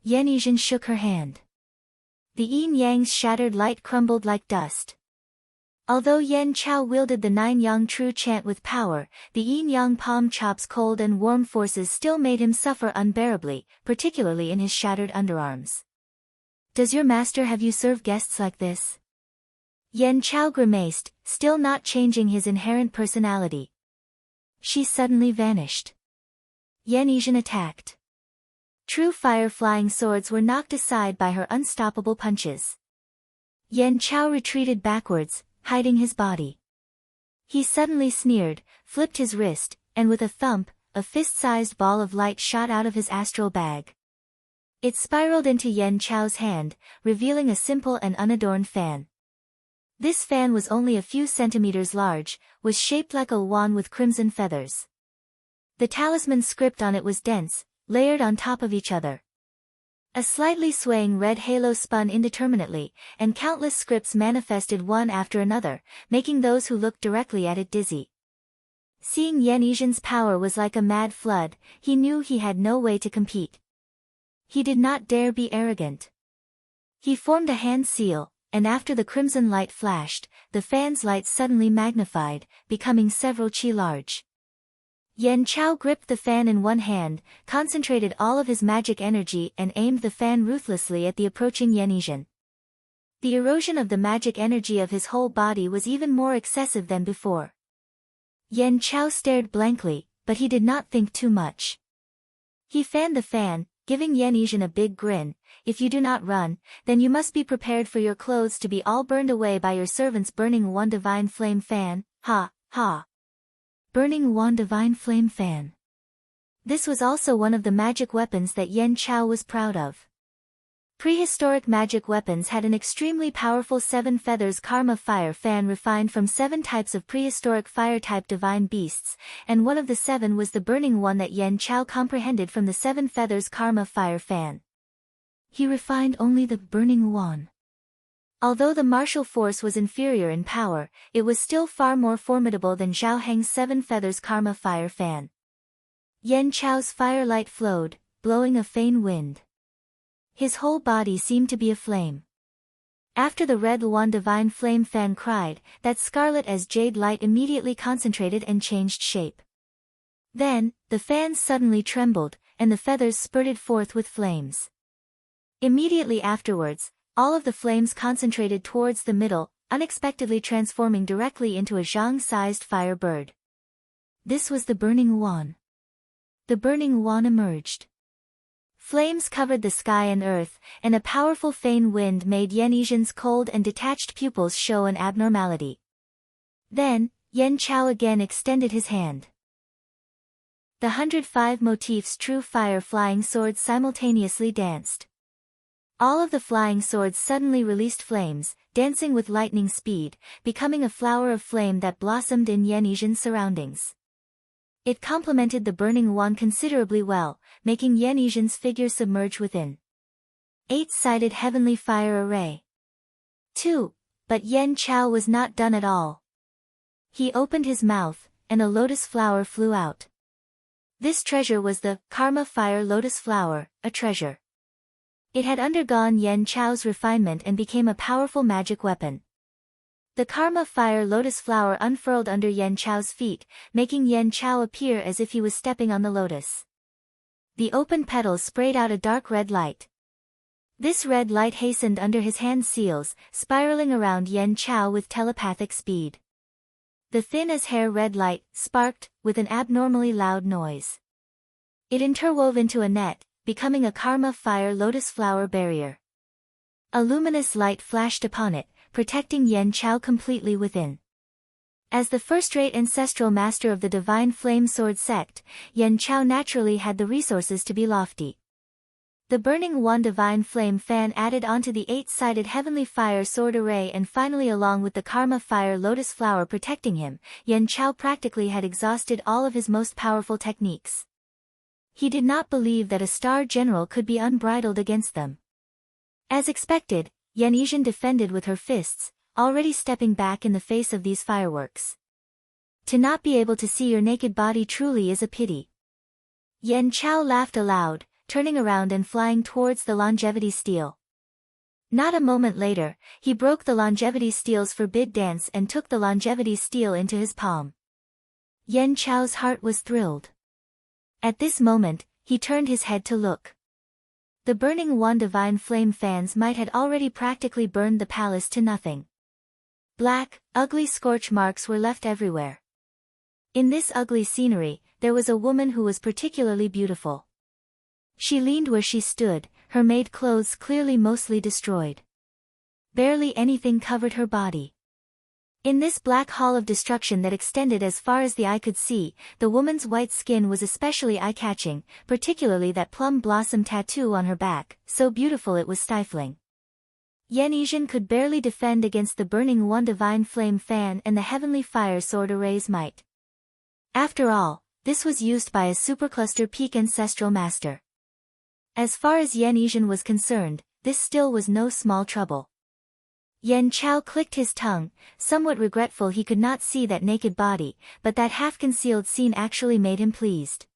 Yan Yizhen shook her hand. The yin-yang's shattered light crumbled like dust. Although Yan Chao wielded the nine-yang true chant with power, the yin-yang palm chop's cold and warm forces still made him suffer unbearably, particularly in his shattered underarms. Does your master have you serve guests like this? Yan Chao grimaced, still not changing his inherent personality. She suddenly vanished. Yan Yizhen attacked. True fire-flying swords were knocked aside by her unstoppable punches. Yan Chao retreated backwards, hiding his body. He suddenly sneered, flipped his wrist, and with a thump, a fist-sized ball of light shot out of his astral bag. It spiraled into Yan Chao's hand, revealing a simple and unadorned fan. This fan was only a few centimeters large, was shaped like a wand with crimson feathers. The talisman script on it was dense, layered on top of each other. A slightly swaying red halo spun indeterminately, and countless scripts manifested one after another, making those who looked directly at it dizzy. Seeing Yan Yizhen's power was like a mad flood, he knew he had no way to compete. He did not dare be arrogant. He formed a hand seal, and after the crimson light flashed, the fan's light suddenly magnified, becoming several chi large. Yan Chao gripped the fan in one hand, concentrated all of his magic energy and aimed the fan ruthlessly at the approaching Yan Yizhen. The erosion of the magic energy of his whole body was even more excessive than before. Yan Chao stared blankly, but he did not think too much. He fanned the fan, giving Yan Yizhen a big grin. If you do not run, then you must be prepared for your clothes to be all burned away by your servants burning one divine flame fan, ha, ha. Burning one divine flame fan. This was also one of the magic weapons that Yan Chao was proud of. Prehistoric magic weapons had an extremely powerful 7 feathers karma fire fan refined from 7 types of prehistoric fire-type divine beasts, and one of the 7 was the burning one that Yan Chao comprehended from the 7 feathers karma fire fan. He refined only the burning one. Although the martial force was inferior in power, it was still far more formidable than Zhao Heng's 7 feathers karma fire fan. Yan Chao's firelight flowed, blowing a faint wind. His whole body seemed to be aflame. After the red Luan divine flame fan cried, that scarlet as jade light immediately concentrated and changed shape. Then, the fan suddenly trembled, and the feathers spurted forth with flames. Immediately afterwards, all of the flames concentrated towards the middle, unexpectedly transforming directly into a zhang-sized fire bird. This was the burning wand. The burning wand emerged. Flames covered the sky and earth, and a powerful faint wind made Yan Yizhen's cold and detached pupils show an abnormality. Then, Yan Chao again extended his hand. The 105 motifs true fire flying swords simultaneously danced. All of the flying swords suddenly released flames, dancing with lightning speed, becoming a flower of flame that blossomed in Yan Yizhen's surroundings. It complemented the burning wand considerably well, making Yan Yizhen's figure submerge within. 8-sided heavenly fire array. 2. But Yan Chao was not done at all. He opened his mouth, and a lotus flower flew out. This treasure was the karma fire lotus flower, a treasure. It had undergone Yan Chao's refinement and became a powerful magic weapon. The karma fire lotus flower unfurled under Yan Chao's feet, making Yan Chao appear as if he was stepping on the lotus. The open petals sprayed out a dark red light. This red light hastened under his hand seals, spiraling around Yan Chao with telepathic speed. The thin-as-hair red light sparked, with an abnormally loud noise. It interwove into a net, becoming a karma fire lotus flower barrier. A luminous light flashed upon it, protecting Yan Chao completely within. As the first-rate ancestral master of the divine flame sword sect, Yan Chao naturally had the resources to be lofty. The burning one divine flame fan added onto the 8-sided heavenly fire sword array, and finally along with the karma fire lotus flower protecting him, Yan Chao practically had exhausted all of his most powerful techniques. He did not believe that a star general could be unbridled against them. As expected, Yan Yizhen defended with her fists, already stepping back in the face of these fireworks. To not be able to see your naked body truly is a pity. Yan Chao laughed aloud, turning around and flying towards the longevity steel. Not a moment later, he broke the longevity steel's forbid dance and took the longevity steel into his palm. Yan Chao's heart was thrilled. At this moment, he turned his head to look. The burning one divine flame fans might had already practically burned the palace to nothing. Black, ugly scorch marks were left everywhere. In this ugly scenery, there was a woman who was particularly beautiful. She leaned where she stood, her maid clothes clearly mostly destroyed. Barely anything covered her body. In this black hall of destruction that extended as far as the eye could see, the woman's white skin was especially eye-catching, particularly that plum blossom tattoo on her back, so beautiful it was stifling. Yan Yizhen could barely defend against the burning one divine flame fan and the heavenly fire sword array's might. After all, this was used by a supercluster peak ancestral master. As far as Yan Yizhen was concerned, this still was no small trouble. Yan Chao clicked his tongue, somewhat regretful he could not see that naked body, but that half-concealed scene actually made him pleased.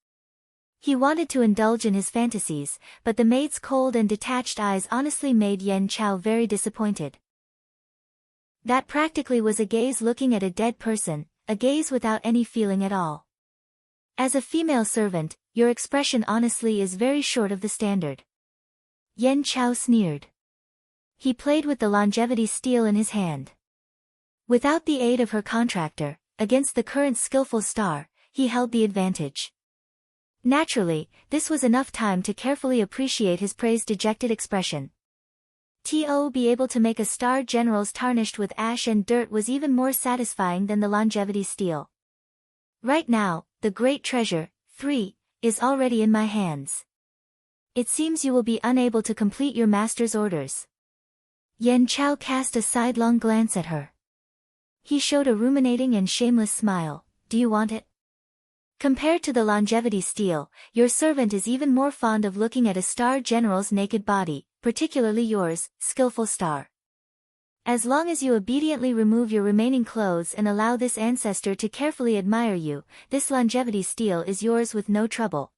He wanted to indulge in his fantasies, but the maid's cold and detached eyes honestly made Yan Chao very disappointed. That practically was a gaze looking at a dead person, a gaze without any feeling at all. As a female servant, your expression honestly is very short of the standard. Yan Chao sneered. He played with the longevity steel in his hand. Without the aid of her contractor, against the current skillful star, he held the advantage. Naturally, this was enough time to carefully appreciate his prey's dejected expression. To be able to make a star general's tarnished with ash and dirt was even more satisfying than the longevity steel. Right now, the great treasure, 3, is already in my hands. It seems you will be unable to complete your master's orders. Yan Chao cast a sidelong glance at her. He showed a ruminating and shameless smile. Do you want it? Compared to the longevity steel, your servant is even more fond of looking at a star general's naked body, particularly yours, skillful star. As long as you obediently remove your remaining clothes and allow this ancestor to carefully admire you, this longevity steel is yours with no trouble.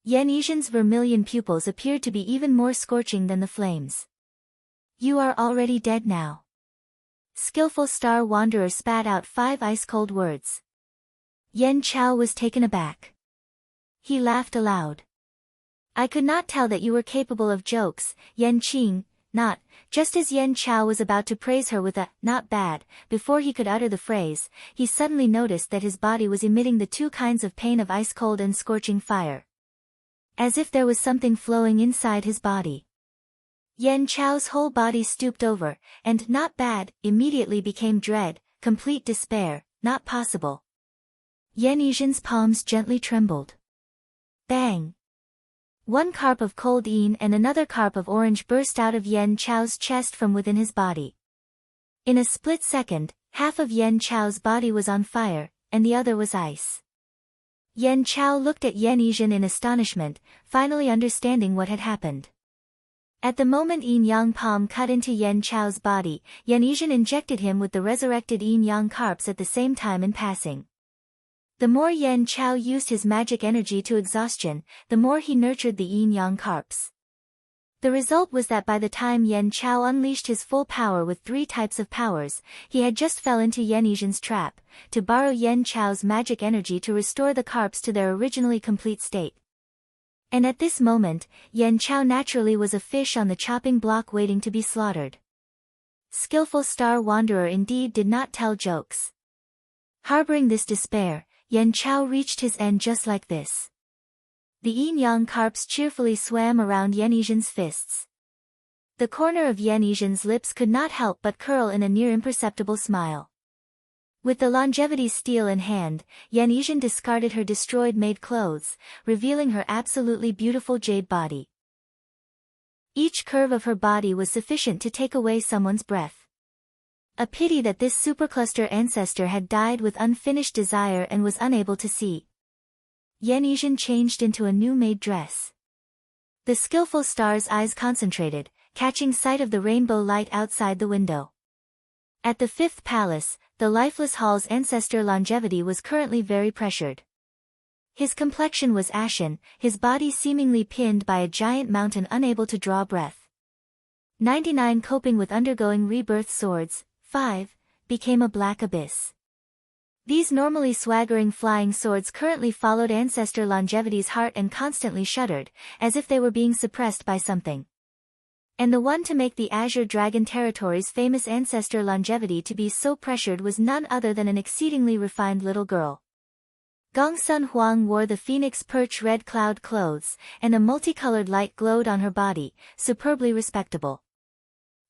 Yan Yizhen's vermilion pupils appeared to be even more scorching than the flames. You are already dead now. Skillful star wanderer spat out 5 ice-cold words. Yan Chao was taken aback. He laughed aloud. I could not tell that you were capable of jokes, Yan Qing, not. Just as Yan Chao was about to praise her with a, not bad, before he could utter the phrase, he suddenly noticed that his body was emitting the 2 kinds of pain of ice-cold and scorching fire. As if there was something flowing inside his body. Yan Chao's whole body stooped over, and not bad, immediately became dread, complete despair, not possible. Yan Yizhen's palms gently trembled. Bang! 1 carp of cold yin and another carp of orange burst out of Yan Chao's chest from within his body. In a split second, half of Yan Chao's body was on fire, and the other was ice. Yan Chao looked at Yan Yizhen in astonishment, finally understanding what had happened. At the moment Yin Yang palm cut into Yan Chao's body, Yan Yizhen injected him with the resurrected Yin Yang carps at the same time in passing. The more Yan Chao used his magic energy to exhaustion, the more he nurtured the Yin Yang carps. The result was that by the time Yan Chao unleashed his full power with 3 types of powers, he had just fell into Yan Yizhen's trap, to borrow Yan Chao's magic energy to restore the carps to their originally complete state. And at this moment, Yan Chao naturally was a fish on the chopping block waiting to be slaughtered. Skillful star wanderer indeed did not tell jokes. Harboring this despair, Yan Chao reached his end just like this. The Yin Yang carps cheerfully swam around Yan Yizhen's fists. The corner of Yan Yizhen's lips could not help but curl in a near imperceptible smile. With the longevity steel in hand, Yan Yizhen discarded her destroyed maid clothes, revealing her absolutely beautiful jade body. Each curve of her body was sufficient to take away someone's breath. A pity that this supercluster ancestor had died with unfinished desire and was unable to see. Yan Yizhen changed into a new maid dress. The skillful star's eyes concentrated, catching sight of the rainbow light outside the window. At the 5th palace, the lifeless hall's ancestor longevity was currently very pressured. His complexion was ashen, his body seemingly pinned by a giant mountain unable to draw breath. 99 coping with undergoing rebirth swords, 5, became a black abyss. These normally swaggering flying swords currently followed Ancestor Longevity's heart and constantly shuddered, as if they were being suppressed by something. And the one to make the Azure Dragon Territory's famous Ancestor Longevity to be so pressured was none other than an exceedingly refined little girl. Gongsun Huang wore the phoenix perch red cloud clothes, and a multicolored light glowed on her body, superbly respectable.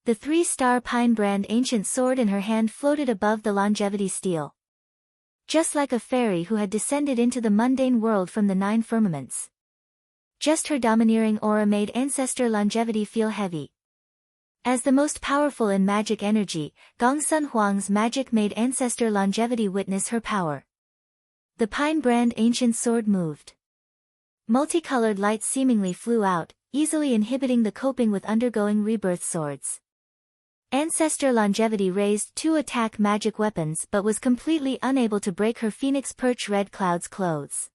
The 3-star pine brand ancient sword in her hand floated above the longevity steel. Just like a fairy who had descended into the mundane world from the 9 firmaments. Just her domineering aura made Ancestor Longevity feel heavy. As the most powerful in magic energy, Gongsun Huang's magic made Ancestor Longevity witness her power. The pine brand ancient sword moved. Multicolored light seemingly flew out, easily inhibiting the coping with undergoing rebirth swords. Ancestor Longevity raised 2 attack magic weapons but was completely unable to break her phoenix perch red cloud's clothes.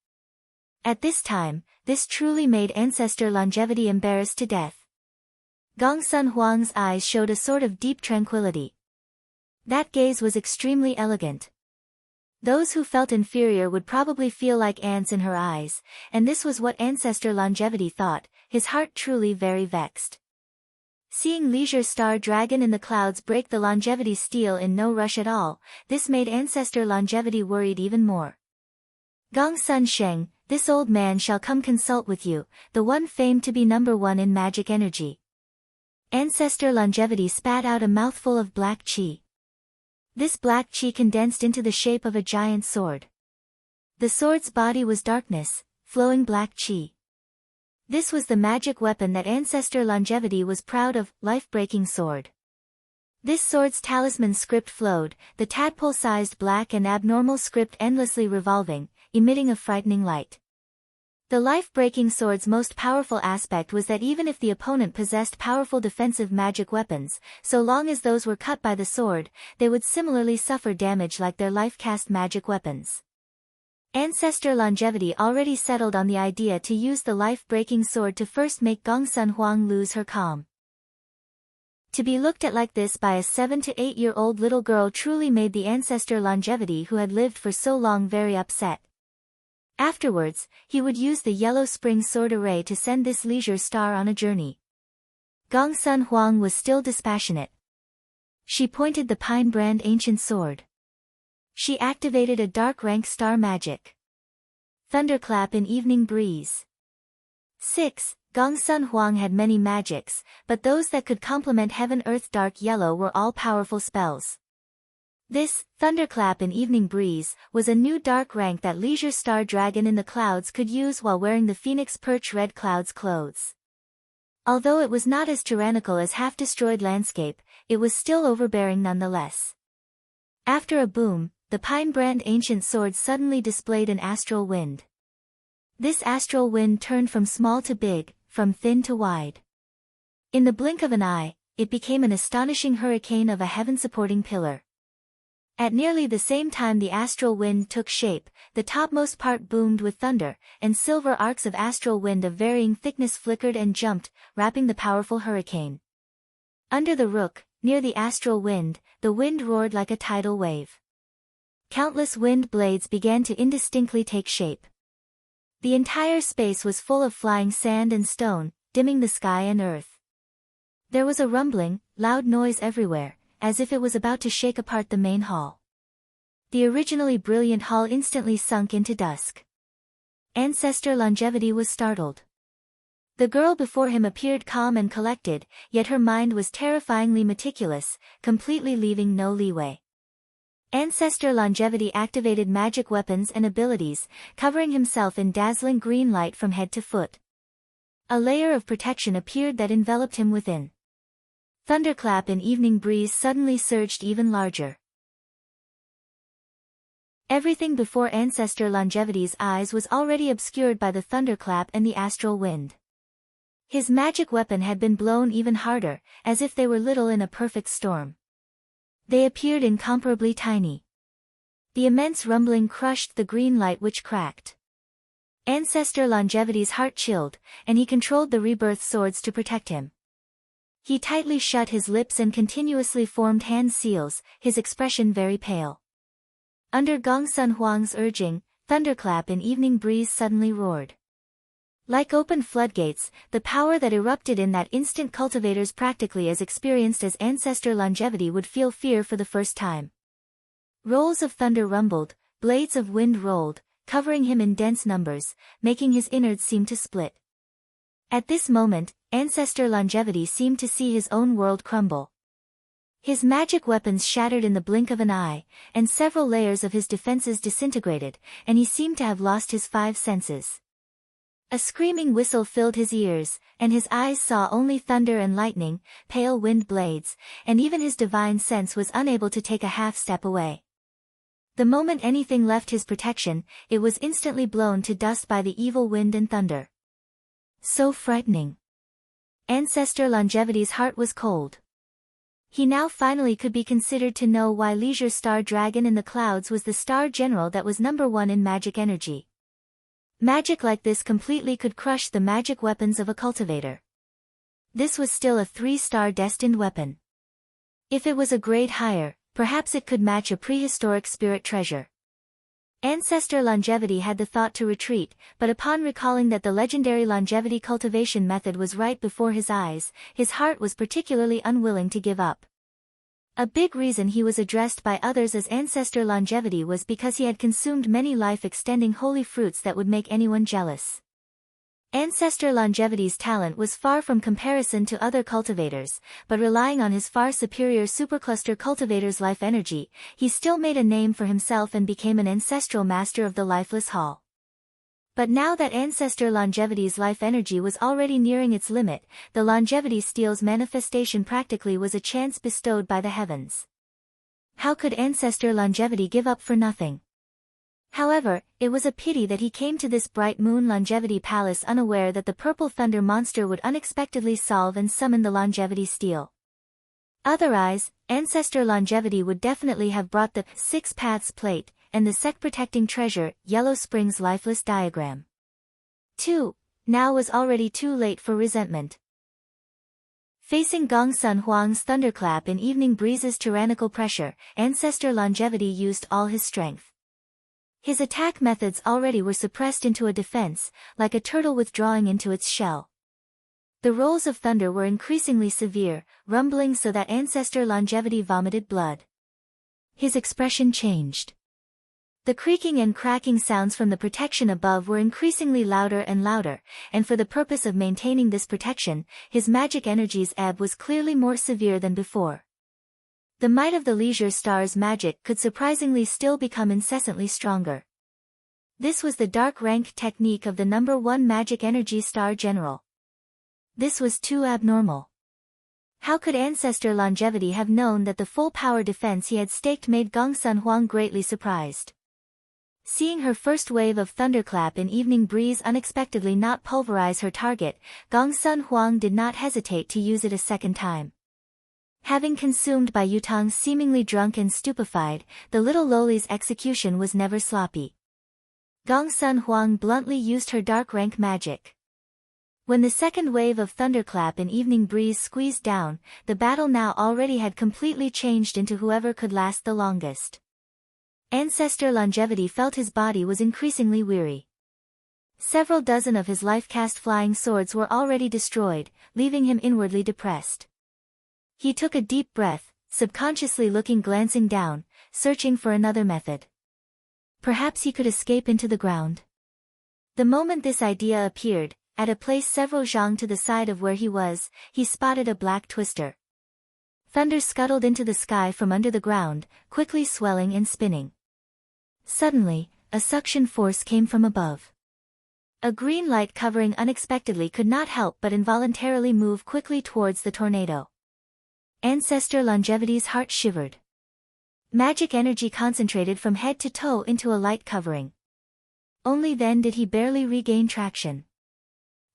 At this time, this truly made Ancestor Longevity embarrassed to death. Gongsun Huang's eyes showed a sort of deep tranquility. That gaze was extremely elegant. Those who felt inferior would probably feel like ants in her eyes, and this was what Ancestor Longevity thought, his heart truly very vexed. Seeing Leisure Star Dragon in the clouds break the longevity steel in no rush at all, this made Ancestor Longevity worried even more. Gongsun Sheng, this old man shall come consult with you, the one famed to be number 1 in magic energy. Ancestor Longevity spat out a mouthful of black qi. This black qi condensed into the shape of a giant sword. The sword's body was darkness, flowing black qi. This was the magic weapon that Ancestor Longevity was proud of, life-breaking sword. This sword's talisman script flowed, the tadpole-sized black and abnormal script endlessly revolving, emitting a frightening light. The life-breaking sword's most powerful aspect was that even if the opponent possessed powerful defensive magic weapons, so long as those were cut by the sword, they would similarly suffer damage like their life-cast magic weapons. Ancestor Longevity already settled on the idea to use the life-breaking sword to first make Gongsun Huang lose her calm. To be looked at like this by a 7 to 8-year-old little girl truly made the Ancestor Longevity who had lived for so long very upset. Afterwards, he would use the Yellow Spring Sword Array to send this Leisure Star on a journey. Gongsun Huang was still dispassionate. She pointed the pine brand ancient sword. She activated a dark rank star magic. Thunderclap in evening breeze. 6. Gongsun Huang had many magics, but those that could complement Heaven Earth Dark Yellow were all powerful spells. This, Thunderclap in evening breeze, was a new dark rank that Leisure Star Dragon in the clouds could use while wearing the Phoenix Perch Red Cloud's clothes. Although it was not as tyrannical as half-destroyed landscape, it was still overbearing nonetheless. After a boom, the pine brand ancient sword suddenly displayed an astral wind. This astral wind turned from small to big, from thin to wide. In the blink of an eye, it became an astonishing hurricane of a heaven-supporting pillar. At nearly the same time the astral wind took shape, the topmost part boomed with thunder, and silver arcs of astral wind of varying thickness flickered and jumped, wrapping the powerful hurricane. Under the rook, near the astral wind, the wind roared like a tidal wave. Countless wind blades began to indistinctly take shape. The entire space was full of flying sand and stone, dimming the sky and earth. There was a rumbling, loud noise everywhere, as if it was about to shake apart the main hall. The originally brilliant hall instantly sunk into dusk. Ancestor Longevity was startled. The girl before him appeared calm and collected, yet her mind was terrifyingly meticulous, completely leaving no leeway. Ancestor Longevity activated magic weapons and abilities, covering himself in dazzling green light from head to foot. A layer of protection appeared that enveloped him within. Thunderclap in evening breeze suddenly surged even larger. Everything before Ancestor Longevity's eyes was already obscured by the thunderclap and the astral wind. His magic weapon had been blown even harder, as if they were little in a perfect storm. They appeared incomparably tiny. The immense rumbling crushed the green light which cracked. Ancestor Longevity's heart chilled, and he controlled the rebirth swords to protect him. He tightly shut his lips and continuously formed hand seals, his expression very pale. Under Gongsun Huang's urging, thunderclap in evening breeze suddenly roared. Like open floodgates, the power that erupted in that instant cultivators practically as experienced as Ancestor Longevity would feel fear for the first time. Rolls of thunder rumbled, blades of wind rolled, covering him in dense numbers, making his innards seem to split. At this moment, Ancestor Longevity seemed to see his own world crumble. His magic weapons shattered in the blink of an eye, and several layers of his defenses disintegrated, and he seemed to have lost his five senses. A screaming whistle filled his ears, and his eyes saw only thunder and lightning, pale wind blades, and even his divine sense was unable to take a half step away. The moment anything left his protection, it was instantly blown to dust by the evil wind and thunder. So frightening. Ancestor Longevity's heart was cold. He now finally could be considered to know why Leisure Star Dragon in the clouds was the star general that was #1 in magic energy. Magic like this completely could crush the magic weapons of a cultivator. This was still a 3-star destined weapon. If it was a grade higher, perhaps it could match a prehistoric spirit treasure. Ancestor Longevity had the thought to retreat, but upon recalling that the legendary longevity cultivation method was right before his eyes, his heart was particularly unwilling to give up. A big reason he was addressed by others as Ancestor Longevity was because he had consumed many life-extending holy fruits that would make anyone jealous. Ancestor Longevity's talent was far from comparison to other cultivators, but relying on his far superior supercluster cultivator's life energy, he still made a name for himself and became an ancestral master of the lifeless hall. But now that Ancestor Longevity's life energy was already nearing its limit, the longevity steel's manifestation practically was a chance bestowed by the heavens. How could Ancestor Longevity give up for nothing? However, it was a pity that he came to this bright moon longevity palace unaware that the purple thunder monster would unexpectedly solve and summon the longevity steel. Otherwise, Ancestor Longevity would definitely have brought the 6 Paths plate, and the sect-protecting treasure, Yellow Spring's lifeless diagram. 2. Now was already too late for resentment. Facing Gongsun Huang's thunderclap in evening breeze's tyrannical pressure, Ancestor Longevity used all his strength. His attack methods already were suppressed into a defense, like a turtle withdrawing into its shell. The rolls of thunder were increasingly severe, rumbling so that Ancestor Longevity vomited blood. His expression changed. The creaking and cracking sounds from the protection above were increasingly louder and louder, and for the purpose of maintaining this protection, his magic energy's ebb was clearly more severe than before. The might of the Leisure Star's magic could surprisingly still become incessantly stronger. This was the dark rank technique of the #1 magic energy star general. This was too abnormal. How could Ancestor Longevity have known that the full power defense he had staked made Gongsun Huang greatly surprised? Seeing her first wave of thunderclap in evening breeze unexpectedly not pulverize her target, Gongsun Huang did not hesitate to use it a second time. Having consumed by Yutang's seemingly drunk and stupefied, the little loli's execution was never sloppy. Gongsun Huang bluntly used her dark rank magic. When the second wave of thunderclap in evening breeze squeezed down, the battle now already had completely changed into whoever could last the longest. Ancestor Longevity felt his body was increasingly weary. Several dozen of his life-cast flying swords were already destroyed, leaving him inwardly depressed. He took a deep breath, subconsciously glancing down, searching for another method. Perhaps he could escape into the ground. The moment this idea appeared, at a place several zhang to the side of where he was, he spotted a black twister. Thunder scuttled into the sky from under the ground, quickly swelling and spinning. Suddenly, a suction force came from above. A green light covering unexpectedly could not help but involuntarily move quickly towards the tornado. Ancestor Longevity's heart shivered. Magic energy concentrated from head to toe into a light covering. Only then did he barely regain traction.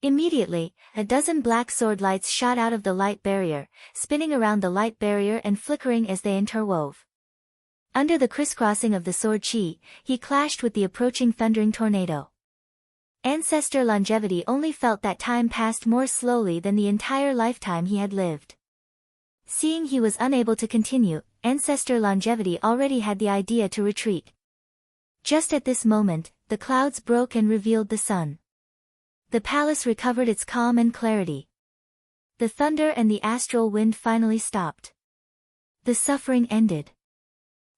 Immediately, a dozen black sword lights shot out of the light barrier, spinning around the light barrier and flickering as they interwove. Under the crisscrossing of the sword chi, he clashed with the approaching thundering tornado. Ancestor Longevity only felt that time passed more slowly than the entire lifetime he had lived. Seeing he was unable to continue, Ancestor Longevity already had the idea to retreat. Just at this moment, the clouds broke and revealed the sun. The palace recovered its calm and clarity. The thunder and the astral wind finally stopped. The suffering ended.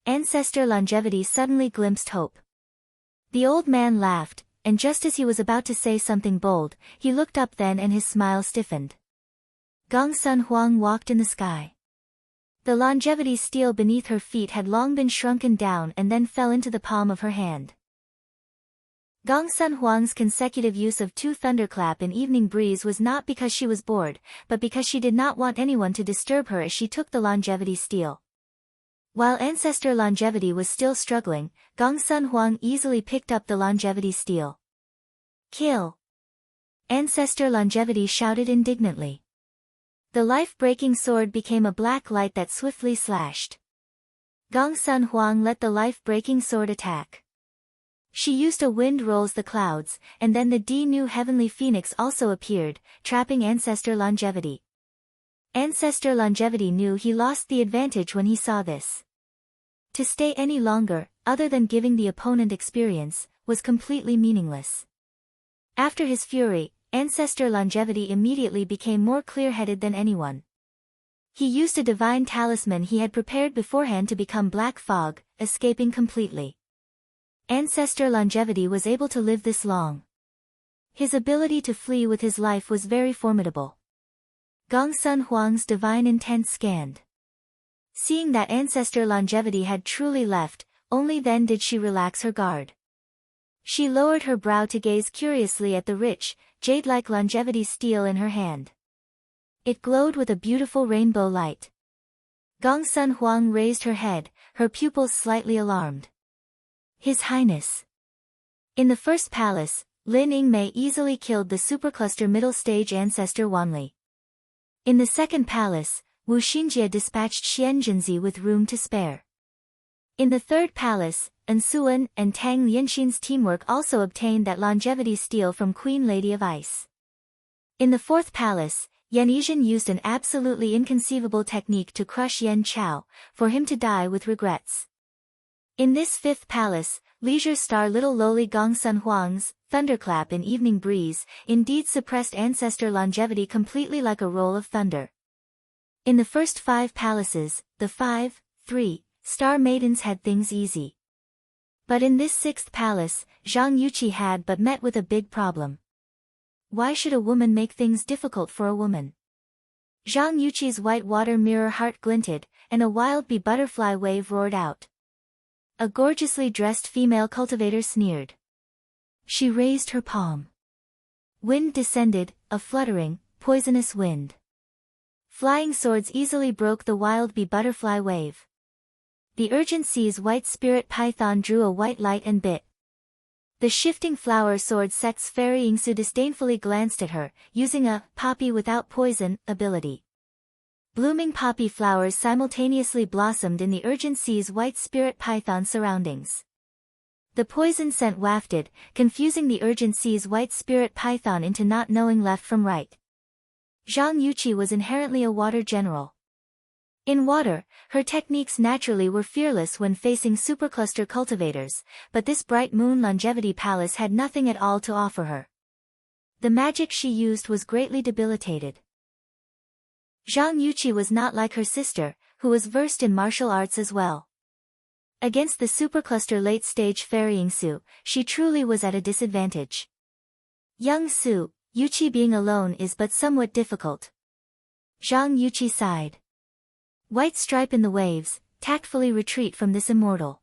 Ancestor Longevity suddenly glimpsed hope. The old man laughed, and just as he was about to say something bold, he looked up then and his smile stiffened. Gongsun Huang walked in the sky. The longevity steel beneath her feet had long been shrunken down and then fell into the palm of her hand. Gongsun Huang's consecutive use of 2 thunderclap in evening breeze was not because she was bored, but because she did not want anyone to disturb her as she took the longevity steel. While Ancestor Longevity was still struggling, Gongsun Huang easily picked up the longevity steel. Kill! Ancestor Longevity shouted indignantly. The life-breaking sword became a black light that swiftly slashed. Gongsun Huang let the life-breaking sword attack. She used a wind rolls the clouds, and then the new heavenly phoenix also appeared, trapping Ancestor Longevity. Ancestor Longevity knew he lost the advantage when he saw this. To stay any longer, other than giving the opponent experience, was completely meaningless. After his fury, Ancestor Longevity immediately became more clear-headed than anyone. He used a divine talisman he had prepared beforehand to become black fog, escaping completely. Ancestor Longevity was able to live this long. His ability to flee with his life was very formidable. Gongsun Huang's divine intent scanned. Seeing that Ancestor Longevity had truly left, only then did she relax her guard. She lowered her brow to gaze curiously at the rich, jade-like longevity steel in her hand. It glowed with a beautiful rainbow light. Gongsun Huang raised her head, her pupils slightly alarmed. His Highness. In the first palace, Lin Yingmei easily killed the supercluster middle stage ancestor Wanli. In the second palace, Wu Xinjie dispatched Xian Jinzi with room to spare. In the third palace, Ansuan and Tang Lianxin's teamwork also obtained that longevity steel from Queen Lady of Ice. In the fourth palace, Yan Yizhen used an absolutely inconceivable technique to crush Yan Chao, for him to die with regrets. In this fifth palace, Leisure Star Little Lowly Gongsun Huang's thunderclap in evening breeze indeed suppressed ancestor longevity completely like a roll of thunder. In the first 5 palaces, the 3-star maidens had things easy. But in this 6th palace, Zhang Yuqi had but met with a big problem. Why should a woman make things difficult for a woman? Zhang Yuqi's white water mirror heart glinted, and a wild bee butterfly wave roared out. A gorgeously dressed female cultivator sneered. She raised her palm. Wind descended, a fluttering, poisonous wind. Flying swords easily broke the wild bee butterfly wave. The urgency's white spirit python drew a white light and bit. The shifting flower sword sect's fairy Yingsu disdainfully glanced at her, using a poppy without poison ability. Blooming poppy flowers simultaneously blossomed in the urgency's white spirit python surroundings. The poison scent wafted, confusing the urgency's white spirit python into not knowing left from right. Zhang Yuqi was inherently a water general. In water, her techniques naturally were fearless when facing supercluster cultivators, but this bright moon longevity palace had nothing at all to offer her. The magic she used was greatly debilitated. Zhang Yuqi was not like her sister, who was versed in martial arts as well. Against the supercluster late-stage fairy Yingsu, she truly was at a disadvantage. Young Su, Yuqi being alone is but somewhat difficult. Zhang Yuqi sighed. White stripe in the waves, tactfully retreat from this immortal.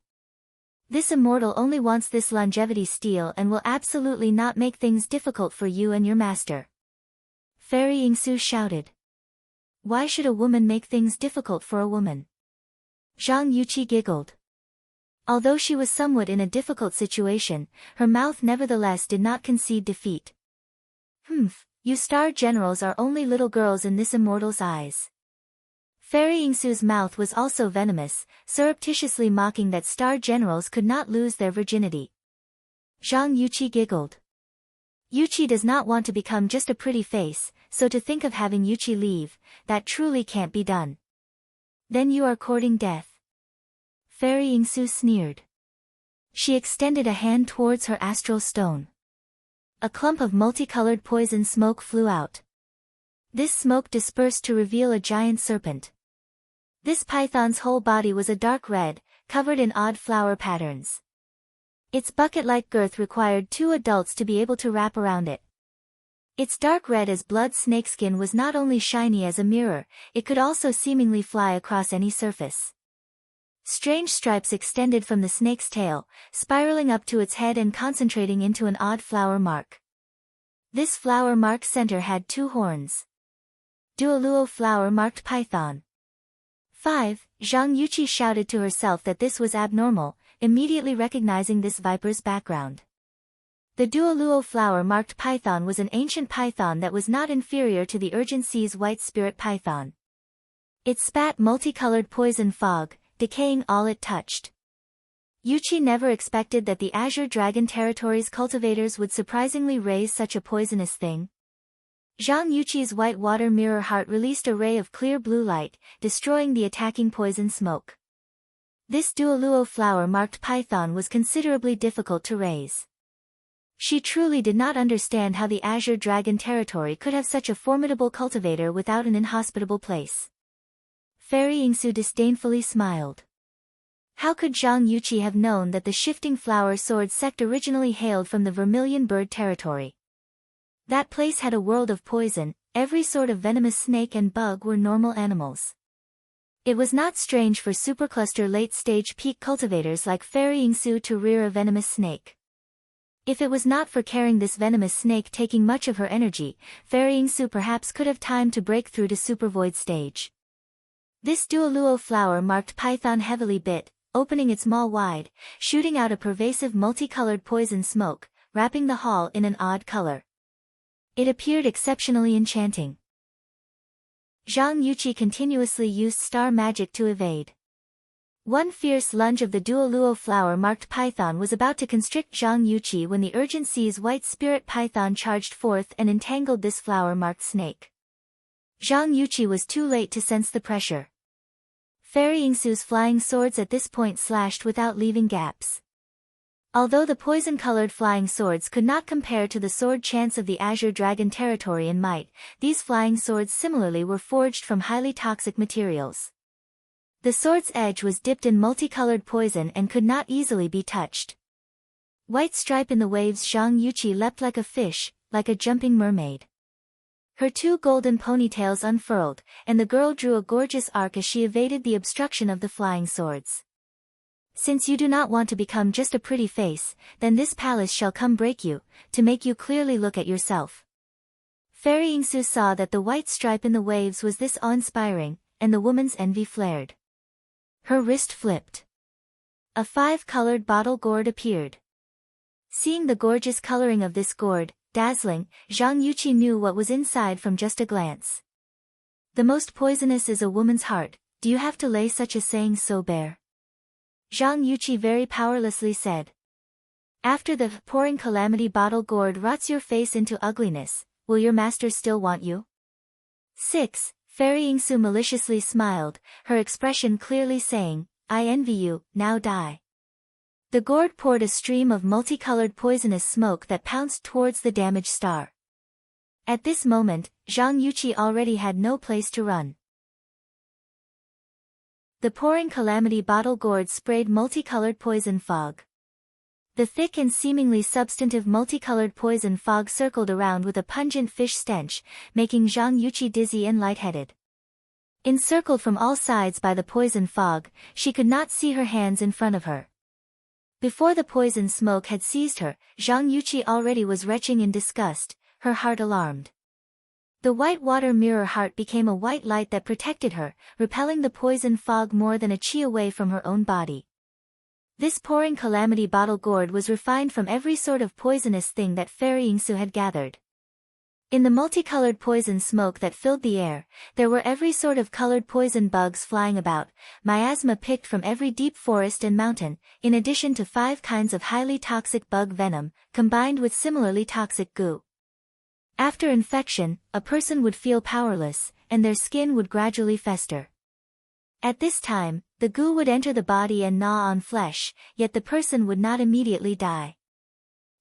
This immortal only wants this longevity steel and will absolutely not make things difficult for you and your master. Fairy Yingsu shouted. Why should a woman make things difficult for a woman? Zhang Yuqi giggled. Although she was somewhat in a difficult situation, her mouth nevertheless did not concede defeat. You star generals are only little girls in this immortal's eyes. Fairy Yingsu's mouth was also venomous, surreptitiously mocking that star generals could not lose their virginity. Zhang Yuqi giggled. Yuchi does not want to become just a pretty face, so to think of having Yuchi leave, that truly can't be done. Then you are courting death. Fairy Yingsu sneered. She extended a hand towards her astral stone. A clump of multicolored poison smoke flew out. This smoke dispersed to reveal a giant serpent. This python's whole body was a dark red, covered in odd flower patterns. Its bucket-like girth required 2 adults to be able to wrap around it. Its dark red as blood snakeskin was not only shiny as a mirror, it could also seemingly fly across any surface. Strange stripes extended from the snake's tail, spiraling up to its head and concentrating into an odd flower mark. This flower marked center had 2 horns. Duoluo flower marked python. 5. Zhang Yuqi shouted to herself that this was abnormal, immediately recognizing this viper's background. The Duoluo flower-marked python was an ancient python that was not inferior to the Urgency's white spirit python. It spat multicolored poison fog, decaying all it touched. Yuqi never expected that the Azure Dragon Territory's cultivators would surprisingly raise such a poisonous thing. Zhang Yuqi's white water mirror heart released a ray of clear blue light, destroying the attacking poison smoke. This Duoluo flower-marked python was considerably difficult to raise. She truly did not understand how the Azure Dragon Territory could have such a formidable cultivator without an inhospitable place. Fairy Yingsu disdainfully smiled. How could Zhang Yuqi have known that the Shifting Flower Sword sect originally hailed from the Vermilion Bird Territory? That place had a world of poison, every sort of venomous snake and bug were normal animals. It was not strange for supercluster late-stage peak cultivators like Fairy Yingsu to rear a venomous snake. If it was not for carrying this venomous snake taking much of her energy, Fairy Yingsu perhaps could have time to break through to Super Void stage. This Duoluo flower-marked python heavily bit, opening its maw wide, shooting out a pervasive multicolored poison smoke, wrapping the hall in an odd color. It appeared exceptionally enchanting. Zhang Yuqi continuously used star magic to evade. One fierce lunge of the Duoluo flower-marked python was about to constrict Zhang Yuqi when the Urgency's white spirit python charged forth and entangled this flower-marked snake. Zhang Yuqi was too late to sense the pressure. Fairy Yingsu's flying swords at this point slashed without leaving gaps. Although the poison-colored flying swords could not compare to the sword chants of the Azure Dragon Territory in might, these flying swords similarly were forged from highly toxic materials. The sword's edge was dipped in multicolored poison and could not easily be touched. White stripe in the waves, Zhang Yuqi leapt like a fish, like a jumping mermaid. Her 2 golden ponytails unfurled, and the girl drew a gorgeous arc as she evaded the obstruction of the flying swords. Since you do not want to become just a pretty face, then this palace shall come break you, to make you clearly look at yourself. Fairy Yingsu saw that the white stripe in the waves was this awe-inspiring, and the woman's envy flared. Her wrist flipped. A 5-colored bottle gourd appeared. Seeing the gorgeous coloring of this gourd, dazzling, Zhang Yuqi knew what was inside from just a glance. The most poisonous is a woman's heart, do you have to lay such a saying so bare? Zhang Yuqi very powerlessly said. After the pouring calamity bottle gourd rots your face into ugliness, will your master still want you? 6. Fairy Yingsu maliciously smiled, her expression clearly saying, I envy you, now die. The gourd poured a stream of multicolored poisonous smoke that pounced towards the damaged star. At this moment, Zhang Yuqi already had no place to run. The pouring calamity bottle gourd sprayed multicolored poison fog. The thick and seemingly substantive multicolored poison fog circled around with a pungent fish stench, making Zhang Yuqi dizzy and lightheaded. Encircled from all sides by the poison fog, she could not see her hands in front of her. Before the poison smoke had seized her, Zhang Yuqi already was retching in disgust, her heart alarmed. The white water mirror heart became a white light that protected her, repelling the poison fog more than a chi away from her own body. This pouring calamity bottle gourd was refined from every sort of poisonous thing that Fairy Yingsu had gathered. In the multicolored poison smoke that filled the air, there were every sort of colored poison bugs flying about, miasma picked from every deep forest and mountain, in addition to 5 kinds of highly toxic bug venom, combined with similarly toxic goo. After infection, a person would feel powerless, and their skin would gradually fester. At this time, the goo would enter the body and gnaw on flesh, yet the person would not immediately die.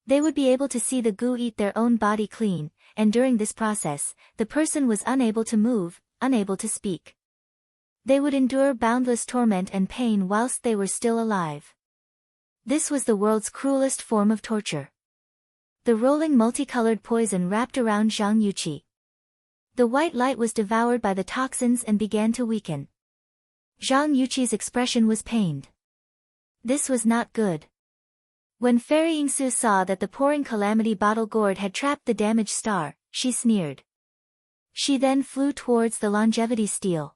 They would be able to see the goo eat their own body clean, and during this process, the person was unable to move, unable to speak. They would endure boundless torment and pain whilst they were still alive. This was the world's cruelest form of torture. The rolling multicolored poison wrapped around Zhang Yuqi. The white light was devoured by the toxins and began to weaken. Zhang Yuqi's expression was pained. This was not good. When Fairy Yingsu saw that the pouring calamity bottle gourd had trapped the damaged star, she sneered. She then flew towards the longevity steel.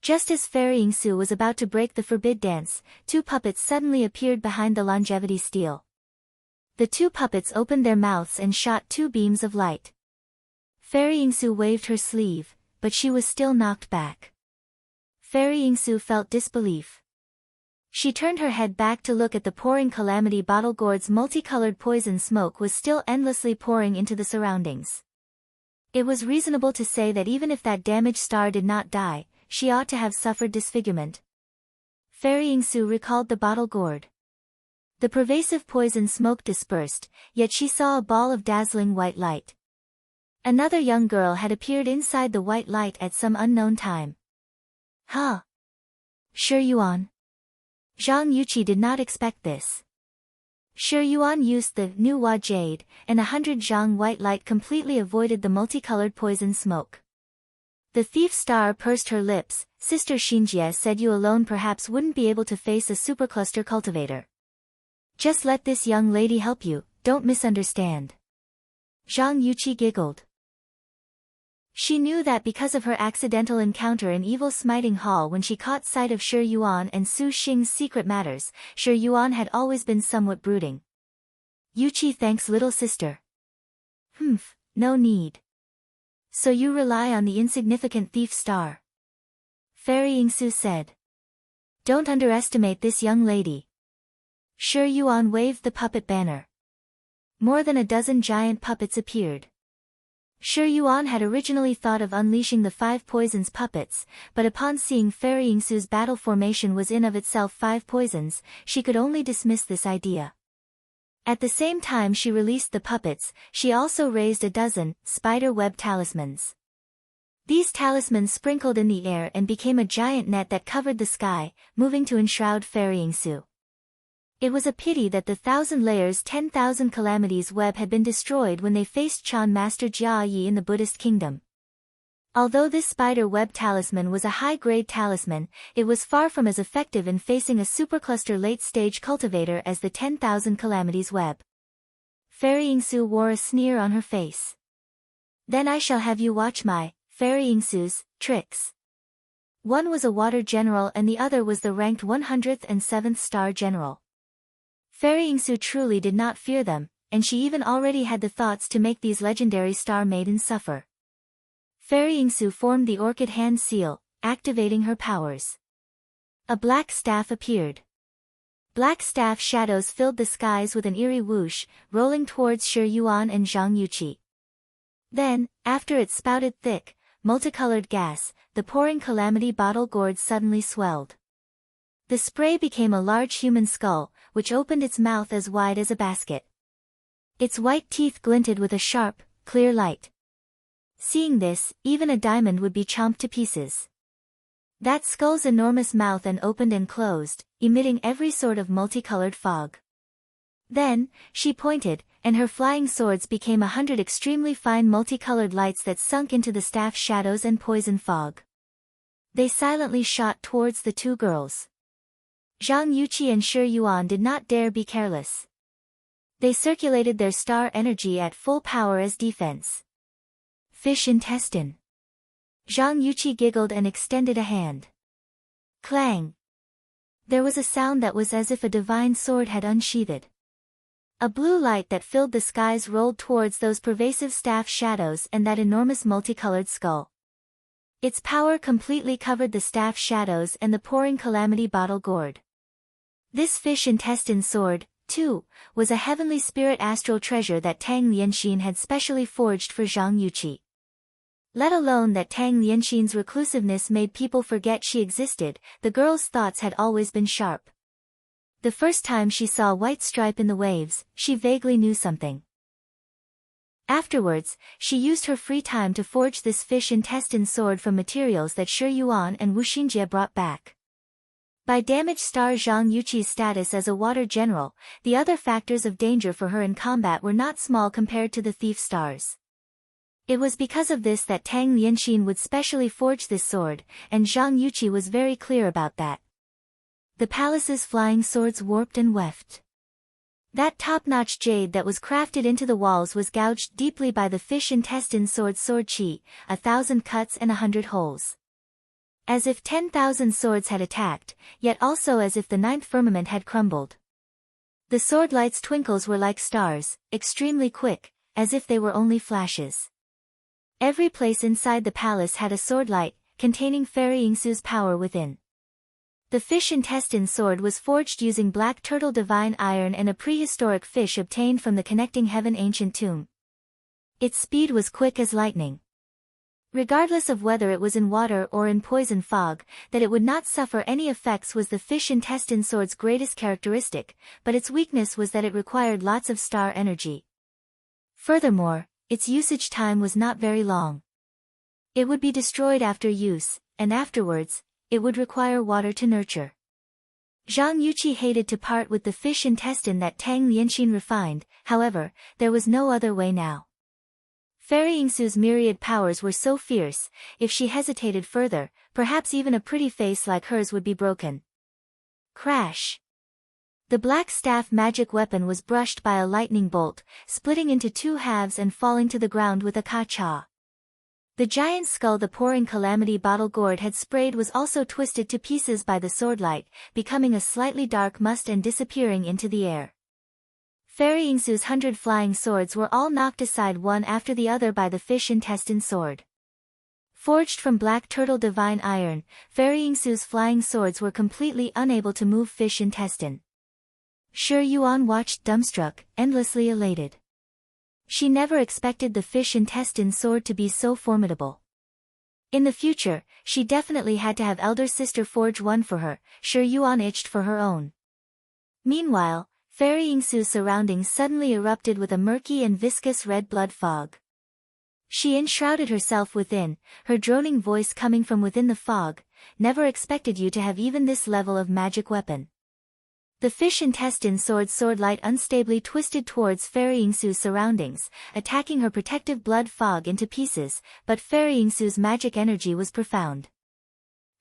Just as Fairy Yingsu was about to break the forbid dance, 2 puppets suddenly appeared behind the longevity steel. The 2 puppets opened their mouths and shot 2 beams of light. Fairy Yingsu waved her sleeve, but she was still knocked back. Fairy Yingsu felt disbelief. She turned her head back to look at the pouring calamity bottle gourd's multicolored poison smoke was still endlessly pouring into the surroundings. It was reasonable to say that even if that damaged star did not die, she ought to have suffered disfigurement. Fairy Yingsu recalled the bottle gourd. The pervasive poison smoke dispersed, yet she saw a ball of dazzling white light. Another young girl had appeared inside the white light at some unknown time. Huh? Shi Yuan. Zhang Yuqi did not expect this. Shi Yuan used the Nu Hua Jade, and 100 Zhang white light completely avoided the multicolored poison smoke. The thief star pursed her lips. Sister Xinjie said you alone perhaps wouldn't be able to face a supercluster cultivator. Just let this young lady help you, don't misunderstand. Zhang Yuqi giggled. She knew that because of her accidental encounter in Evil Smiting Hall when she caught sight of Shi Yuan and Su Xing's secret matters, Shi Yuan had always been somewhat brooding. Yuqi thanks little sister. No need. So you rely on the insignificant thief star. Fairy Yingsu said. Don't underestimate this young lady. Shi Yuan waved the puppet banner. More than a dozen giant puppets appeared. Shi Yuan had originally thought of unleashing the 5 poisons puppets, but upon seeing Fairy Yingsu's battle formation was in of itself 5 poisons, she could only dismiss this idea. At the same time she released the puppets, she also raised a dozen spider web talismans. These talismans sprinkled in the air and became a giant net that covered the sky, moving to enshroud Fairy Yingsu. It was a pity that the 1,000 layers 10,000 calamities web had been destroyed when they faced Chan Master Jia Yi in the Buddhist kingdom. Although this spider web talisman was a high-grade talisman, it was far from as effective in facing a supercluster late-stage cultivator as the 10,000 calamities web. Fairy Yingsu wore a sneer on her face. Then I shall have you watch my, Fairy Yingsu's, tricks. One was a water general and the other was the ranked 107th star general. Fairy Yingsu truly did not fear them, and she even already had the thoughts to make these legendary star maidens suffer. Fairy Yingsu formed the orchid hand seal, activating her powers. A black staff appeared. Black staff shadows filled the skies with an eerie whoosh, rolling towards Shi Yuan and Zhang Yuqi. Then, after it spouted thick, multicolored gas, the pouring calamity bottle gourd suddenly swelled. The spray became a large human skull, which opened its mouth as wide as a basket. Its white teeth glinted with a sharp, clear light. Seeing this, even a diamond would be chomped to pieces. That skull's enormous mouth opened and closed, emitting every sort of multicolored fog. Then, she pointed, and her flying swords became 100 extremely fine multicolored lights that sunk into the staff shadows and poison fog. They silently shot towards the 2 girls. Zhang Yuqi and Shi Yuan did not dare be careless. They circulated their star energy at full power as defense. Fish intestine. Zhang Yuqi giggled and extended a hand. Clang! There was a sound that was as if a divine sword had unsheathed. A blue light that filled the skies rolled towards those pervasive staff shadows and that enormous multicolored skull. Its power completely covered the staff shadows and the pouring calamity bottle gourd. This fish intestine sword, too, was a heavenly spirit astral treasure that Tang Lianxin had specially forged for Zhang Yuqi. Let alone that Tang Lianxin's reclusiveness made people forget she existed, the girl's thoughts had always been sharp. The first time she saw a white stripe in the waves, she vaguely knew something. Afterwards, she used her free time to forge this fish intestine sword from materials that Shi Yuan and Wu Xinjie brought back. By damage star Zhang Yuqi's status as a water general, the other factors of danger for her in combat were not small compared to the thief stars. It was because of this that Tang Lianxin would specially forge this sword, and Zhang Yuqi was very clear about that. The palace's flying swords warped and weft. That top-notch jade that was crafted into the walls was gouged deeply by the fish intestine sword qi, 1,000 cuts and 100 holes. As if 10,000 swords had attacked, yet also as if the ninth firmament had crumbled. The sword light's twinkles were like stars, extremely quick, as if they were only flashes. Every place inside the palace had a sword light, containing Fairy Yingsu's power within. The fish intestine sword was forged using black turtle divine iron and a prehistoric fish obtained from the connecting heaven ancient tomb. Its speed was quick as lightning. Regardless of whether it was in water or in poison fog, that it would not suffer any effects was the fish intestine sword's greatest characteristic, but its weakness was that it required lots of star energy. Furthermore, its usage time was not very long. It would be destroyed after use, and afterwards, it would require water to nurture. Zhang Yuqi hated to part with the fish intestine that Tang Lianxin refined, however, there was no other way now. Fairy Yingsu's myriad powers were so fierce, if she hesitated further, perhaps even a pretty face like hers would be broken. Crash! The black staff magic weapon was brushed by a lightning bolt, splitting into two halves and falling to the ground with a ka-cha. The giant skull the pouring calamity bottle gourd had sprayed was also twisted to pieces by the swordlight, becoming a slightly dark must and disappearing into the air. Fairy Yingsu's 100 flying swords were all knocked aside one after the other by the fish intestine sword. Forged from black turtle divine iron, Fairy Yingsu's flying swords were completely unable to move fish intestine. Shi Yuan watched dumbstruck, endlessly elated. She never expected the fish intestine sword to be so formidable. In the future, she definitely had to have elder sister forge one for her. Shi Yuan itched for her own. Meanwhile, Fairy Yingsu's surroundings suddenly erupted with a murky and viscous red blood fog. She enshrouded herself within, her droning voice coming from within the fog. Never expected you to have even this level of magic weapon. The fish intestine swordlight unstably twisted towards Fairy Yingsu's surroundings, attacking her protective blood fog into pieces, but Fairy Yingsu's magic energy was profound.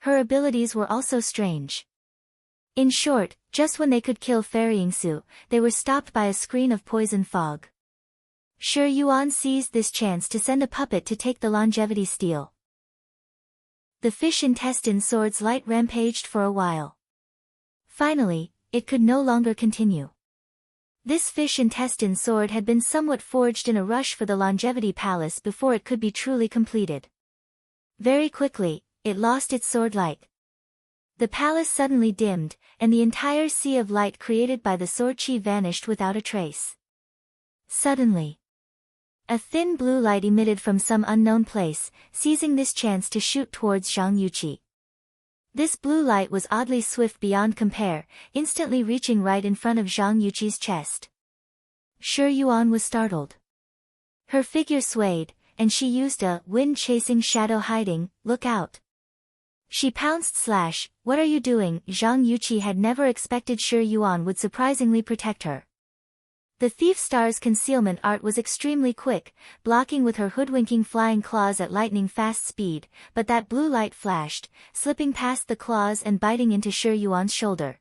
Her abilities were also strange. In short, just when they could kill Fairy Yingsu, they were stopped by a screen of poison fog. Shi Yuan seized this chance to send a puppet to take the longevity steal. The fish intestine sword's light rampaged for a while. Finally, it could no longer continue. This fish intestine sword had been somewhat forged in a rush for the longevity palace before it could be truly completed. Very quickly, it lost its sword light. The palace suddenly dimmed, and the entire sea of light created by the sword qi vanished without a trace. Suddenly, a thin blue light emitted from some unknown place, seizing this chance to shoot towards Zhang Yuqi. This blue light was oddly swift beyond compare, instantly reaching right in front of Zhang Yuqi's chest. Shi Yuan was startled. Her figure swayed, and she used a wind-chasing shadow hiding, look out. She pounced slash, what are you doing? Zhang Yuqi had never expected Shi Yuan would surprisingly protect her. The thief star's concealment art was extremely quick, blocking with her hoodwinking flying claws at lightning-fast speed, but that blue light flashed, slipping past the claws and biting into Shi Yuan's shoulder.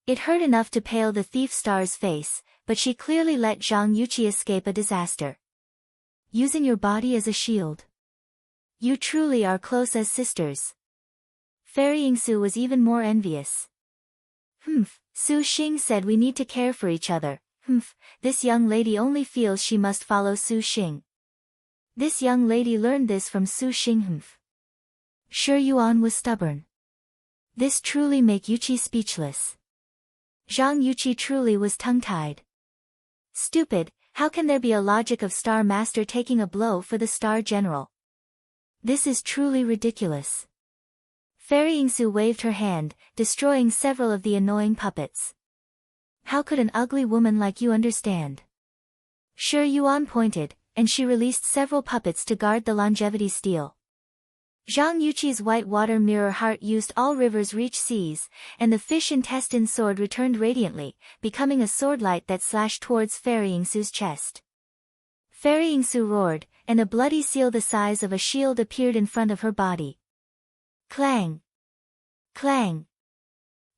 It hurt enough to pale the thief star's face, but she clearly let Zhang Yuqi escape a disaster. Using your body as a shield. You truly are close as sisters. Fairy Yingsu was even more envious. Su Xing said we need to care for each other. This young lady only feels she must follow Su Xing. This young lady learned this from Su Xing. Shi Yuan was stubborn. This truly make Yuqi speechless. Zhang Yuqi truly was tongue-tied. Stupid, how can there be a logic of Star Master taking a blow for the Star General? This is truly ridiculous. Fairy Yingsu waved her hand, destroying several of the annoying puppets. How could an ugly woman like you understand? Shi Yuan pointed, and she released several puppets to guard the longevity steel. Zhang Yuqi's white water mirror heart used all rivers reach seas, and the fish intestine sword returned radiantly, becoming a sword light that slashed towards Fairy Yingsu's chest. Fairy Yingsu roared, and a bloody seal the size of a shield appeared in front of her body. Clang! Clang!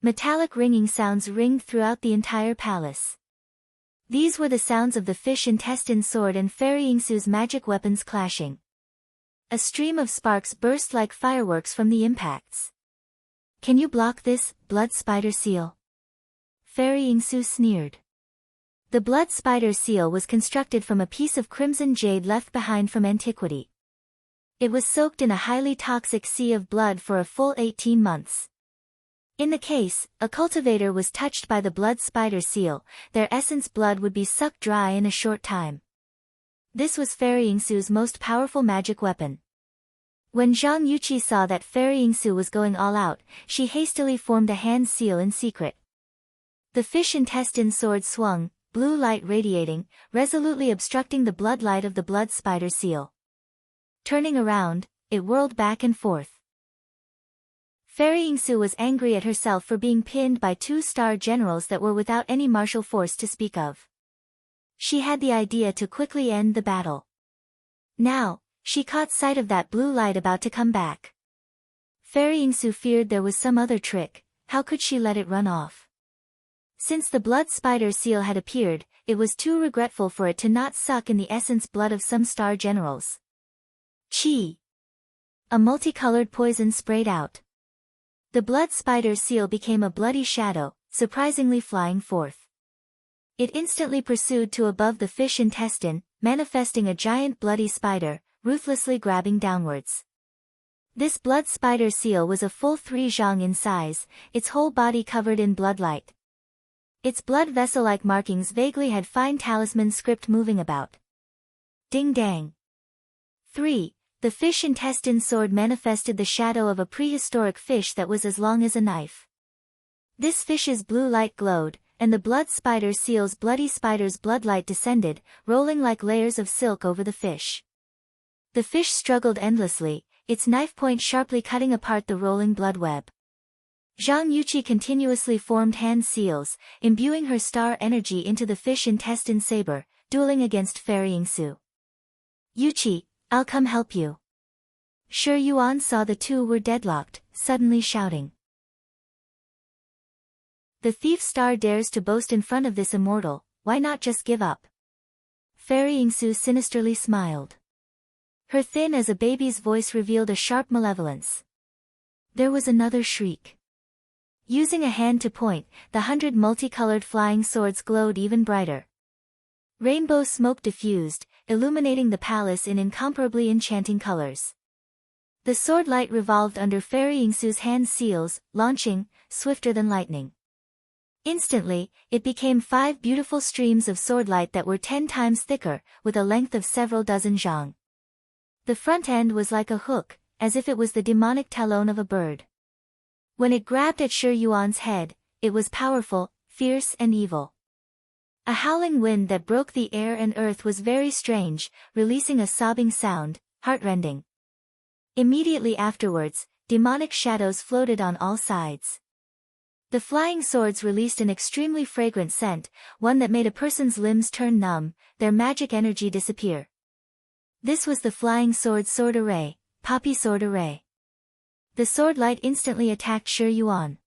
Metallic ringing sounds ringed throughout the entire palace. These were the sounds of the fish intestine sword and Fairy Yingsu's magic weapons clashing. A stream of sparks burst like fireworks from the impacts. Can you block this, blood spider seal? Fairy Yingsu sneered. The blood spider seal was constructed from a piece of crimson jade left behind from antiquity. It was soaked in a highly toxic sea of blood for a full 18 months. In the case, a cultivator was touched by the blood spider seal, their essence blood would be sucked dry in a short time. This was Fairy Yingsu's most powerful magic weapon. When Zhang Yuqi saw that Fairy Yingsu was going all out, she hastily formed a hand seal in secret. The fish intestine sword swung, blue light radiating, resolutely obstructing the blood light of the blood spider seal. Turning around, it whirled back and forth. Fairy Yingsu was angry at herself for being pinned by two star generals that were without any martial force to speak of. She had the idea to quickly end the battle. Now, she caught sight of that blue light about to come back. Fairy Yingsu feared there was some other trick, how could she let it run off? Since the blood spider seal had appeared, it was too regretful for it to not suck in the essence blood of some star generals. Chi! A multicolored poison sprayed out. The blood spider seal became a bloody shadow, surprisingly flying forth. It instantly pursued to above the fish intestine, manifesting a giant bloody spider, ruthlessly grabbing downwards. This blood spider seal was a full 3 zhang in size, its whole body covered in bloodlight. Its blood vessel-like markings vaguely had fine talisman script moving about. Ding dang. 3. The fish intestine sword manifested the shadow of a prehistoric fish that was as long as a knife. This fish's blue light glowed, and the blood spider seal's bloody spider's bloodlight descended, rolling like layers of silk over the fish. The fish struggled endlessly, its knife point sharply cutting apart the rolling blood web. Zhang Yuqi continuously formed hand seals, imbuing her star energy into the fish intestine saber, dueling against Fairy Yingsu. Yuqi, I'll come help you. Shi Yuan saw the two were deadlocked, suddenly shouting. The thief star dares to boast in front of this immortal, why not just give up? Fairy Yingsu sinisterly smiled. Her thin as a baby's voice revealed a sharp malevolence. There was another shriek. Using a hand to point, the 100 multicolored flying swords glowed even brighter. Rainbow smoke diffused, illuminating the palace in incomparably enchanting colors. The sword light revolved under Fairy Yingsu's hand seals, launching, swifter than lightning. Instantly, it became 5 beautiful streams of sword light that were 10 times thicker, with a length of several dozen zhang. The front end was like a hook, as if it was the demonic talon of a bird. When it grabbed at Shi Yuan's head, it was powerful, fierce and evil. A howling wind that broke the air and earth was very strange, releasing a sobbing sound, heartrending. Immediately afterwards, demonic shadows floated on all sides. The flying swords released an extremely fragrant scent, one that made a person's limbs turn numb, their magic energy disappear. This was the flying sword array, poppy sword array. The sword light instantly attacked Shi Yuan.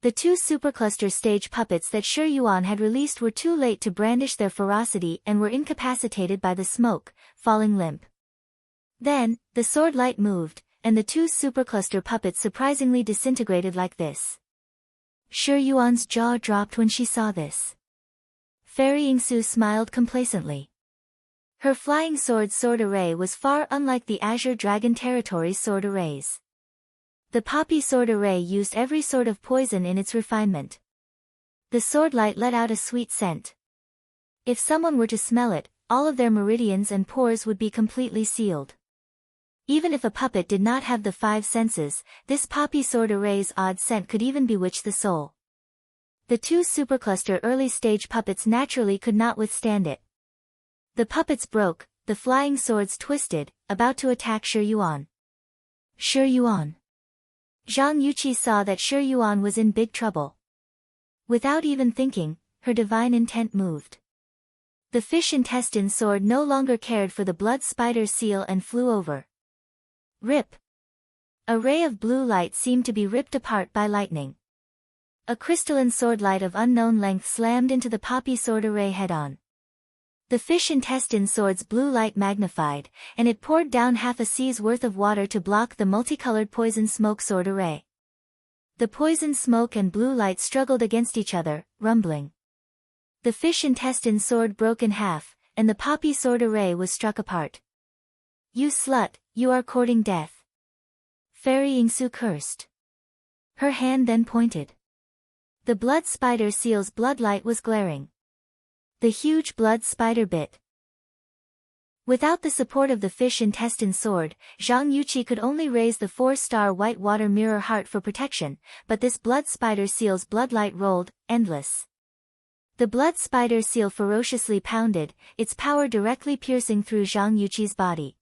The 2 supercluster stage puppets that Shi Yuan had released were too late to brandish their ferocity and were incapacitated by the smoke, falling limp. Then, the sword light moved, and the 2 supercluster puppets surprisingly disintegrated like this. Shi Yuan's jaw dropped when she saw this. Fairy Yingsu smiled complacently. Her flying sword array was far unlike the Azure Dragon Territory's sword arrays. The poppy sword array used every sort of poison in its refinement. The sword light let out a sweet scent. If someone were to smell it, all of their meridians and pores would be completely sealed. Even if a puppet did not have the five senses, this poppy sword array's odd scent could even bewitch the soul. The two supercluster early-stage puppets naturally could not withstand it. The puppets broke, the flying swords twisted, about to attack Shi Yuan. Shi Yuan. Zhang Yuqi saw that Shi Yuan was in big trouble. Without even thinking, her divine intent moved. The fish intestine sword no longer cared for the blood spider seal and flew over. Rip! A ray of blue light seemed to be ripped apart by lightning. A crystalline sword light of unknown length slammed into the poppy sword array head-on. The fish intestine sword's blue light magnified, and it poured down half a sea's worth of water to block the multicolored poison smoke sword array. The poison smoke and blue light struggled against each other, rumbling. The fish intestine sword broke in half, and the poppy sword array was struck apart. You slut, you are courting death. Fairy Yingsu cursed. Her hand then pointed. The blood spider seal's bloodlight was glaring. The huge blood spider bit. Without the support of the fish intestine sword, Zhang Yuqi could only raise the 4-star white water mirror heart for protection, but this blood spider seal's bloodlight rolled, endless. The blood spider seal ferociously pounded, its power directly piercing through Zhang Yuqi's body.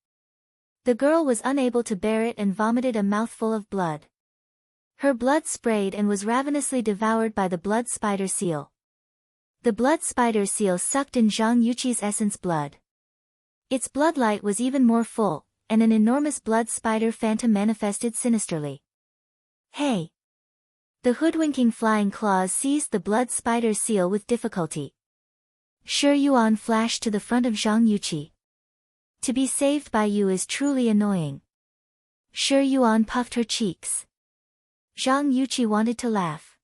The girl was unable to bear it and vomited a mouthful of blood. Her blood sprayed and was ravenously devoured by the blood spider seal. The blood spider seal sucked in Zhang Yuqi's essence blood. Its bloodlight was even more full, and an enormous blood spider phantom manifested sinisterly. Hey! The hoodwinking flying claws seized the blood spider seal with difficulty. Shi Yuan flashed to the front of Zhang Yuqi. To be saved by you is truly annoying. Shi Yuan puffed her cheeks. Zhang Yuqi wanted to laugh.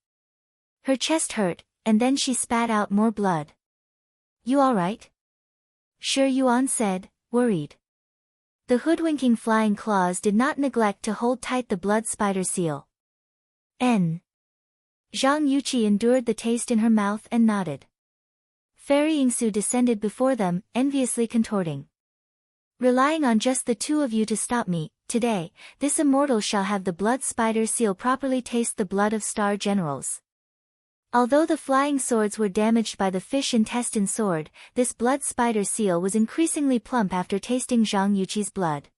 Her chest hurt, and then she spat out more blood. You alright? Shi Yuan said, worried. The hoodwinking flying claws did not neglect to hold tight the blood spider seal. Zhang Yuqi endured the taste in her mouth and nodded. Fairy Yingsu descended before them, enviously contorting. Relying on just the two of you to stop me, today, this immortal shall have the blood spider seal properly taste the blood of star generals. Although the flying swords were damaged by the fish intestine sword, this blood spider seal was increasingly plump after tasting Zhang Yuqi's blood.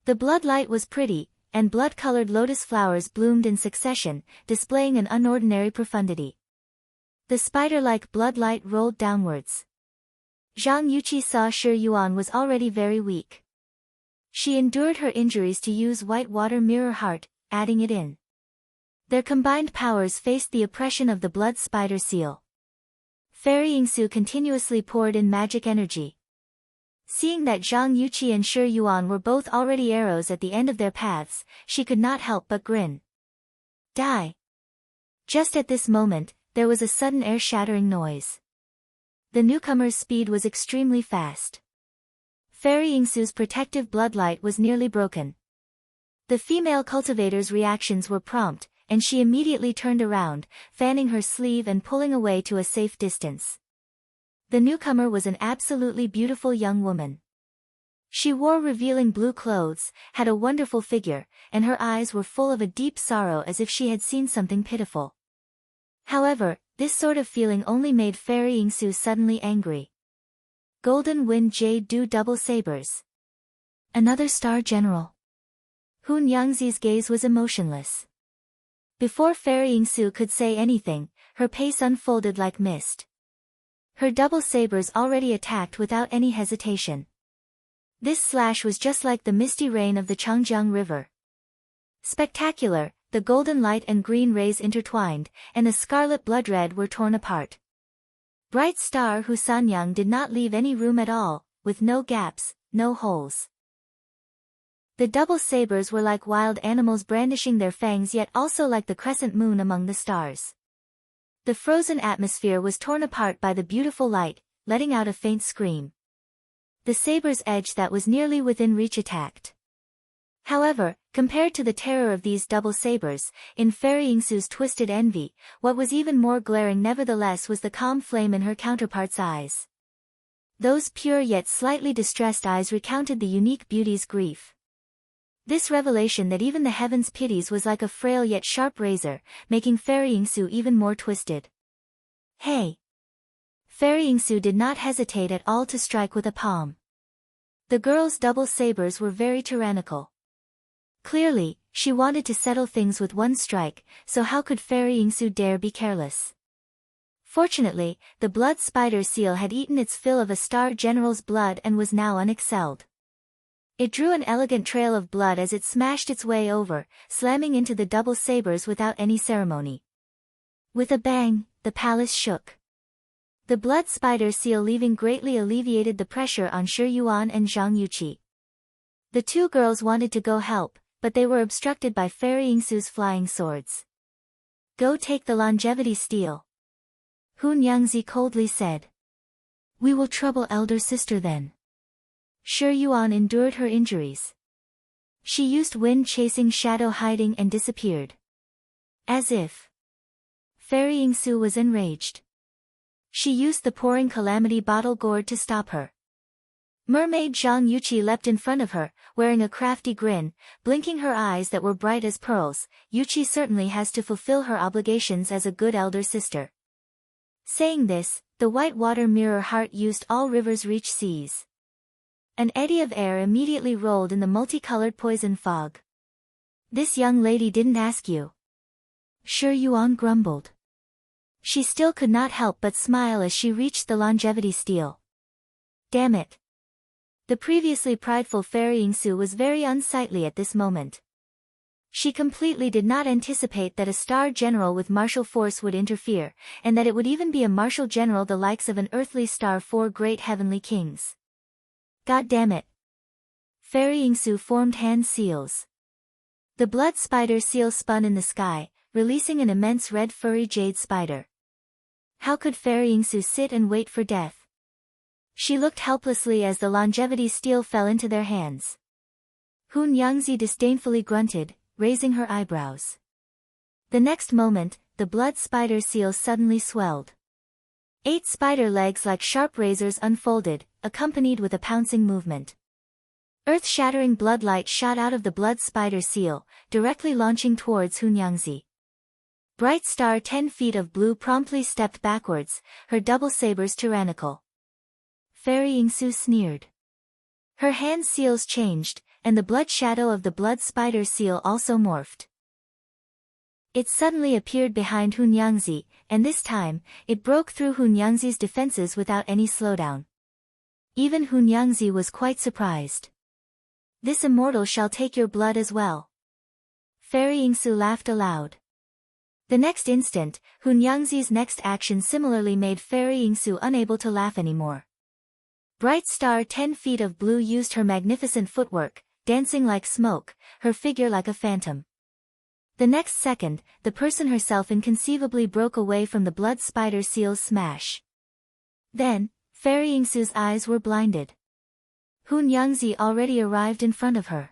The bloodlight was pretty, and blood-colored lotus flowers bloomed in succession, displaying an unordinary profundity. The spider-like bloodlight rolled downwards. Zhang Yuqi saw Shi Yuan was already very weak. She endured her injuries to use white water mirror heart, adding it in. Their combined powers faced the oppression of the blood spider seal. Fairy Yingsu continuously poured in magic energy. Seeing that Zhang Yuqi and Shi Yuan were both already arrows at the end of their paths, she could not help but grin. Die! Just at this moment, there was a sudden air-shattering noise. The newcomer's speed was extremely fast. Fairy Yingsu's protective bloodlight was nearly broken. The female cultivator's reactions were prompt, and she immediately turned around, fanning her sleeve and pulling away to a safe distance. The newcomer was an absolutely beautiful young woman. She wore revealing blue clothes, had a wonderful figure, and her eyes were full of a deep sorrow as if she had seen something pitiful. However, this sort of feeling only made Fairy Yingsu suddenly angry. Golden Wind Jade Dew Double Sabers. Another star general. Hun Yangzi's gaze was emotionless. Before Fairy Yingsu could say anything, her pace unfolded like mist. Her double sabers already attacked without any hesitation. This slash was just like the misty rain of the Changjiang River. Spectacular, the golden light and green rays intertwined, and the scarlet blood red were torn apart. Bright Star Husanyang did not leave any room at all, with no gaps, no holes. The double sabers were like wild animals brandishing their fangs, yet also like the crescent moon among the stars. The frozen atmosphere was torn apart by the beautiful light, letting out a faint scream. The saber's edge that was nearly within reach attacked. However, compared to the terror of these double sabers, in Fairy Yingsu's twisted envy, what was even more glaring nevertheless was the calm flame in her counterpart's eyes. Those pure yet slightly distressed eyes recounted the unique beauty's grief. This revelation that even the heavens pities was like a frail yet sharp razor, making Fairy Yingsu even more twisted. Hey! Fairy Yingsu did not hesitate at all to strike with a palm. The girl's double sabers were very tyrannical. Clearly, she wanted to settle things with one strike, so how could Fairy Yingsu dare be careless? Fortunately, the blood spider seal had eaten its fill of a star general's blood and was now unexcelled. It drew an elegant trail of blood as it smashed its way over, slamming into the double sabers without any ceremony. With a bang, the palace shook. The blood spider seal leaving greatly alleviated the pressure on Shi Yuan and Zhang Yuqi. The two girls wanted to go help, but they were obstructed by Fairy Yingsu's flying swords. Go take the longevity steel. Hun Yangzi coldly said. We will trouble elder sister then. Shi Yuan endured her injuries. She used wind chasing shadow hiding and disappeared. As if. Fairy Yingsu was enraged. She used the pouring calamity bottle gourd to stop her. Mermaid Zhang Yuqi leapt in front of her, wearing a crafty grin, blinking her eyes that were bright as pearls. Yuqi certainly has to fulfill her obligations as a good elder sister. Saying this, the white water mirror heart used all rivers reach seas. An eddy of air immediately rolled in the multicolored poison fog. This young lady didn't ask you. Shi Yuan grumbled. She still could not help but smile as she reached the longevity steel. Damn it. The previously prideful Fairy Yingsu was very unsightly at this moment. She completely did not anticipate that a star general with martial force would interfere, and that it would even be a martial general the likes of an earthly star, four great heavenly kings. God damn it. Fairy Yingsu formed hand seals. The blood spider seal spun in the sky, releasing an immense red furry jade spider. How could Fairy Yingsu sit and wait for death? She looked helplessly as the longevity steel fell into their hands. Hun Yangzi disdainfully grunted, raising her eyebrows. The next moment, the blood spider seal suddenly swelled. 8 spider legs like sharp razors unfolded, accompanied with a pouncing movement. Earth-shattering bloodlight shot out of the blood spider seal, directly launching towards Hun Yangzi. Bright Star 10 feet of blue promptly stepped backwards, her double sabers tyrannical. Fairy Yingsu sneered. Her hand seals changed, and the blood shadow of the blood spider seal also morphed. It suddenly appeared behind Hun Yangzi, and this time, it broke through Hun Yangzi's defenses without any slowdown. Even Hun Yangzi was quite surprised. This immortal shall take your blood as well. Fairy Yingsu laughed aloud. The next instant, Hun Yangzi's next action similarly made Fairy Yingsu unable to laugh anymore. Bright Star 10 feet of blue used her magnificent footwork, dancing like smoke, her figure like a phantom. The next second, the person herself inconceivably broke away from the blood spider seal's smash. Then, Fairy Yingsu's eyes were blinded. Hun Yangzi already arrived in front of her.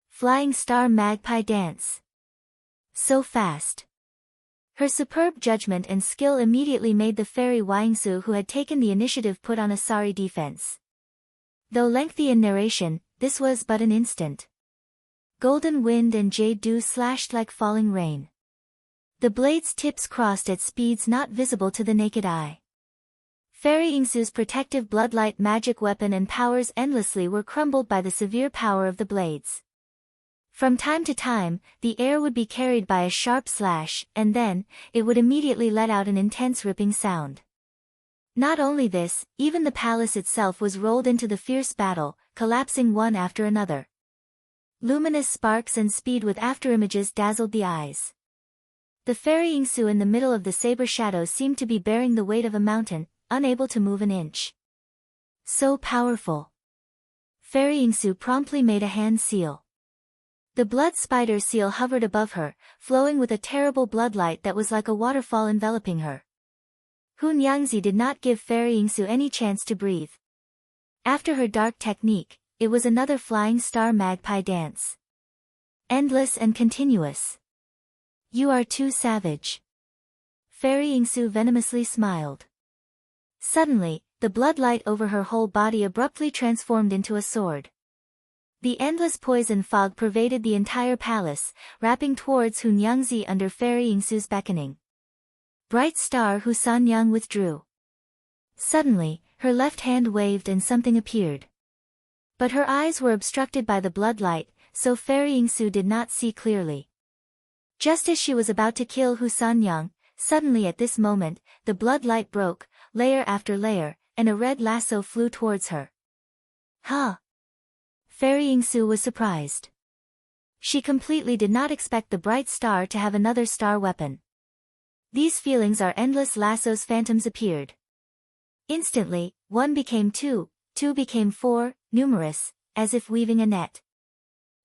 Flying Star Magpie Dance. So fast. Her superb judgment and skill immediately made the Fairy Yingsu who had taken the initiative put on a sorry defense. Though lengthy in narration, this was but an instant. Golden wind and jade dew slashed like falling rain. The blades' tips crossed at speeds not visible to the naked eye. Fairy Yingsu's protective bloodlight magic weapon and powers endlessly were crumbled by the severe power of the blades. From time to time, the air would be carried by a sharp slash, and then, it would immediately let out an intense ripping sound. Not only this, even the palace itself was rolled into the fierce battle, collapsing one after another. Luminous sparks and speed with afterimages dazzled the eyes. The Fairy Yingsu in the middle of the saber shadow seemed to be bearing the weight of a mountain, unable to move an inch. So powerful. Fairy Yingsu promptly made a hand seal. The blood spider seal hovered above her, flowing with a terrible bloodlight that was like a waterfall enveloping her. Hun Yangzi did not give Fairy Yingsu any chance to breathe. After her dark technique, it was another flying star magpie dance. Endless and continuous. You are too savage. Fairy Yingsu venomously smiled. Suddenly, the bloodlight over her whole body abruptly transformed into a sword. The endless poison fog pervaded the entire palace, wrapping towards Hun Yangzi under Fairy Yingsu's beckoning. Bright Star Hu Sanyang withdrew. Suddenly, her left hand waved and something appeared. But her eyes were obstructed by the bloodlight, so Fairy Yingsu did not see clearly. Just as she was about to kill Hu Sanyang, suddenly at this moment, the bloodlight broke, layer after layer, and a red lasso flew towards her. Huh! Fairy Yingsu was surprised. She completely did not expect the bright star to have another star weapon. These feelings are endless lassos phantoms appeared. Instantly, 1 became 2, 2 became 4, numerous, as if weaving a net.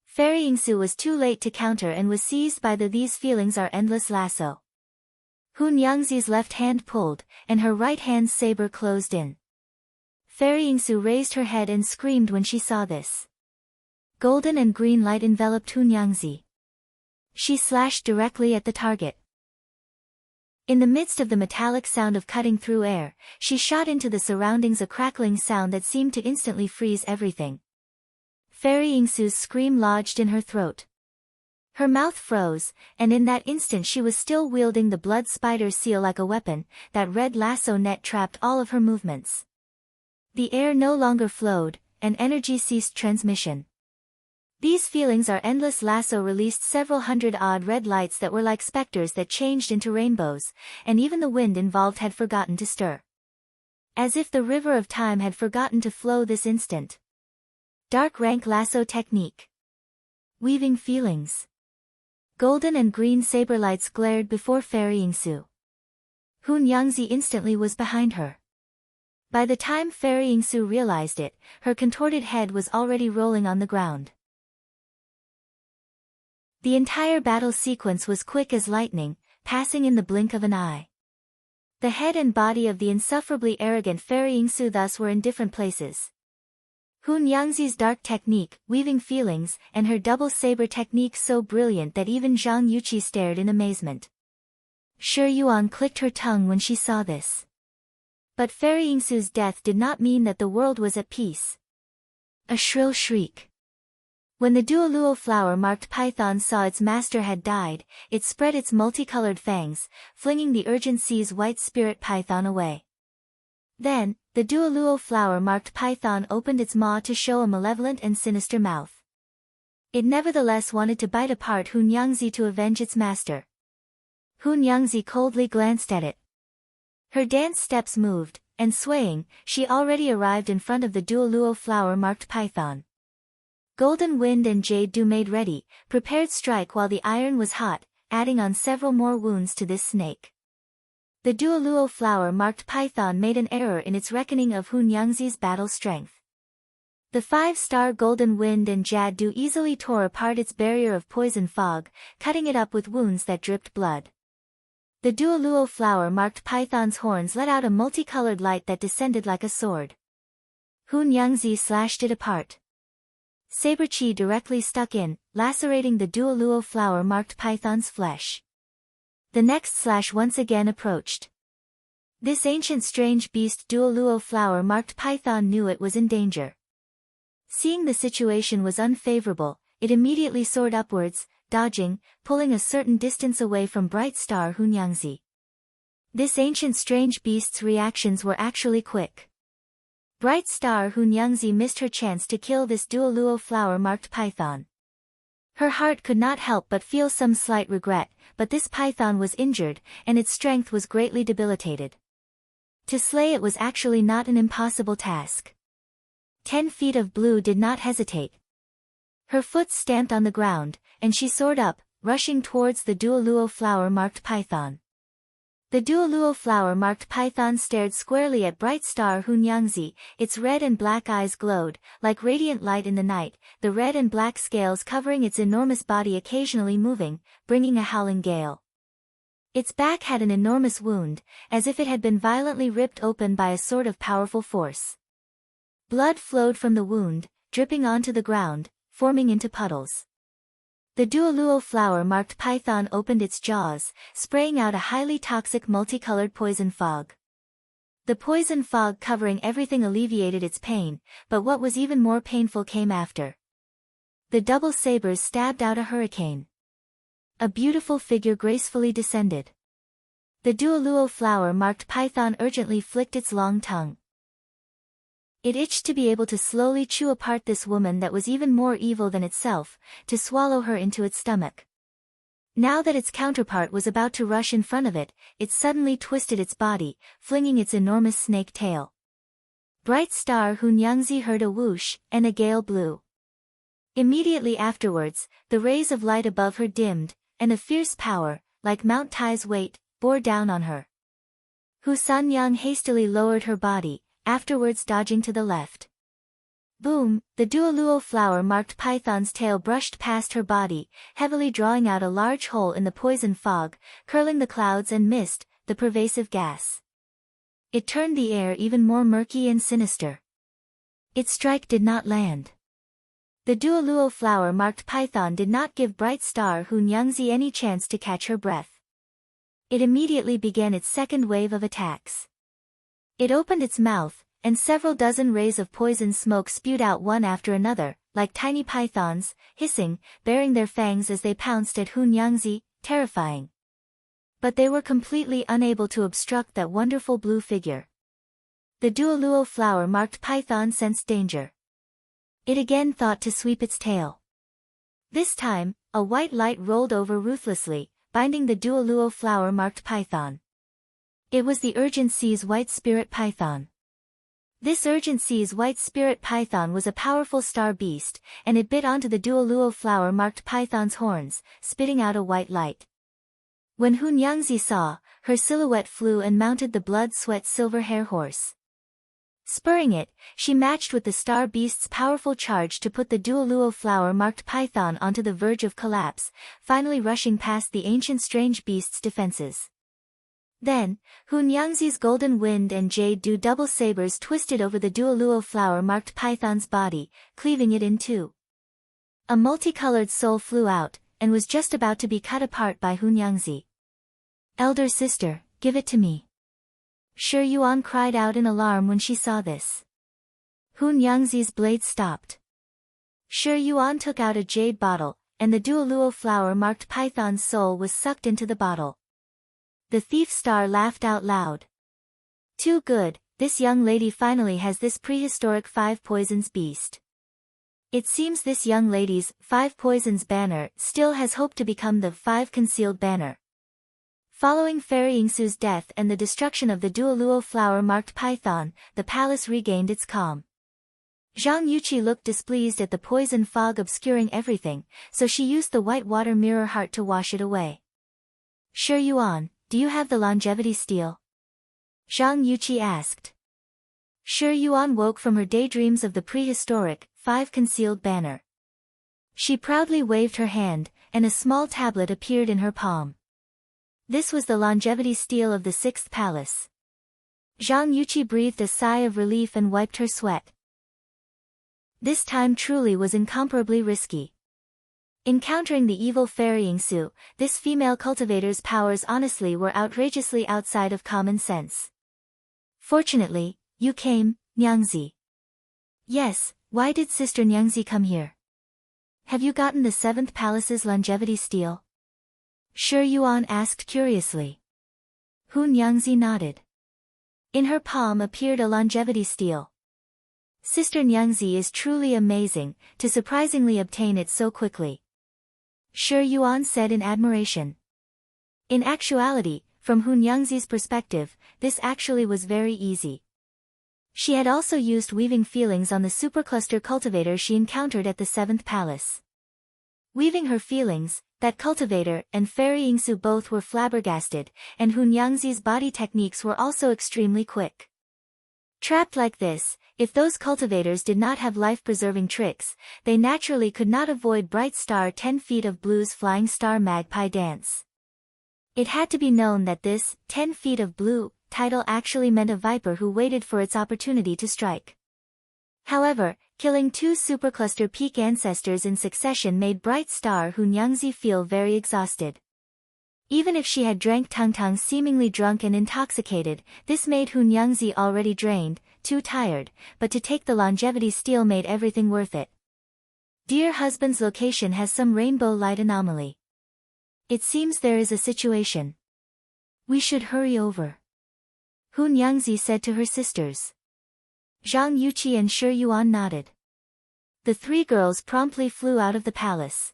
Fairy Yingsu was too late to counter and was seized by these feelings are endless lasso. Hun Yangzi's left hand pulled, and her right hand's saber closed in. Fairy Yingsu raised her head and screamed when she saw this. Golden and green light enveloped Hun Yangzi. She slashed directly at the target. In the midst of the metallic sound of cutting through air, she shot into the surroundings a crackling sound that seemed to instantly freeze everything. Fairy Yingsu's scream lodged in her throat. Her mouth froze, and in that instant she was still wielding the blood spider seal like a weapon. That red lasso net trapped all of her movements. The air no longer flowed, and energy ceased transmission. These feelings are endless lasso released several hundred odd red lights that were like specters that changed into rainbows, and even the wind involved had forgotten to stir. As if the river of time had forgotten to flow this instant. Dark rank lasso technique. Weaving feelings. Golden and green saber lights glared before Fairy Yingsu. Hun Yangzi instantly was behind her. By the time Fairy Yingsu realized it, her contorted head was already rolling on the ground. The entire battle sequence was quick as lightning, passing in the blink of an eye. The head and body of the insufferably arrogant Fairy Yingsu thus were in different places. Hun Yangzi's dark technique, weaving feelings, and her double saber technique so brilliant that even Zhang Yuqi stared in amazement. Shi Yuan clicked her tongue when she saw this. But Fairy Yingsu's death did not mean that the world was at peace. A shrill shriek. When the Duoluo flower-marked python saw its master had died, it spread its multicolored fangs, flinging the urgent sea's white spirit python away. Then, the Duoluo flower-marked python opened its maw to show a malevolent and sinister mouth. It nevertheless wanted to bite apart Hun Yangzi to avenge its master. Hun Yangzi coldly glanced at it. Her dance steps moved, and swaying, she already arrived in front of the Duoluo flower-marked python. Golden Wind and Jade Dew made ready, prepared strike while the iron was hot, adding on several more wounds to this snake. The Duoluo flower-marked python made an error in its reckoning of Hun Yangzi's battle strength. The 5-star Golden Wind and Jade Dew easily tore apart its barrier of poison fog, cutting it up with wounds that dripped blood. The Duoluo flower-marked python's horns let out a multicolored light that descended like a sword. Hun Yangzi slashed it apart. Saber Chi directly stuck in, lacerating the Duoluo flower-marked python's flesh. The next slash once again approached. This ancient strange beast Duoluo flower-marked python knew it was in danger. Seeing the situation was unfavorable, it immediately soared upwards, dodging, pulling a certain distance away from Bright Star Hun Yangzi. This ancient strange beast's reactions were actually quick. Bright Star Hun Yangzi missed her chance to kill this Duoluo flower-marked python. Her heart could not help but feel some slight regret, but this python was injured, and its strength was greatly debilitated. To slay it was actually not an impossible task. 10 feet of blue did not hesitate. Her foot stamped on the ground, and she soared up, rushing towards the Duoluo flower-marked python. The duoluo flower-marked python stared squarely at bright star Hunyangzi, its red and black eyes glowed, like radiant light in the night, the red and black scales covering its enormous body occasionally moving, bringing a howling gale. Its back had an enormous wound, as if it had been violently ripped open by a sort of powerful force. Blood flowed from the wound, dripping onto the ground, forming into puddles. The duoluo flower-marked python opened its jaws, spraying out a highly toxic multicolored poison fog. The poison fog covering everything alleviated its pain, but what was even more painful came after. The double sabers stabbed out a hurricane. A beautiful figure gracefully descended. The duoluo flower-marked python urgently flicked its long tongue. It itched to be able to slowly chew apart this woman that was even more evil than itself, to swallow her into its stomach. Now that its counterpart was about to rush in front of it, it suddenly twisted its body, flinging its enormous snake tail. Bright star Hunyangzi heard a whoosh, and a gale blew. Immediately afterwards, the rays of light above her dimmed, and a fierce power, like Mount Tai's weight, bore down on her. Hu Sanyang hastily lowered her body, afterwards dodging to the left. Boom! The duoluo flower-marked python's tail brushed past her body, heavily drawing out a large hole in the poison fog, curling the clouds and mist, the pervasive gas. It turned the air even more murky and sinister. Its strike did not land. The duoluo flower-marked python did not give bright star Hunyangzi any chance to catch her breath. It immediately began its second wave of attacks. It opened its mouth, and several dozen rays of poison smoke spewed out one after another, like tiny pythons, hissing, baring their fangs as they pounced at Hunyangzi, terrifying. But they were completely unable to obstruct that wonderful blue figure. The duoluo flower-marked python sensed danger. It again thought to sweep its tail. This time, a white light rolled over ruthlessly, binding the duoluo flower-marked python. It was the Urgent Sea's white spirit python. This Urgent Sea's white spirit python was a powerful star beast, and it bit onto the duoluo flower-marked python's horns, spitting out a white light. When Hunyangzi saw, her silhouette flew and mounted the blood-sweat silver hair horse. Spurring it, she matched with the star beast's powerful charge to put the duoluo flower-marked python onto the verge of collapse, finally rushing past the ancient strange beast's defenses. Then, Hunyangzi's golden wind and jade dew double sabers twisted over the duoluo flower-marked python's body, cleaving it in two. A multicolored soul flew out, and was just about to be cut apart by Hunyangzi. "Elder sister, give it to me." Shi Yuan cried out in alarm when she saw this. Hunyangzi's blade stopped. Shi Yuan took out a jade bottle, and the duoluo flower-marked python's soul was sucked into the bottle. The thief star laughed out loud. "Too good, this young lady finally has this prehistoric 5 poisons beast. It seems this young lady's 5 poisons banner still has hope to become the 5 concealed banner." Following Fairy Yingsu's death and the destruction of the duoluo flower-marked python, the palace regained its calm. Zhang Yuqi looked displeased at the poison fog obscuring everything, so she used the white water mirror heart to wash it away. "Shi Yuan, do you have the longevity steel?" Zhang Yuqi asked. Shi Yuan woke from her daydreams of the prehistoric 5 concealed banner. She proudly waved her hand, and a small tablet appeared in her palm. This was the longevity steel of the 6th palace. Zhang Yuqi breathed a sigh of relief and wiped her sweat. This time truly was incomparably risky. Encountering the evil Fairy Yingsu, this female cultivator's powers honestly were outrageously outside of common sense. "Fortunately, you came, Nyangzi." "Yes, why did Sister Nyangzi come here?" "Have you gotten the 7th palace's longevity steel?" Shi Yuan asked curiously. Hunyangzi nodded. In her palm appeared a longevity steel. Sister Nyangzi is truly amazing, to surprisingly obtain it so quickly. Shi Yuan said in admiration. In actuality, from Hunyangzi's perspective, this actually was very easy. She had also used weaving feelings on the supercluster cultivator she encountered at the 7th palace. Weaving her feelings, that cultivator and Fairy Yingsu both were flabbergasted, and Hunyangzi's body techniques were also extremely quick. Trapped like this, if those cultivators did not have life-preserving tricks, they naturally could not avoid Bright Star 10 Feet of Blue's Flying Star Magpie dance. It had to be known that this 10 Feet of Blue title actually meant a viper who waited for its opportunity to strike. However, killing 2 supercluster peak ancestors in succession made Bright Star Hunyangzi feel very exhausted. Even if she had drank Tangtang seemingly drunk and intoxicated, this made Hunyangzi already drained, too tired, but to take the longevity steal made everything worth it. Dear husband's location has some rainbow light anomaly. It seems there is a situation. We should hurry over. Hunyangzi said to her sisters. Zhang Yuqi and Shi Yuan nodded. The 3 girls promptly flew out of the palace.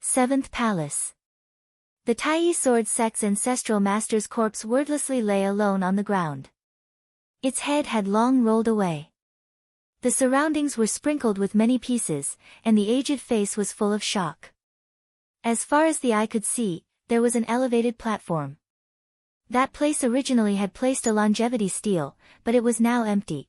7th Palace. The Tai Sword Sect's ancestral master's corpse wordlessly lay alone on the ground. Its head had long rolled away. The surroundings were sprinkled with many pieces, and the aged face was full of shock. As far as the eye could see, there was an elevated platform. That place originally had placed a longevity stele, but it was now empty.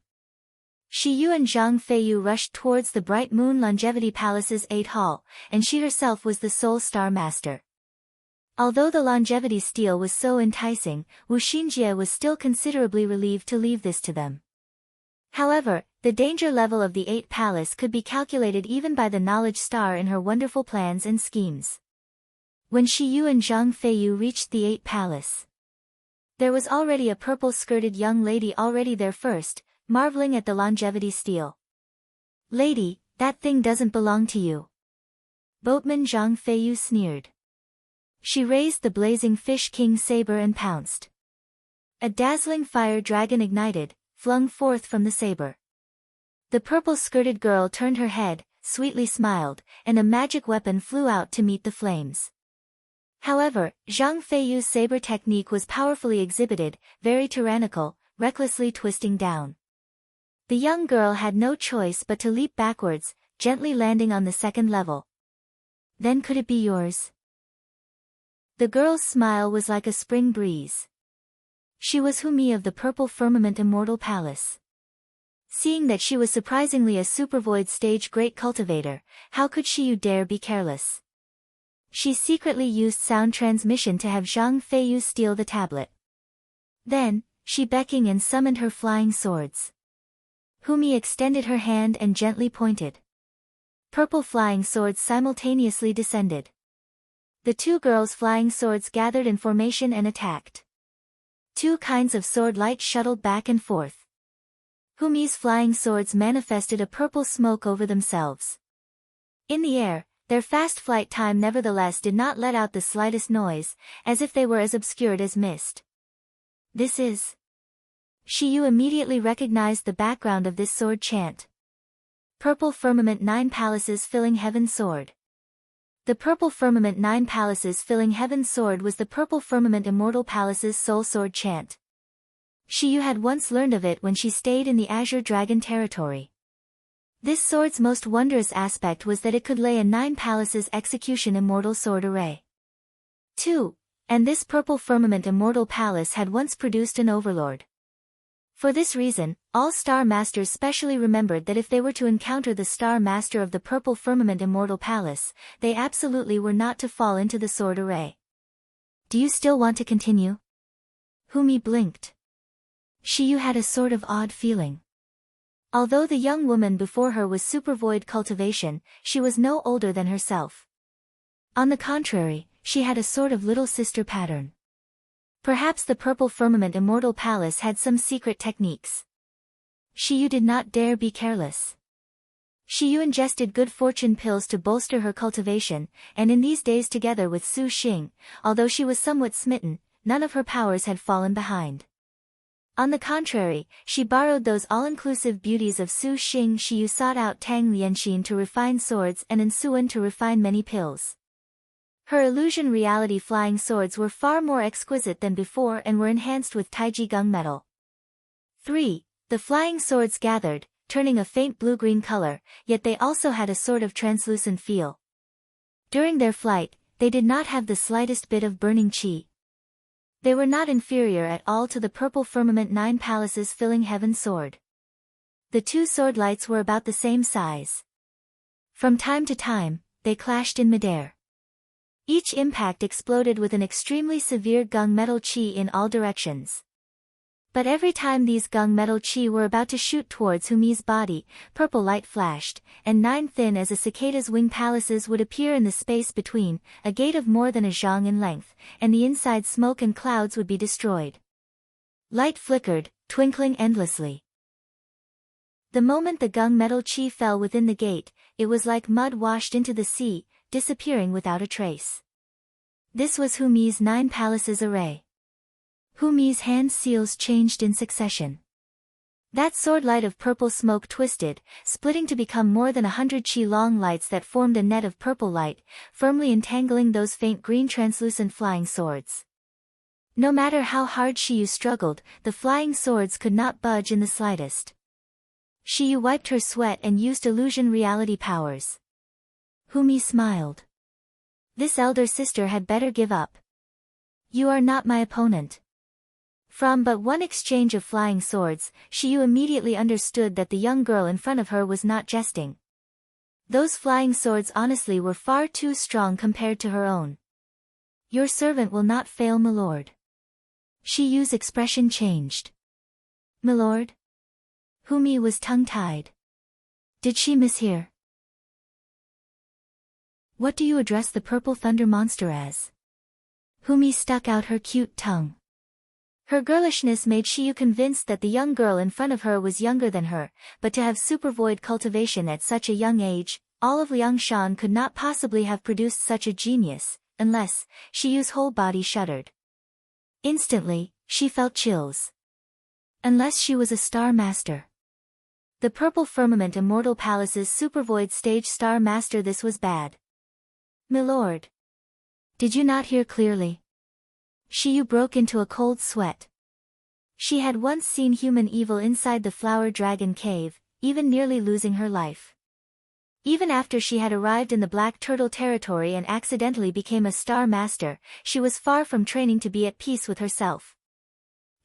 Shi Yu and Zhang Feiyu rushed towards the Bright Moon Longevity Palace's 8th hall, and she herself was the sole star master. Although the longevity stele was so enticing, Wu Xinjie was still considerably relieved to leave this to them. However, the danger level of the 8th palace could be calculated even by the knowledge star in her wonderful plans and schemes. When Shi Yu and Zhang Feiyu reached the 8th palace, there was already a purple-skirted young lady already there first, marveling at the longevity stele. Lady, that thing doesn't belong to you. Boatman Zhang Feiyu sneered. She raised the blazing fish king saber and pounced. A dazzling fire dragon ignited, flung forth from the saber. The purple-skirted girl turned her head, sweetly smiled, and a magic weapon flew out to meet the flames. However, Zhang Feiyu's saber technique was powerfully exhibited, very tyrannical, recklessly twisting down. The young girl had no choice but to leap backwards, gently landing on the 2nd level. Then could it be yours? The girl's smile was like a spring breeze. She was Humi of the Purple Firmament Immortal Palace. Seeing that she was surprisingly a supervoid stage great cultivator, how could she dare be careless? She secretly used sound transmission to have Zhang Feiyu steal the tablet. Then, she beckoned and summoned her flying swords. Humi extended her hand and gently pointed. Purple flying swords simultaneously descended. The 2 girls' flying swords gathered in formation and attacked. 2 kinds of sword light shuttled back and forth. Humi's flying swords manifested a purple smoke over themselves. In the air, their fast flight time nevertheless did not let out the slightest noise, as if they were as obscured as mist. This is... Shi Yu immediately recognized the background of this sword chant. Purple Firmament 9 Palaces Filling Heaven Sword. The Purple Firmament 9 Palaces Filling Heaven Sword was the Purple Firmament Immortal Palace's soul sword chant. Shi Yu had once learned of it when she stayed in the Azure Dragon territory. This sword's most wondrous aspect was that it could lay a 9 palaces execution immortal sword array. 2. And this Purple Firmament Immortal Palace had once produced an overlord. For this reason, all Star Masters specially remembered that if they were to encounter the Star Master of the Purple Firmament Immortal Palace, they absolutely were not to fall into the sword array. Do you still want to continue? Humi blinked. Shi Yu had a sort of odd feeling. Although the young woman before her was supervoid cultivation, she was no older than herself. On the contrary, she had a sort of little sister pattern. Perhaps the Purple Firmament Immortal Palace had some secret techniques. Shi Yu did not dare be careless. Shi Yu ingested good fortune pills to bolster her cultivation, and in these days together with Su Xing, although she was somewhat smitten, none of her powers had fallen behind. On the contrary, she borrowed those all-inclusive beauties of Su Xing. Shi Yu sought out Tang Lianxin to refine swords and Ensuan to refine many pills. Her illusion reality flying swords were far more exquisite than before and were enhanced with Taiji Gung metal. 3. The flying swords gathered, turning a faint blue-green color, yet they also had a sort of translucent feel. During their flight, they did not have the slightest bit of burning qi. They were not inferior at all to the purple firmament 9 palaces filling heaven's sword. The 2 sword lights were about the same size. From time to time, they clashed in midair. Each impact exploded with an extremely severe gunmetal qi in all directions. But every time these gunmetal qi were about to shoot towards Humi's body, purple light flashed, and 9 thin as a cicada's wing palaces would appear in the space between, a gate of more than a zhang in length, and the inside smoke and clouds would be destroyed. Light flickered, twinkling endlessly. The moment the gunmetal qi fell within the gate, it was like mud washed into the sea, disappearing without a trace. This was Humi's 9 palaces array. Humi's hand seals changed in succession. That sword light of purple smoke twisted, splitting to become more than 100 qi-long lights that formed a net of purple light, firmly entangling those faint green translucent flying swords. No matter how hard Shiyu struggled, the flying swords could not budge in the slightest. Shiyu wiped her sweat and used illusion reality powers. Humi smiled. This elder sister had better give up. You are not my opponent. From but one exchange of flying swords, Shiyu immediately understood that the young girl in front of her was not jesting. Those flying swords honestly were far too strong compared to her own. Your servant will not fail, milord. Shiyu's expression changed. Milord? Humi was tongue-tied. Did she mishear? What do you address the purple thunder monster as? Humi stuck out her cute tongue. Her girlishness made Shiyu convinced that the young girl in front of her was younger than her, but to have supervoid cultivation at such a young age, all of Liangshan could not possibly have produced such a genius, unless, Shiyu's whole body shuddered. Instantly, she felt chills. Unless she was a star master. The purple firmament immortal palace's supervoid stage star master, this was bad. Milord. Did you not hear clearly? Shiyu broke into a cold sweat. She had once seen human evil inside the flower dragon cave, even nearly losing her life. Even after she had arrived in the Black Turtle territory and accidentally became a star master, she was far from training to be at peace with herself.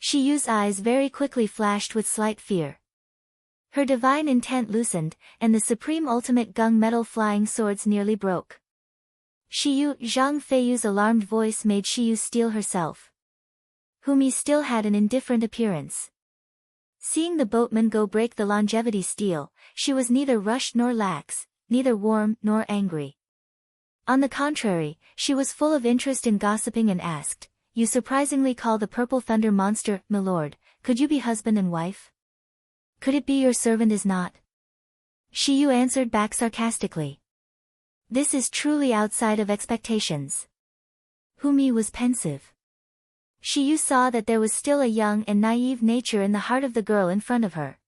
Shiyu's eyes very quickly flashed with slight fear. Her divine intent loosened, and the supreme ultimate gung-metal flying swords nearly broke. Shiyu, Zhang Feiyu's alarmed voice made Shiyu steel herself. Humi still had an indifferent appearance. Seeing the boatman go break the longevity steel, she was neither rushed nor lax, neither warm nor angry. On the contrary, she was full of interest in gossiping and asked, You surprisingly call the purple thunder monster, milord, could you be husband and wife? Could it be your servant is not? Shiyu answered back sarcastically. This is truly outside of expectations. Humi was pensive. Shiyu saw that there was still a young and naive nature in the heart of the girl in front of her.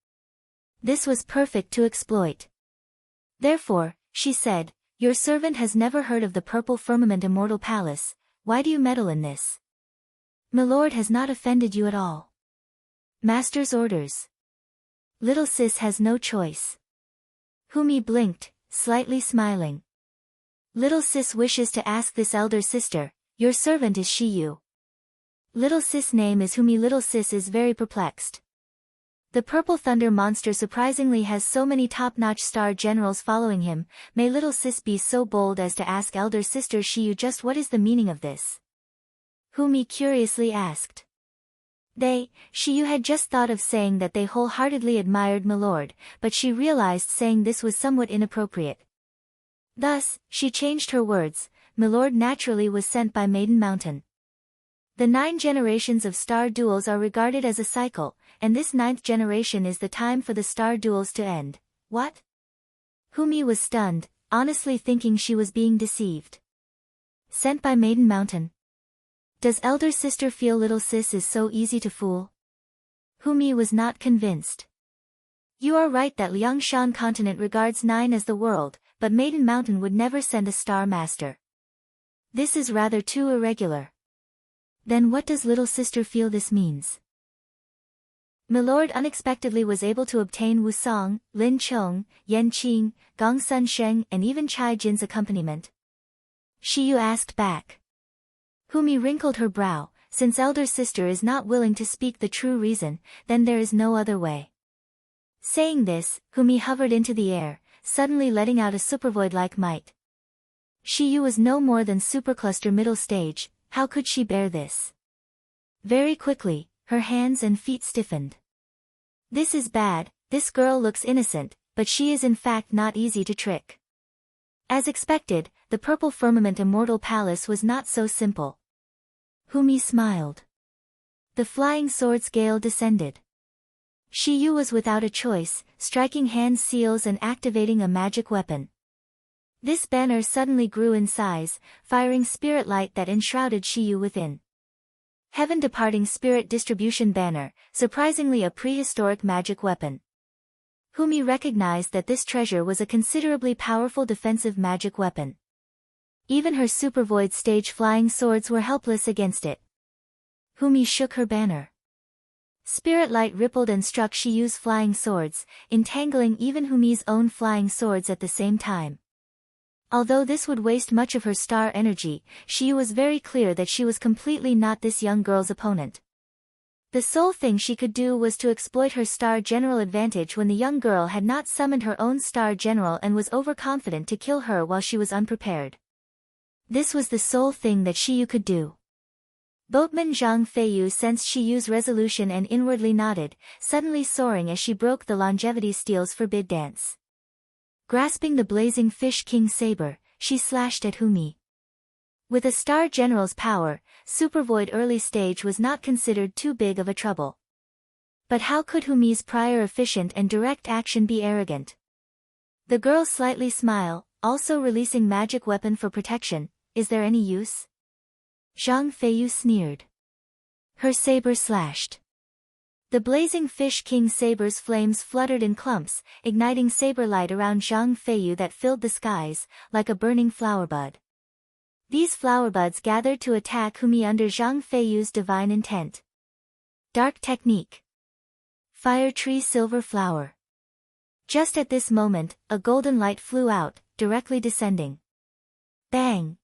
This was perfect to exploit. Therefore, she said, Your servant has never heard of the purple firmament immortal palace, why do you meddle in this? Milord has not offended you at all. Master's orders. Little sis has no choice. Humi blinked, slightly smiling. Little sis wishes to ask this elder sister, your servant is Shiyu. Little sis' name is Humi. Little sis is very perplexed. The purple thunder monster surprisingly has so many top-notch star generals following him, may little sis be so bold as to ask elder sister Shiyu just what is the meaning of this? Humi curiously asked. Shiyu had just thought of saying that they wholeheartedly admired milord, but she realized saying this was somewhat inappropriate. Thus, she changed her words, milord naturally was sent by Maiden Mountain. The 9 generations of star duels are regarded as a cycle, and this 9th generation is the time for the star duels to end. What? Humi was stunned, honestly thinking she was being deceived. Sent by Maiden Mountain. Does elder sister feel little sis is so easy to fool? Humi was not convinced. You are right that Liangshan continent regards 9 as the world, but Maiden Mountain would never send a star master. This is rather too irregular. Then what does little sister feel this means? Milord unexpectedly was able to obtain Wu Song, Lin Chong, Yan Qing, Gong Sun Sheng and even Chai Jin's accompaniment. Shiyu asked back. Humi wrinkled her brow. Since elder sister is not willing to speak the true reason, then there is no other way. Saying this, Humi hovered into the air, suddenly letting out a supervoid-like might. Shiyu was no more than supercluster middle stage, how could she bear this? Very quickly, her hands and feet stiffened. This is bad, this girl looks innocent, but she is in fact not easy to trick. As expected, the purple firmament immortal palace was not so simple. Humi smiled. The flying sword's gale descended. Shiyu was without a choice, striking hand seals and activating a magic weapon. This banner suddenly grew in size, firing spirit light that enshrouded Shiyu within. Heaven-departing spirit distribution banner, surprisingly a prehistoric magic weapon. Humi recognized that this treasure was a considerably powerful defensive magic weapon. Even her supervoid stage flying swords were helpless against it. Humi shook her banner. Spirit light rippled and struck Shiyu's flying swords, entangling even Humi's own flying swords at the same time. Although this would waste much of her star energy, Shiyu was very clear that she was completely not this young girl's opponent. The sole thing she could do was to exploit her star general advantage when the young girl had not summoned her own star general and was overconfident to kill her while she was unprepared. This was the sole thing that Shiyu could do. Boatman Zhang Feiyu sensed Shiyu's resolution and inwardly nodded, suddenly soaring as she broke the longevity steel's forbid dance. Grasping the blazing fish king saber, she slashed at Humi. With a star general's power, Supervoid early stage was not considered too big of a trouble. But how could Humi's prior efficient and direct action be arrogant? The girl slightly smiled, also releasing magic weapon for protection. Is there any use? Zhang Feiyu sneered. Her saber slashed. The blazing fish king saber's flames fluttered in clumps, igniting saber light around Zhang Feiyu that filled the skies, like a burning flower bud. These flower buds gathered to attack Humi under Zhang Feiyu's divine intent. Dark technique. Fire tree silver flower. Just at this moment, a golden light flew out, directly descending. Bang!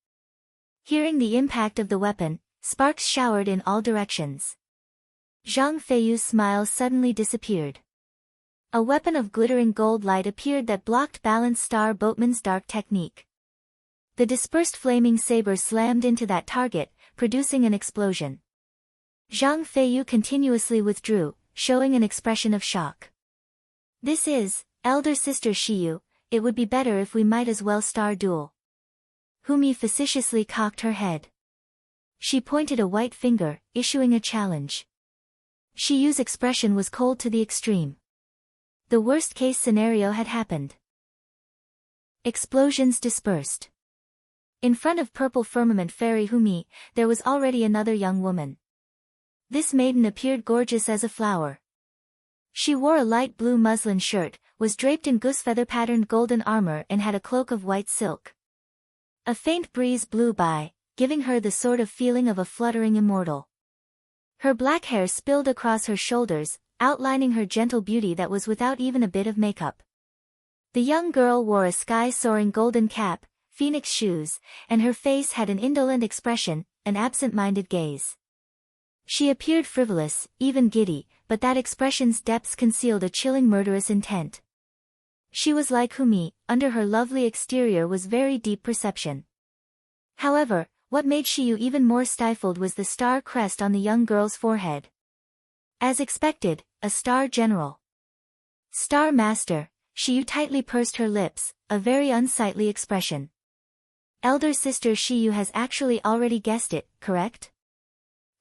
Hearing the impact of the weapon, sparks showered in all directions. Zhang Feiyu's smile suddenly disappeared. A weapon of glittering gold light appeared that blocked balanced star boatman's dark technique. The dispersed flaming saber slammed into that target, producing an explosion. Zhang Feiyu continuously withdrew, showing an expression of shock. This is, elder sister Shiyu, it would be better if we might as well star duel. Humi facetiously cocked her head. She pointed a white finger, issuing a challenge. Shiyu's expression was cold to the extreme. The worst-case scenario had happened. Explosions dispersed. In front of purple firmament fairy Humi, there was already another young woman. This maiden appeared gorgeous as a flower. She wore a light blue muslin shirt, was draped in goosefeather-patterned golden armor and had a cloak of white silk. A faint breeze blew by, giving her the sort of feeling of a fluttering immortal. Her black hair spilled across her shoulders, outlining her gentle beauty that was without even a bit of makeup. The young girl wore a sky-soaring golden cap, phoenix shoes, and her face had an indolent expression, an absent-minded gaze. She appeared frivolous, even giddy, but that expression's depths concealed a chilling murderous intent. She was like Humi, under her lovely exterior was very deep perception. However, what made Shiyu even more stifled was the star crest on the young girl's forehead. As expected, a star general. Star master, Shiyu tightly pursed her lips, a very unsightly expression. Elder sister Shiyu has actually already guessed it, correct?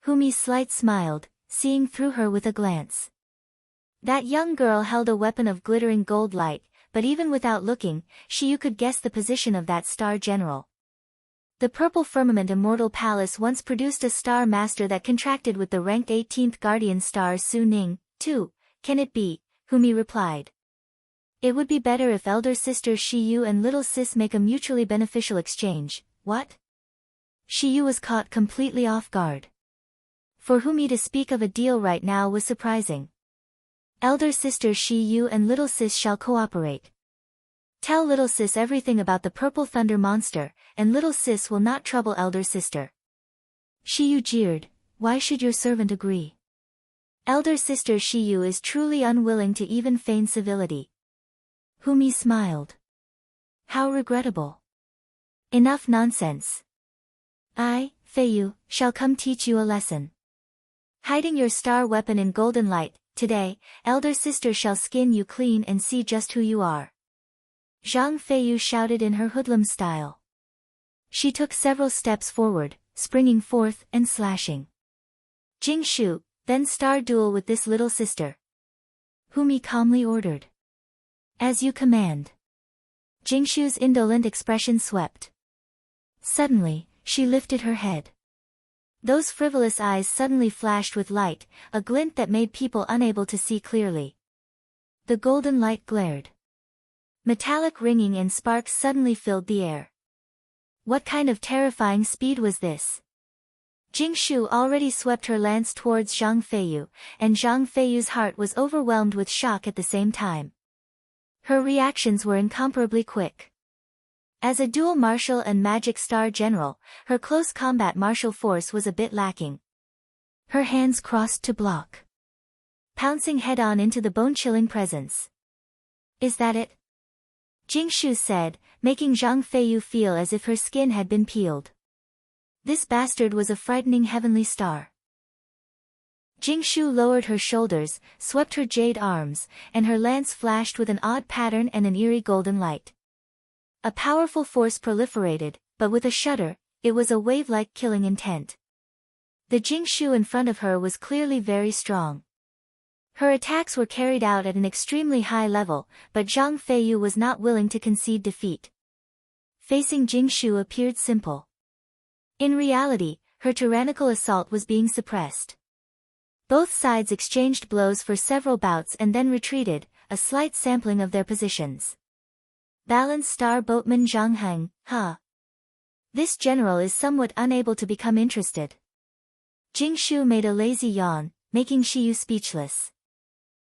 Humi slight smiled, seeing through her with a glance. That young girl held a weapon of glittering gold light, but even without looking, Shiyu could guess the position of that star general. The purple firmament immortal palace once produced a star master that contracted with the ranked 18th guardian star Su Ning, too. Can it be? Humi replied. It would be better if elder sister Shiyu and little sis make a mutually beneficial exchange. What? Shiyu was caught completely off guard. For Humi to speak of a deal right now was surprising. Elder sister Shiyu and little sis shall cooperate. Tell little sis everything about the purple thunder monster, and little sis will not trouble elder sister. Shiyu jeered, why should your servant agree? Elder sister Shiyu is truly unwilling to even feign civility. Humi smiled. How regrettable. Enough nonsense. I, Feiyu, shall come teach you a lesson. Hiding your star weapon in golden light, today, elder sister shall skin you clean and see just who you are. Zhang Feiyu shouted in her hoodlum style. She took several steps forward, springing forth and slashing. Jingshu, then star duel with this little sister. Humi calmly ordered. As you command. Jingshu's indolent expression swept. Suddenly, she lifted her head. Those frivolous eyes suddenly flashed with light, a glint that made people unable to see clearly. The golden light glared. Metallic ringing and sparks suddenly filled the air. What kind of terrifying speed was this? Jingshu already swept her lance towards Zhang Feiyu, and Zhang Feiyu's heart was overwhelmed with shock at the same time. Her reactions were incomparably quick. As a dual martial and magic star general, her close combat martial force was a bit lacking. Her hands crossed to block. Pouncing head-on into the bone-chilling presence. Is that it? Jingshu said, making Zhang Feiyu feel as if her skin had been peeled. This bastard was a frightening heavenly star. Jingshu lowered her shoulders, swept her jade arms, and her lance flashed with an odd pattern and an eerie golden light. A powerful force proliferated, but with a shudder, it was a wave-like killing intent. The Jingshu in front of her was clearly very strong. Her attacks were carried out at an extremely high level, but Zhang Feiyu was not willing to concede defeat. Facing Jingshu appeared simple. In reality, her tyrannical assault was being suppressed. Both sides exchanged blows for several bouts and then retreated, a slight sampling of their positions. Balanced star boatman Zhang Heng, huh? This general is somewhat unable to become interested. Jingshu made a lazy yawn, making Shiyu speechless.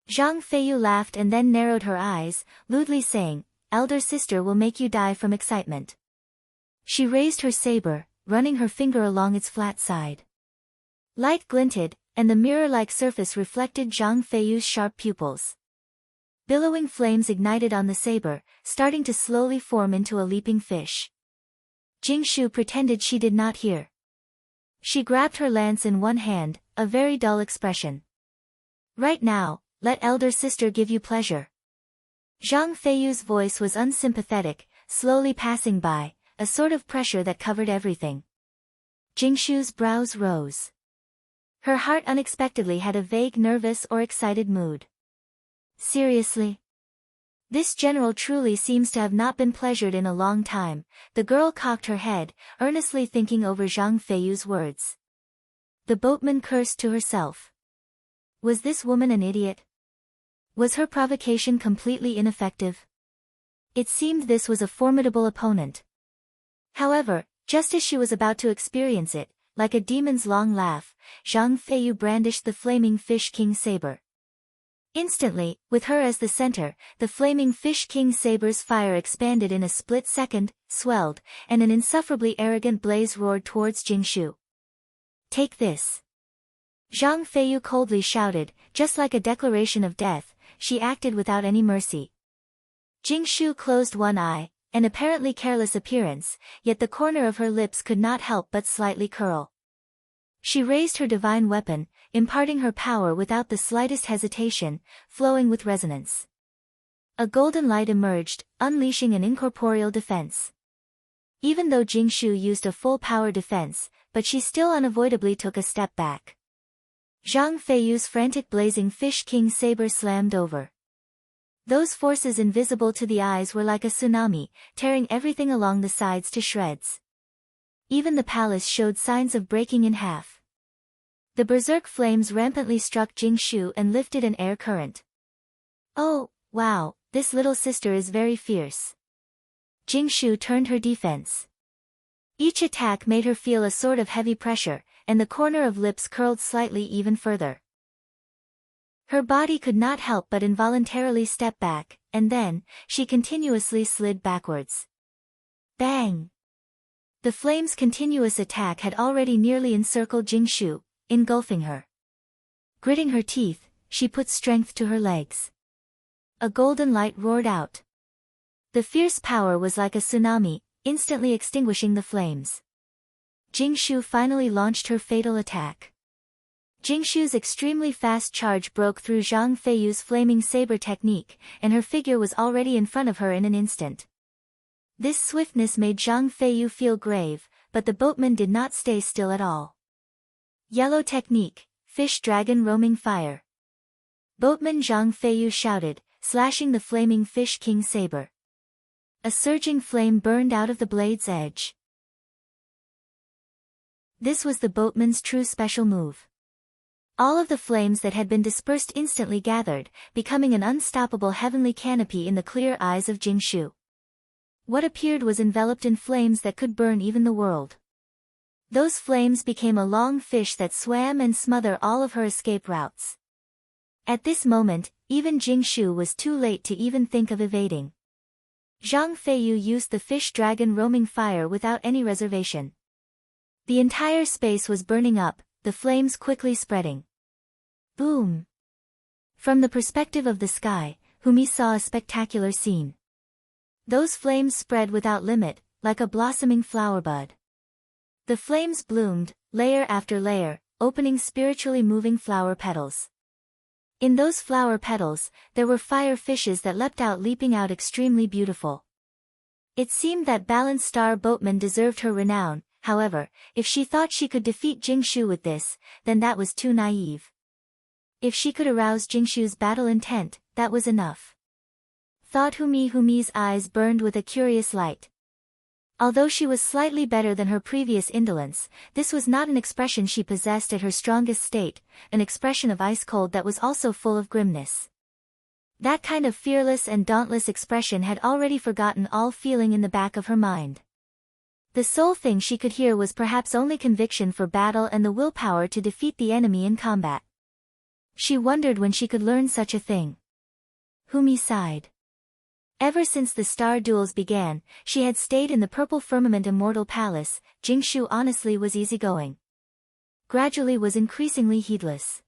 Zhang Feiyu laughed and then narrowed her eyes, lewdly saying, elder sister will make you die from excitement. She raised her saber, running her finger along its flat side. Light glinted, and the mirror-like surface reflected Zhang Feiyu's sharp pupils. Billowing flames ignited on the saber, starting to slowly form into a leaping fish. Jingshu pretended she did not hear. She grabbed her lance in one hand, a very dull expression. Right now, let elder sister give you pleasure. Zhang Feiyu's voice was unsympathetic, slowly passing by, a sort of pressure that covered everything. Jingshu's brows rose. Her heart unexpectedly had a vague nervous or excited mood. Seriously? This general truly seems to have not been pleasured in a long time. The girl cocked her head, earnestly thinking over Zhang Feiyu's words. The boatman cursed to herself. Was this woman an idiot? Was her provocation completely ineffective? It seemed this was a formidable opponent. However, just as she was about to experience it, like a demon's long laugh, Zhang Feiyu brandished the flaming fish king saber. Instantly, with her as the center, the flaming fish king saber's fire expanded in a split second, swelled, and an insufferably arrogant blaze roared towards Jingshu. Take this. Zhang Feiyu coldly shouted, just like a declaration of death, she acted without any mercy. Jingshu closed one eye, an apparently careless appearance, yet the corner of her lips could not help but slightly curl. She raised her divine weapon, imparting her power without the slightest hesitation, flowing with resonance. A golden light emerged, unleashing an incorporeal defense. Even though Jingshu used a full power defense, but she still unavoidably took a step back. Zhang Feiyu's frantic blazing fish king saber slammed over. Those forces invisible to the eyes were like a tsunami, tearing everything along the sides to shreds. Even the palace showed signs of breaking in half. The berserk flames rampantly struck Jingshu and lifted an air current. Oh, wow, this little sister is very fierce. Jingshu turned her defense. Each attack made her feel a sort of heavy pressure, and the corner of lips curled slightly even further. Her body could not help but involuntarily step back, and then, she continuously slid backwards. Bang! The flame's continuous attack had already nearly encircled Jingshu, engulfing her. Gritting her teeth, she put strength to her legs. A golden light roared out. The fierce power was like a tsunami, instantly extinguishing the flames. Jingshu finally launched her fatal attack. Jingshu's extremely fast charge broke through Zhang Feiyu's flaming saber technique, and her figure was already in front of her in an instant. This swiftness made Zhang Feiyu feel grave, but the boatman did not stay still at all. Yellow technique, fish dragon roaming fire. Boatman Zhang Feiyu shouted, slashing the flaming fish king saber. A surging flame burned out of the blade's edge. This was the boatman's true special move. All of the flames that had been dispersed instantly gathered, becoming an unstoppable heavenly canopy in the clear eyes of Jingshu. What appeared was enveloped in flames that could burn even the world. Those flames became a long fish that swam and smothered all of her escape routes. At this moment, even Jingshu was too late to even think of evading. Zhang Feiyu used the fish dragon roaming fire without any reservation. The entire space was burning up, the flames quickly spreading. Boom! From the perspective of the sky, Humi saw a spectacular scene. Those flames spread without limit, like a blossoming flower bud. The flames bloomed, layer after layer, opening spiritually moving flower petals. In those flower petals, there were fire fishes that leapt out, leaping out extremely beautiful. It seemed that balanced star boatman deserved her renown. However, if she thought she could defeat Jingshu with this, then that was too naive. If she could arouse Jingshu's battle intent, that was enough. Thought Humi's eyes burned with a curious light. Although she was slightly better than her previous indolence, this was not an expression she possessed at her strongest state, an expression of ice cold that was also full of grimness. That kind of fearless and dauntless expression had already forgotten all feeling in the back of her mind. The sole thing she could hear was perhaps only conviction for battle and the willpower to defeat the enemy in combat. She wondered when she could learn such a thing. Humi sighed. Ever since the star duels began, she had stayed in the purple firmament immortal palace. Jingshu honestly was easygoing. Gradually was increasingly heedless.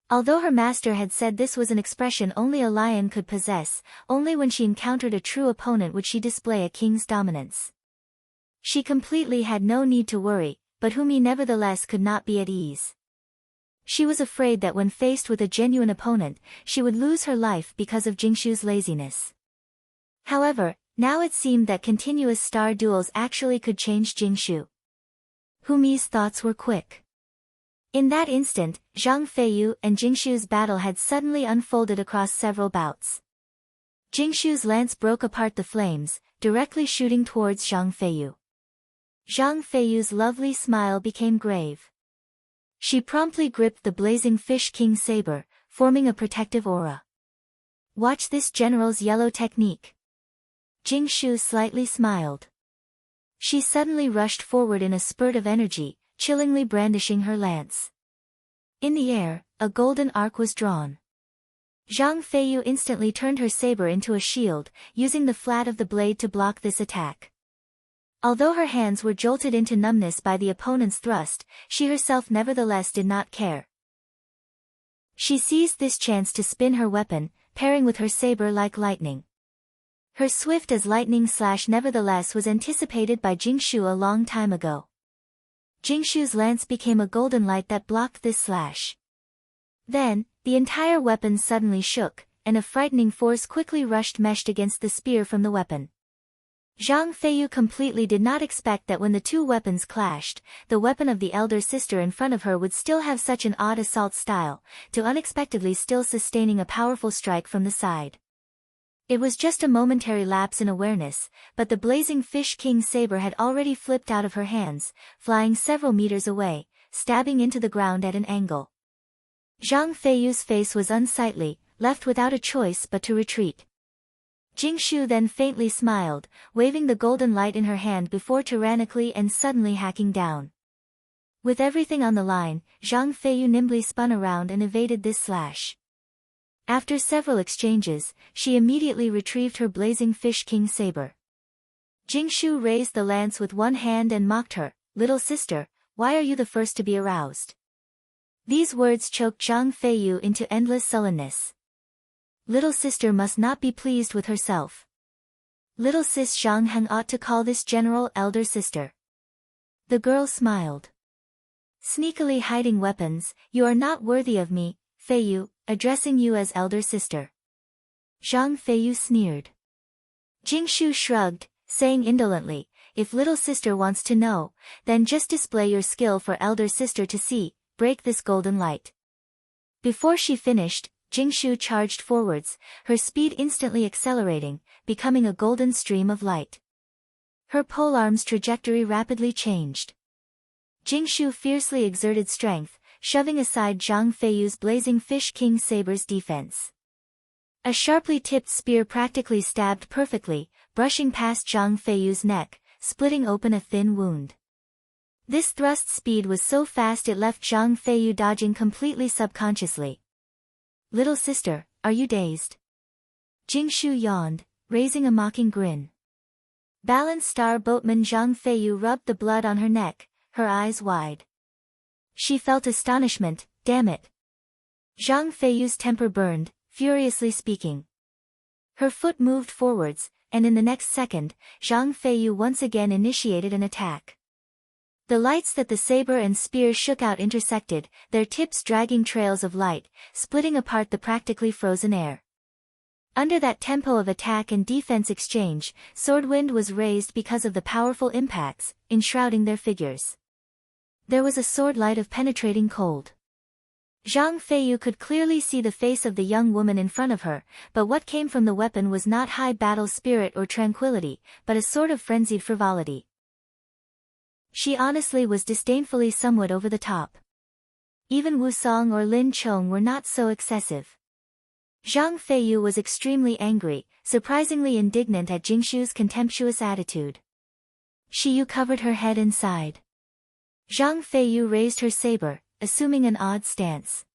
Although her master had said this was an expression only a lion could possess, only when she encountered a true opponent would she display a king's dominance. She completely had no need to worry, but Humi nevertheless could not be at ease. She was afraid that when faced with a genuine opponent, she would lose her life because of Jingshu's laziness. However, now it seemed that continuous star duels actually could change Jingshu. Humi's thoughts were quick. In that instant, Zhang Feiyu and Jingshu's battle had suddenly unfolded across several bouts. Jingshu's lance broke apart the flames, directly shooting towards Zhang Feiyu. Zhang Feiyu's lovely smile became grave. She promptly gripped the blazing fish king saber, forming a protective aura. Watch this general's yellow technique. Jingshu slightly smiled. She suddenly rushed forward in a spurt of energy, chillingly brandishing her lance. In the air, a golden arc was drawn. Zhang Feiyu instantly turned her saber into a shield, using the flat of the blade to block this attack. Although her hands were jolted into numbness by the opponent's thrust, she herself nevertheless did not care. She seized this chance to spin her weapon, pairing with her saber like lightning. Her swift as lightning slash nevertheless was anticipated by Jingshu a long time ago. Jingshu's lance became a golden light that blocked this slash. Then, the entire weapon suddenly shook, and a frightening force quickly meshed against the spear from the weapon. Zhang Feiyu completely did not expect that when the two weapons clashed, the weapon of the elder sister in front of her would still have such an odd assault style, to unexpectedly still sustaining a powerful strike from the side. It was just a momentary lapse in awareness, but the blazing fish king saber had already flipped out of her hands, flying several meters away, stabbing into the ground at an angle. Zhang Feiyu's face was unsightly, left without a choice but to retreat. Jingshu then faintly smiled, waving the golden light in her hand before tyrannically and suddenly hacking down. With everything on the line, Zhang Feiyu nimbly spun around and evaded this slash. After several exchanges, she immediately retrieved her blazing fish king saber. Jingshu raised the lance with one hand and mocked her, "Little sister, why are you the first to be aroused?" These words choked Zhang Feiyu into endless sullenness. Little sister must not be pleased with herself. Little sis Zhang Heng ought to call this general elder sister. The girl smiled. Sneakily hiding weapons, "You are not worthy of me, Feiyu, addressing you as elder sister." Zhang Feiyu sneered. Jingshu shrugged, saying indolently, "If little sister wants to know, then just display your skill for elder sister to see, break this golden light." Before she finished, Jingshu charged forwards, her speed instantly accelerating, becoming a golden stream of light. Her polearm's trajectory rapidly changed. Jingshu fiercely exerted strength, shoving aside Zhang Feiyu's blazing fish king saber's defense. A sharply tipped spear practically stabbed perfectly, brushing past Zhang Feiyu's neck, splitting open a thin wound. This thrust speed was so fast it left Zhang Feiyu dodging completely subconsciously. "Little sister, are you dazed?" Jingshu yawned, raising a mocking grin. Balanced star boatman Zhang Feiyu rubbed the blood on her neck, her eyes wide. She felt astonishment, "Damn it." Zhang Feiyu's temper burned, furiously speaking. Her foot moved forwards, and in the next second, Zhang Feiyu once again initiated an attack. The lights that the saber and spear shook out intersected, their tips dragging trails of light, splitting apart the practically frozen air. Under that tempo of attack and defense exchange, sword wind was raised because of the powerful impacts, enshrouding their figures. There was a sword light of penetrating cold. Zhang Feiyu could clearly see the face of the young woman in front of her, but what came from the weapon was not high battle spirit or tranquility, but a sort of frenzied frivolity. She honestly was disdainfully somewhat over the top. Even Wu Song or Lin Chong were not so excessive. Zhang Feiyu was extremely angry, surprisingly indignant at Jingshu's contemptuous attitude. Shiyu covered her head and sighed. Zhang Feiyu raised her saber, assuming an odd stance.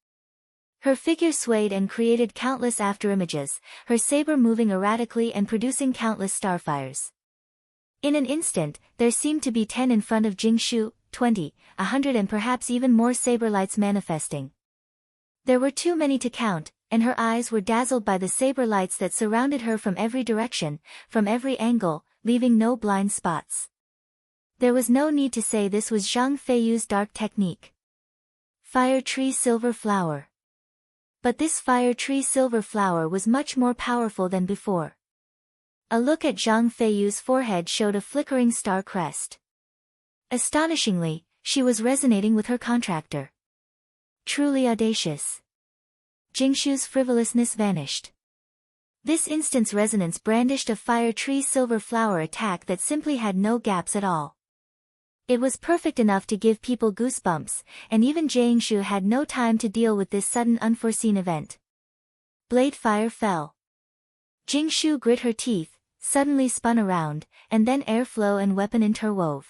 Her figure swayed and created countless afterimages, her saber moving erratically and producing countless starfires. In an instant, there seemed to be 10 in front of Jingshu, 20, 100 and perhaps even more saber lights manifesting. There were too many to count, and her eyes were dazzled by the saber lights that surrounded her from every direction, from every angle, leaving no blind spots. There was no need to say this was Zhang Feiyu's dark technique. Fire Tree Silver Flower. But this Fire Tree Silver Flower was much more powerful than before. A look at Zhang Feiyu's forehead showed a flickering star crest. Astonishingly, she was resonating with her contractor. Truly audacious. Jingshu's frivolousness vanished. This instant's resonance brandished a Fire Tree Silver Flower attack that simply had no gaps at all. It was perfect enough to give people goosebumps, and even Jingshu had no time to deal with this sudden unforeseen event. Blade fire fell. Jingshu grit her teeth, suddenly spun around, and then airflow and weapon interwove.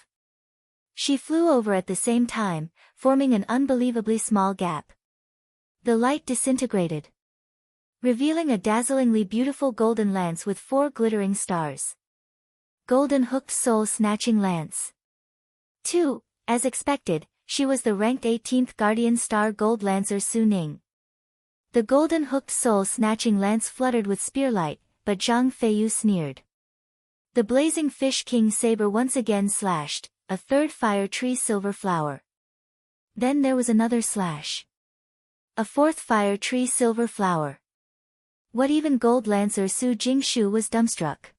She flew over at the same time, forming an unbelievably small gap. The light disintegrated, revealing a dazzlingly beautiful golden lance with 4 glittering stars. Golden hooked soul-snatching lance. 2. As expected, she was the ranked 18th Guardian Star Gold Lancer Su Ning. The golden hooked soul-snatching lance fluttered with spearlight, but Zhang Feiyu sneered. The blazing fish king saber once again slashed, a third Fire Tree Silver Flower. Then there was another slash. A fourth Fire Tree Silver Flower. What even Gold Lancer Su Jingshu was dumbstruck.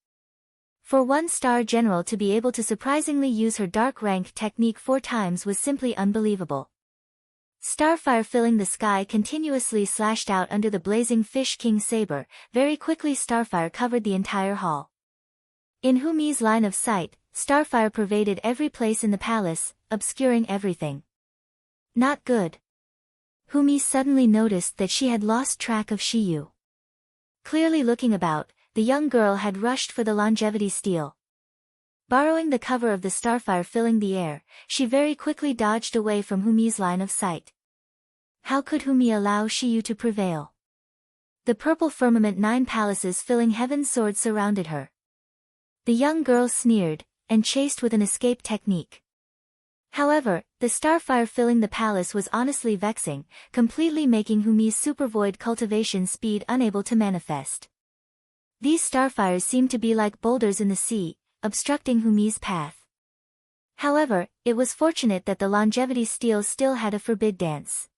For one star general to be able to surprisingly use her dark rank technique 4 times was simply unbelievable. Starfire filling the sky continuously slashed out under the blazing fish king saber, very quickly starfire covered the entire hall. In Humi's line of sight, starfire pervaded every place in the palace, obscuring everything. Not good. Humi suddenly noticed that she had lost track of Shiyu. Clearly looking about, the young girl had rushed for the longevity steal. Borrowing the cover of the starfire filling the air, she very quickly dodged away from Humi's line of sight. How could Humi allow Shiyu to prevail? The purple firmament 9 palaces filling heaven's sword surrounded her. The young girl sneered, and chased with an escape technique. However, the starfire filling the palace was honestly vexing, completely making Humi's supervoid cultivation speed unable to manifest. These starfires seemed to be like boulders in the sea, obstructing Humi's path. However, it was fortunate that the longevity steel still had a forbid dance.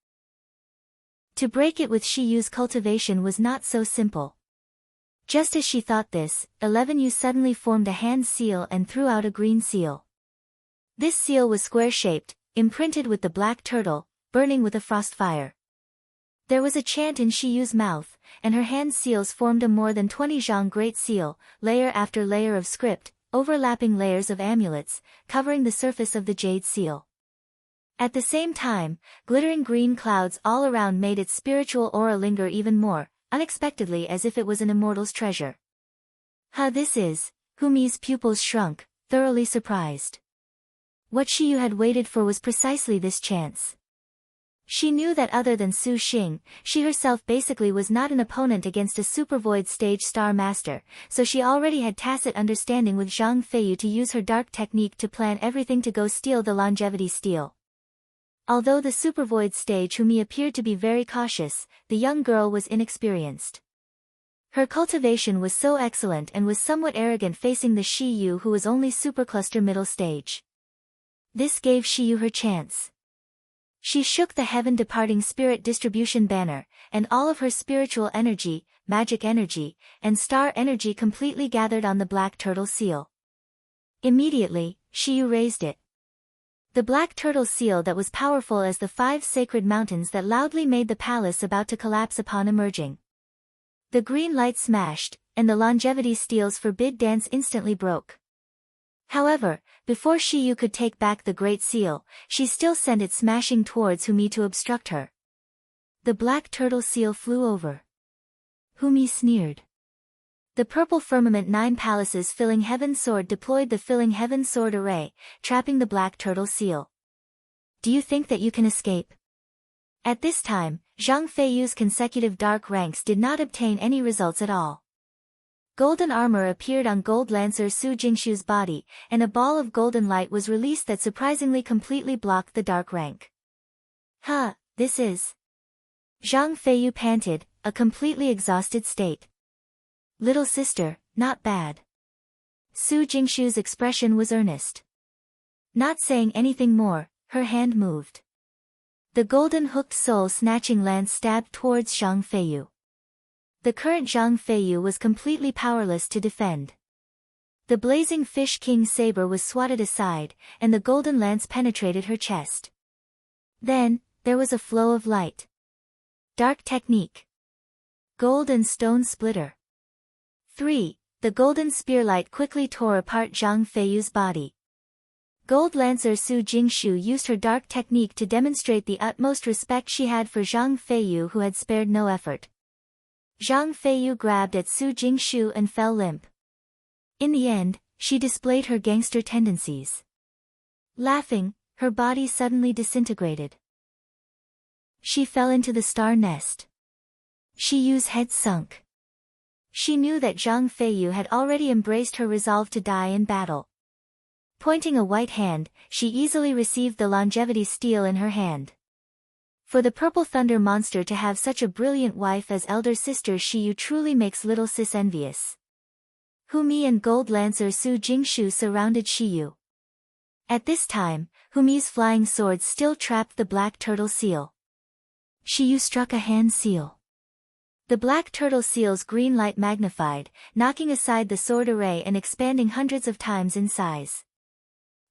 To break it with Shiyu's cultivation was not so simple. Just as she thought this, 11U suddenly formed a hand seal and threw out a green seal. This seal was square-shaped, imprinted with the black turtle, burning with a frost fire. There was a chant in Shiyu's mouth, and her hand seals formed a more than 20 zhang great seal, layer after layer of script, overlapping layers of amulets, covering the surface of the jade seal. At the same time, glittering green clouds all around made its spiritual aura linger even more, unexpectedly as if it was an immortal's treasure. This is, Humi's pupils shrunk, thoroughly surprised. What Shiyu had waited for was precisely this chance. She knew that other than Su Xing, she herself basically was not an opponent against a supervoid stage star master, so she already had tacit understanding with Zhang Feiyu to use her dark technique to plan everything to go steal the longevity steel. Although the supervoid stage Humi appeared to be very cautious, the young girl was inexperienced. Her cultivation was so excellent and was somewhat arrogant facing the Shiyu who was only supercluster middle stage. This gave Shiyu her chance. She shook the heaven-departing spirit distribution banner, and all of her spiritual energy, magic energy, and star energy completely gathered on the black turtle seal. Immediately, Shiyu raised it. The black turtle seal that was powerful as the 5 sacred mountains that loudly made the palace about to collapse upon emerging. The green light smashed, and the longevity steel's forbid dance instantly broke. However, before Shiyu could take back the Great Seal, she still sent it smashing towards Humi to obstruct her. The black turtle seal flew over. Humi sneered. The purple firmament 9 palaces filling heaven's sword deployed the filling heaven's sword array, trapping the black turtle seal. Do you think that you can escape? At this time, Zhang Feiyu's consecutive dark ranks did not obtain any results at all. Golden armor appeared on Gold Lancer Su Jingshu's body, and a ball of golden light was released that surprisingly completely blocked the dark rank. This is... Zhang Feiyu panted, a completely exhausted state. Little sister, not bad. Su Jingshu's expression was earnest. Not saying anything more, her hand moved. The golden hooked soul-snatching lance stabbed towards Zhang Feiyu. The current Zhang Feiyu was completely powerless to defend. The blazing fish king saber was swatted aside, and the golden lance penetrated her chest. Then, there was a flow of light. Dark technique. Gold and stone splitter. 3. The golden spearlight quickly tore apart Zhang Feiyu's body. Gold Lancer Su Jingshu used her dark technique to demonstrate the utmost respect she had for Zhang Feiyu who had spared no effort. Zhang Feiyu grabbed at Su Jingshu and fell limp. In the end, she displayed her gangster tendencies. Laughing, her body suddenly disintegrated. She fell into the star nest. Shiyu's head sunk. She knew that Zhang Feiyu had already embraced her resolve to die in battle. Pointing a white hand, she easily received the longevity steel in her hand. For the purple thunder monster to have such a brilliant wife as elder sister Shiyu truly makes little sis envious. Humi and Gold Lancer Su Jingshu surrounded Shiyu. At this time, Humi's flying sword still trapped the black turtle seal. Shiyu struck a hand seal. The black turtle seal's green light magnified, knocking aside the sword array and expanding hundreds of times in size.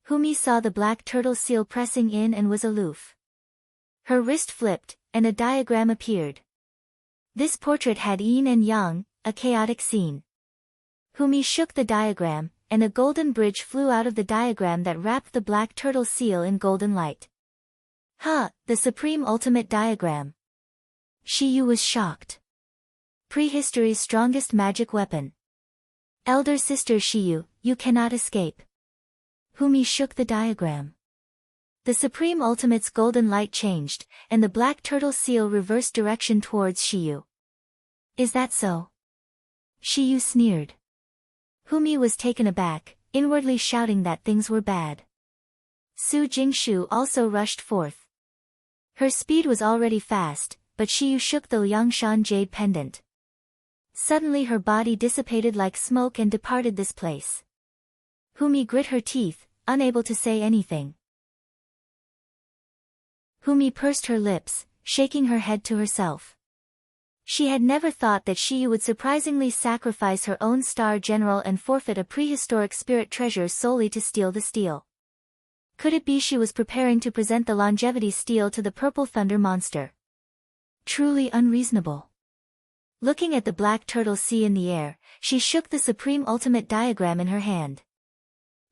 Humi saw the black turtle seal pressing in and was aloof. Her wrist flipped, and a diagram appeared. This portrait had yin and yang, a chaotic scene. Humi shook the diagram, and a golden bridge flew out of the diagram that wrapped the black turtle seal in golden light. The supreme ultimate diagram. Shiyu was shocked. Prehistory's strongest magic weapon. Elder sister Shiyu, you cannot escape. Humi shook the diagram. The Supreme Ultimate's golden light changed, and the black turtle seal reversed direction towards Shiyu. Is that so? Xiu sneered. Humi was taken aback, inwardly shouting that things were bad. Su Jingshu also rushed forth. Her speed was already fast, but Xiu shook the Liangshan jade pendant. Suddenly her body dissipated like smoke and departed this place. Humi grit her teeth, unable to say anything. Humi pursed her lips, shaking her head to herself. She had never thought that Xiu would surprisingly sacrifice her own star general and forfeit a prehistoric spirit treasure solely to steal the steel. Could it be she was preparing to present the longevity steel to the purple thunder monster? Truly unreasonable. Looking at the black turtle sea in the air, she shook the supreme ultimate diagram in her hand.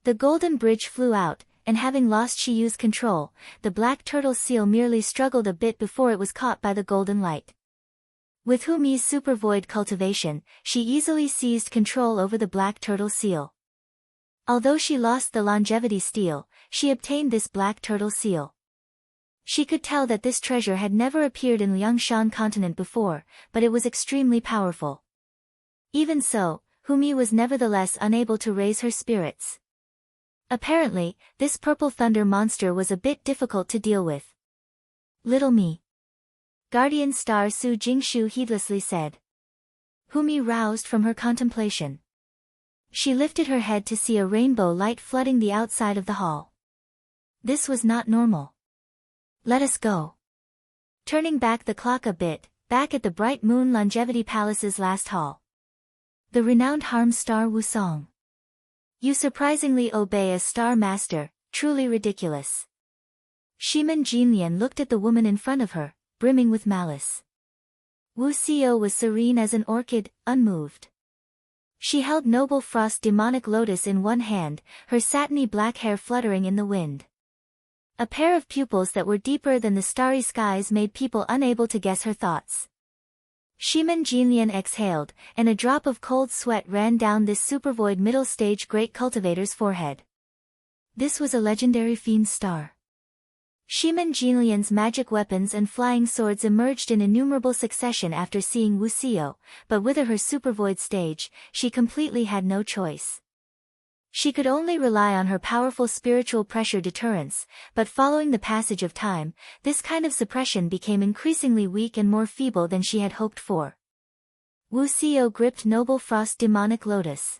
The golden bridge flew out, and having lost Xiu's control, the black turtle seal merely struggled a bit before it was caught by the golden light. With Humi's super void cultivation, she easily seized control over the black turtle seal. Although she lost the longevity steel, she obtained this black turtle seal. She could tell that this treasure had never appeared in Liangshan continent before, but it was extremely powerful. Even so, Humi was nevertheless unable to raise her spirits. Apparently, this purple thunder monster was a bit difficult to deal with. Little me. Guardian star Su Jingshu heedlessly said. Humi roused from her contemplation. She lifted her head to see a rainbow light flooding the outside of the hall. This was not normal. Let us go. Turning back the clock a bit, back at the Bright Moon Longevity Palace's last hall. The renowned harm star Wusong. You surprisingly obey a star master, truly ridiculous. Shiman Jinlian looked at the woman in front of her, brimming with malice. Wuxia was serene as an orchid, unmoved. She held Noble Frost Demonic Lotus in one hand, her satiny black hair fluttering in the wind. A pair of pupils that were deeper than the starry skies made people unable to guess her thoughts. Shiman Jinlian exhaled, and a drop of cold sweat ran down this supervoid middle-stage great cultivator's forehead. This was a legendary fiend star. Shiman Jinlian's magic weapons and flying swords emerged in innumerable succession after seeing Wuxia, but with her supervoid stage, she completely had no choice. She could only rely on her powerful spiritual pressure deterrence, but following the passage of time, this kind of suppression became increasingly weak and more feeble than she had hoped for. Wuxia gripped Noble Frost Demonic Lotus.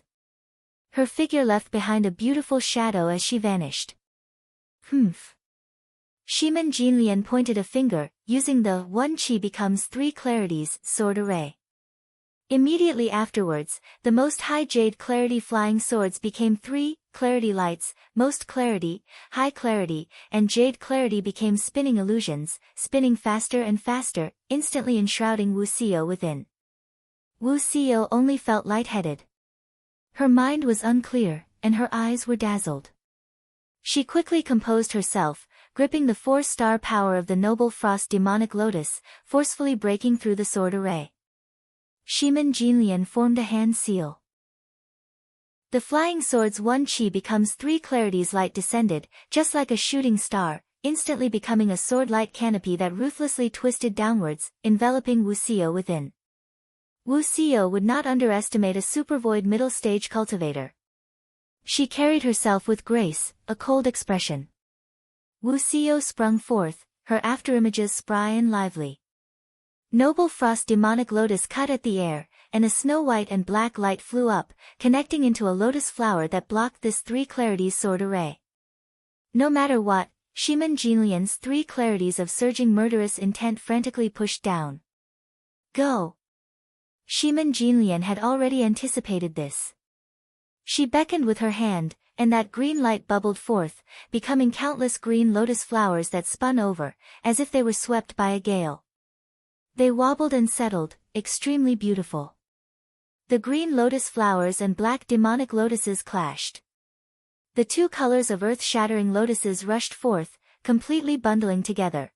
Her figure left behind a beautiful shadow as she vanished. Humph. Shiman Jinlian pointed a finger, using the one chi becomes 3 clarities sword array. Immediately afterwards, the most high jade clarity flying swords became 3 clarity lights, most clarity, high clarity, and jade clarity became spinning illusions, spinning faster and faster, instantly enshrouding Wuxia within. Wuxia only felt lightheaded. Her mind was unclear, and her eyes were dazzled. She quickly composed herself, gripping the 4-star power of the Noble Frost Demonic Lotus, forcefully breaking through the sword array. Shiman Jinlian formed a hand seal. The flying sword's 1 chi becomes 3 clarities light descended, just like a shooting star, instantly becoming a sword-light canopy that ruthlessly twisted downwards, enveloping Wuxia within. Wuxia would not underestimate a supervoid middle-stage cultivator. She carried herself with grace, a cold expression. Wuxia sprung forth, her afterimages spry and lively. Noble Frost Demonic Lotus cut at the air, and a snow-white and black light flew up, connecting into a lotus flower that blocked this 3 clarities sword array. No matter what, Shiman Jinlian's 3 clarities of surging murderous intent frantically pushed down. Go! Shiman Jinlian had already anticipated this. She beckoned with her hand, and that green light bubbled forth, becoming countless green lotus flowers that spun over, as if they were swept by a gale. They wobbled and settled, extremely beautiful. The green lotus flowers and black demonic lotuses clashed. The 2 colors of earth-shattering lotuses rushed forth, completely bundling together.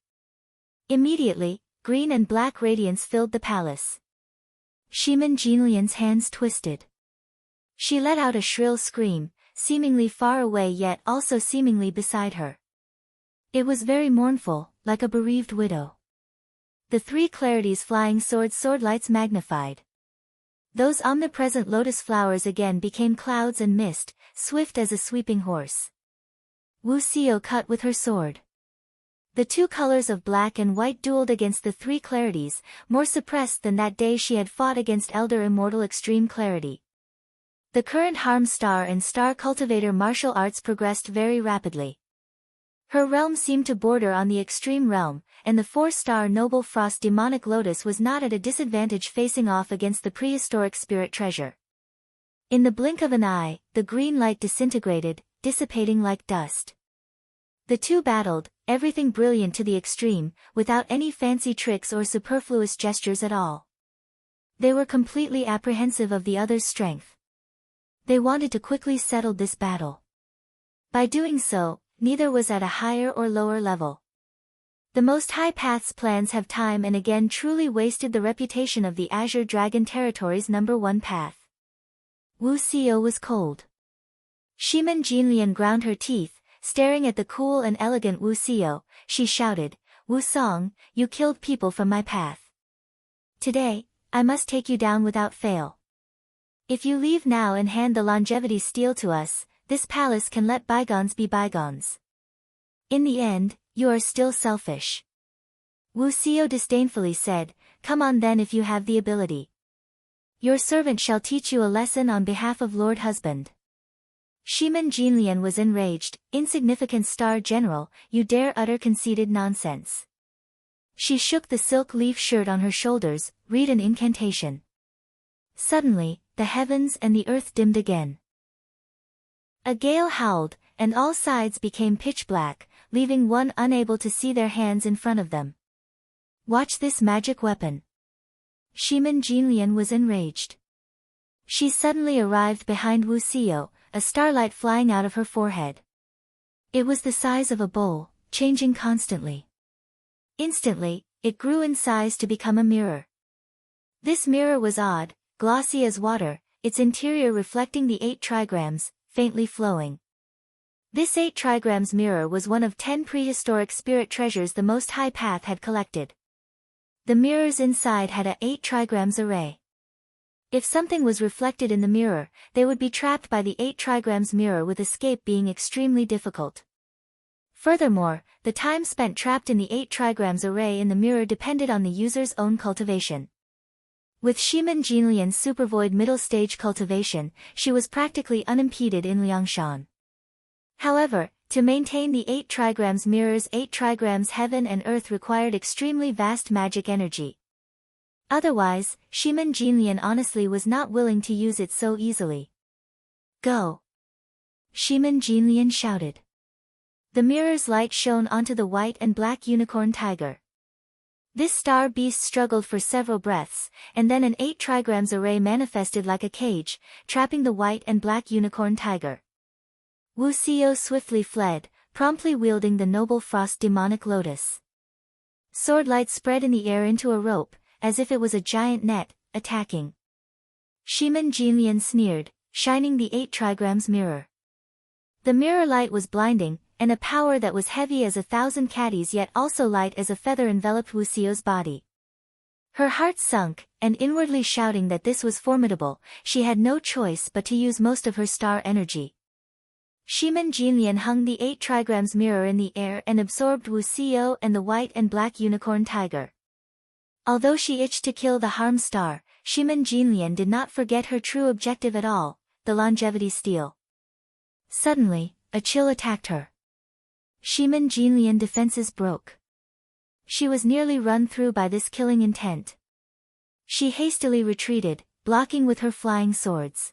Immediately, green and black radiance filled the palace. Shiman Jinlian's hands twisted. She let out a shrill scream, seemingly far away yet also seemingly beside her. It was very mournful, like a bereaved widow. The 3 clarities flying sword lights magnified. Those omnipresent lotus flowers again became clouds and mist, swift as a sweeping horse. Wuxia cut with her sword. The 2 colors of black and white dueled against the 3 clarities, more suppressed than that day she had fought against Elder Immortal Extreme Clarity. The current Harm Star and Star Cultivator martial arts progressed very rapidly. Her realm seemed to border on the extreme realm, and the 4-star Noble Frost Demonic Lotus was not at a disadvantage facing off against the prehistoric spirit treasure. In the blink of an eye, the green light disintegrated, dissipating like dust. The 2 battled, everything brilliant to the extreme, without any fancy tricks or superfluous gestures at all. They were completely apprehensive of the other's strength. They wanted to quickly settle this battle. By doing so, neither was at a higher or lower level. The Most High Path's plans have time and again truly wasted the reputation of the Azure Dragon Territory's #1 path. Wuxia was cold. Shimen Jinlian ground her teeth, staring at the cool and elegant Wuxia. She shouted, "Wusong, you killed people from my path. Today, I must take you down without fail. If you leave now and hand the longevity steel to us, this palace can let bygones be bygones. In the end, you are still selfish." Wuxia disdainfully said, "Come on then if you have the ability. Your servant shall teach you a lesson on behalf of Lord Husband." Shimen Jinlian was enraged. "Insignificant Star General, you dare utter conceited nonsense." She shook the silk leaf shirt on her shoulders, read an incantation. Suddenly, the heavens and the earth dimmed again. A gale howled, and all sides became pitch black, leaving one unable to see their hands in front of them. "Watch this magic weapon." Shimen Jinlian was enraged. She suddenly arrived behind Wuxia, a starlight flying out of her forehead. It was the size of a bowl, changing constantly. Instantly, it grew in size to become a mirror. This mirror was odd, glossy as water, its interior reflecting the 8 trigrams, faintly flowing. This 8 trigrams mirror was one of 10 prehistoric spirit treasures the Most High Path had collected. The mirrors inside had a 8 trigrams array. If something was reflected in the mirror, they would be trapped by the 8 trigrams mirror, with escape being extremely difficult. Furthermore, the time spent trapped in the 8 trigrams array in the mirror depended on the user's own cultivation. With Shimen Jinlian's supervoid middle stage cultivation, she was practically unimpeded in Liangshan. However, to maintain the 8 trigrams mirror's 8 trigrams heaven and earth required extremely vast magic energy. Otherwise, Shimen Jinlian honestly was not willing to use it so easily. "Go!" Shimen Jinlian shouted. The mirror's light shone onto the white and black unicorn tiger. This star beast struggled for several breaths, and then an 8 trigrams array manifested like a cage, trapping the white and black unicorn tiger. Wuxia swiftly fled, promptly wielding the Noble Frost Demonic Lotus. Swordlight spread in the air into a rope, as if it was a giant net, attacking. Shimen Jinlian sneered, shining the 8 trigrams mirror. The mirror light was blinding, and a power that was heavy as 1,000 caddies yet also light as a feather enveloped Wuxia's body. Her heart sunk, and inwardly shouting that this was formidable, she had no choice but to use most of her star energy. Shimen Jinlian hung the 8 trigrams mirror in the air and absorbed Wuxia and the white and black unicorn tiger. Although she itched to kill the Harm Star, Shimen Jinlian did not forget her true objective at all, the longevity steal. Suddenly, a chill attacked her. Shimen Jinlian defenses broke. She was nearly run through by this killing intent. She hastily retreated, blocking with her flying swords.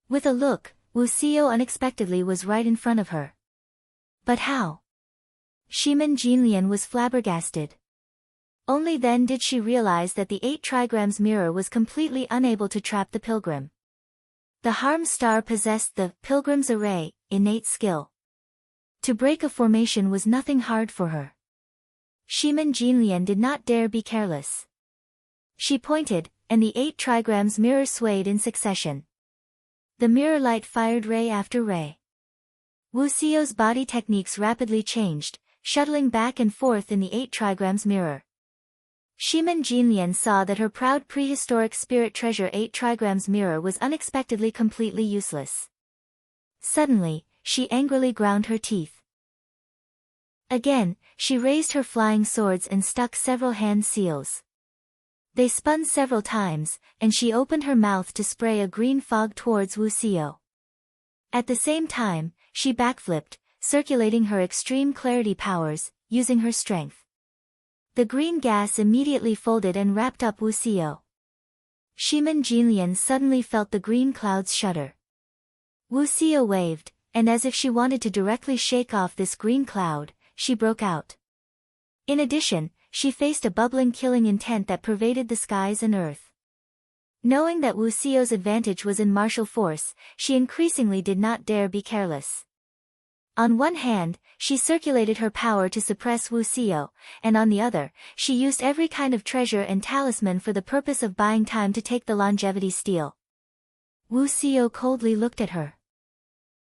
With a look, Wuxia unexpectedly was right in front of her. But how? Shimen Jinlian was flabbergasted. Only then did she realize that the 8 trigrams mirror was completely unable to trap the pilgrim. The Harm Star possessed the Pilgrim's Array, innate skill. To break a formation was nothing hard for her. Shimen Jinlian did not dare be careless. She pointed, and the 8 trigrams mirror swayed in succession. The mirror light fired ray after ray. Wuxia's body techniques rapidly changed, shuttling back and forth in the 8 trigrams mirror. Shimin Jinlian saw that her proud prehistoric spirit treasure 8 trigrams mirror was unexpectedly completely useless. Suddenly, she angrily ground her teeth. Again, she raised her flying swords and stuck several hand seals. They spun several times, and she opened her mouth to spray a green fog towards Wuxia. At the same time, she backflipped, circulating her extreme clarity powers, using her strength. The green gas immediately folded and wrapped up Wuxia. Shimin Jinlian suddenly felt the green clouds shudder. Wuxia waved, and as if she wanted to directly shake off this green cloud, she broke out. In addition, she faced a bubbling killing intent that pervaded the skies and earth. Knowing that Wuxia's advantage was in martial force, she increasingly did not dare be careless. On one hand, she circulated her power to suppress Wuxia, and on the other, she used every kind of treasure and talisman for the purpose of buying time to take the longevity steal. Wuxia coldly looked at her.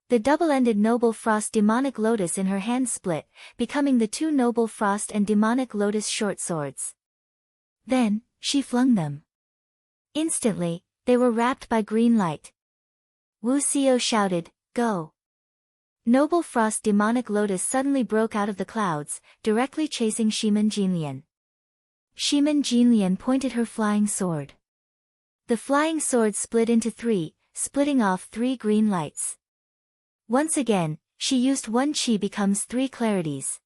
The double-ended Noble Frost Demonic Lotus in her hand split, becoming the 2 Noble Frost and Demonic Lotus short swords. Then, she flung them. Instantly, they were wrapped by green light. Wuxia shouted, "Go!" Noble Frost Demonic Lotus suddenly broke out of the clouds, directly chasing Shimin Jinlian. Shimin Jinlian pointed her flying sword. The flying sword split into 3, splitting off 3 green lights. Once again, she used 1 chi becomes 3 clarities.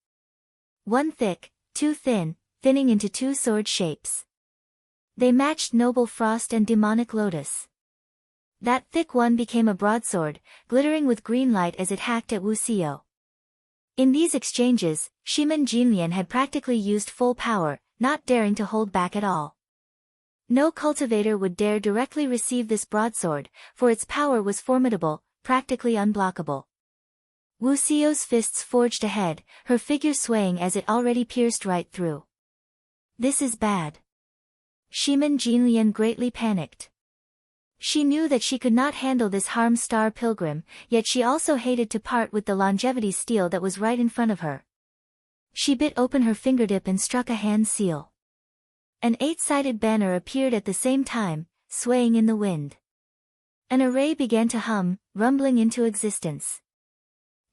1 thick, 2 thin, thinning into 2 sword shapes. They matched Noble Frost and Demonic Lotus. That thick one became a broadsword, glittering with green light as it hacked at Wuxia. In these exchanges, Shimin Jinlian had practically used full power, not daring to hold back at all. No cultivator would dare directly receive this broadsword, for its power was formidable, practically unblockable. Wuxia's fists forged ahead, her figure swaying as it already pierced right through. This is bad. Shimin Jinlian greatly panicked. She knew that she could not handle this harm star pilgrim, yet she also hated to part with the longevity steel that was right in front of her. She bit open her fingertip and struck a hand seal. An 8-sided banner appeared at the same time, swaying in the wind. An array began to hum, rumbling into existence.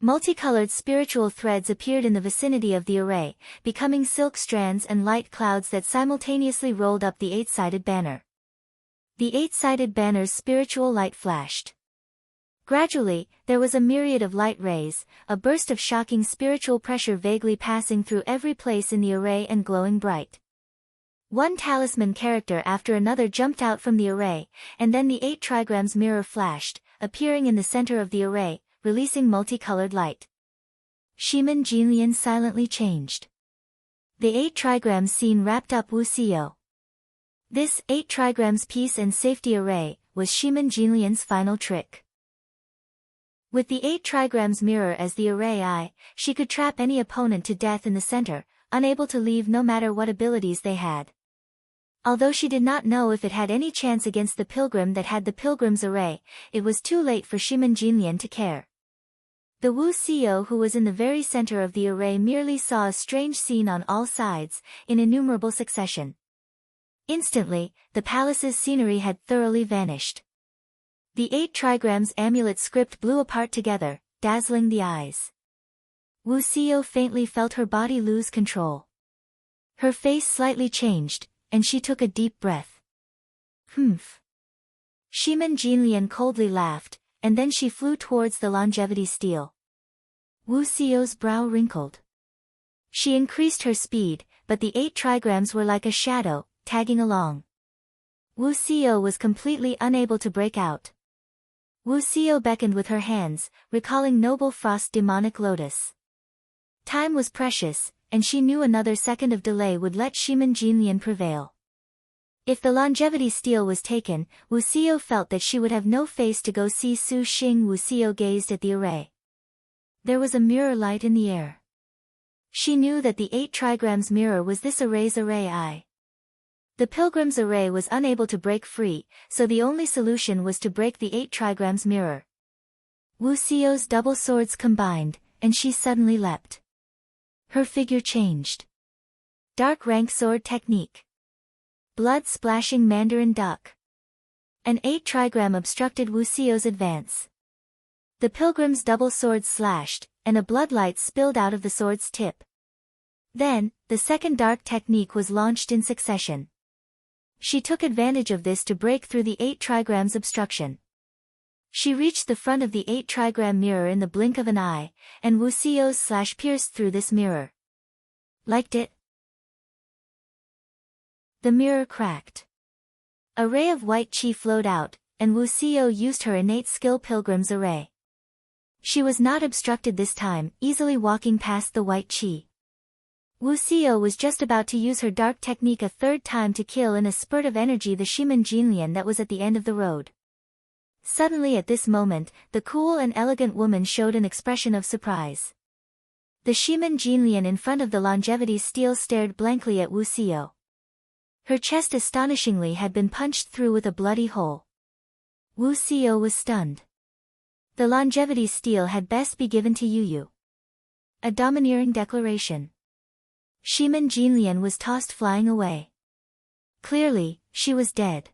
Multicolored spiritual threads appeared in the vicinity of the array, becoming silk strands and light clouds that simultaneously rolled up the 8-sided banner. The 8-sided banner's spiritual light flashed. Gradually, there was a myriad of light rays, a burst of shocking spiritual pressure vaguely passing through every place in the array and glowing bright. 1 talisman character after another jumped out from the array, and then the 8 trigrams mirror flashed, appearing in the center of the array, releasing multicolored light. Shimin Jinlian silently changed. The 8 trigrams scene wrapped up Wuxia. This 8 trigrams peace and safety array was Shimin Jinlian's final trick. With the 8 trigrams mirror as the array eye, she could trap any opponent to death in the center, unable to leave no matter what abilities they had. Although she did not know if it had any chance against the pilgrim that had the pilgrim's array, it was too late for Shimin Jinlian to care. The Wuxia who was in the very center of the array merely saw a strange scene on all sides, in innumerable succession. Instantly, the palace's scenery had thoroughly vanished. The 8 trigrams amulet script blew apart together, dazzling the eyes. Wuxia faintly felt her body lose control. Her face slightly changed, and she took a deep breath. Humph. Shimin Jinlian coldly laughed, and then she flew towards the longevity steel. Wuxia's brow wrinkled. She increased her speed, but the 8 trigrams were like a shadow, tagging along. Wuxia was completely unable to break out. Wuxia beckoned with her hands, recalling Noble Frost Demonic Lotus. Time was precious, and she knew another second of delay would let Shimin Jinlian prevail. If the longevity steel was taken, Wuxia felt that she would have no face to go see Su Xing. Wuxia gazed at the array. There was a mirror light in the air. She knew that the 8 trigrams mirror was this array's array eye. The pilgrim's array was unable to break free, so the only solution was to break the 8 trigrams mirror. Wuxia's double swords combined, and she suddenly leapt. Her figure changed. Dark rank sword technique. blood-splashing mandarin duck. An 8 trigram obstructed Wuxia's advance. The pilgrim's double swords slashed, and a bloodlight spilled out of the sword's tip. Then, the second dark technique was launched in succession. She took advantage of this to break through the 8 trigram's obstruction. She reached the front of the 8 trigram mirror in the blink of an eye, and Wuxia's slash pierced through this mirror. Liked it? The mirror cracked. A ray of white chi flowed out, and Wuxia used her innate skill Pilgrim's Array. She was not obstructed this time, easily walking past the white chi. Wuxia was just about to use her dark technique a third time to kill in a spurt of energy the Shiman Jinlian that was at the end of the road. Suddenly at this moment, the cool and elegant woman showed an expression of surprise. The Shiman Jinlian in front of the longevity steel stared blankly at Wuxia. Her chest astonishingly had been punched through with a bloody hole. Wuxia was stunned. The longevity steel had best be given to Yu. A domineering declaration. Shiman Jinlian was tossed flying away. Clearly, she was dead.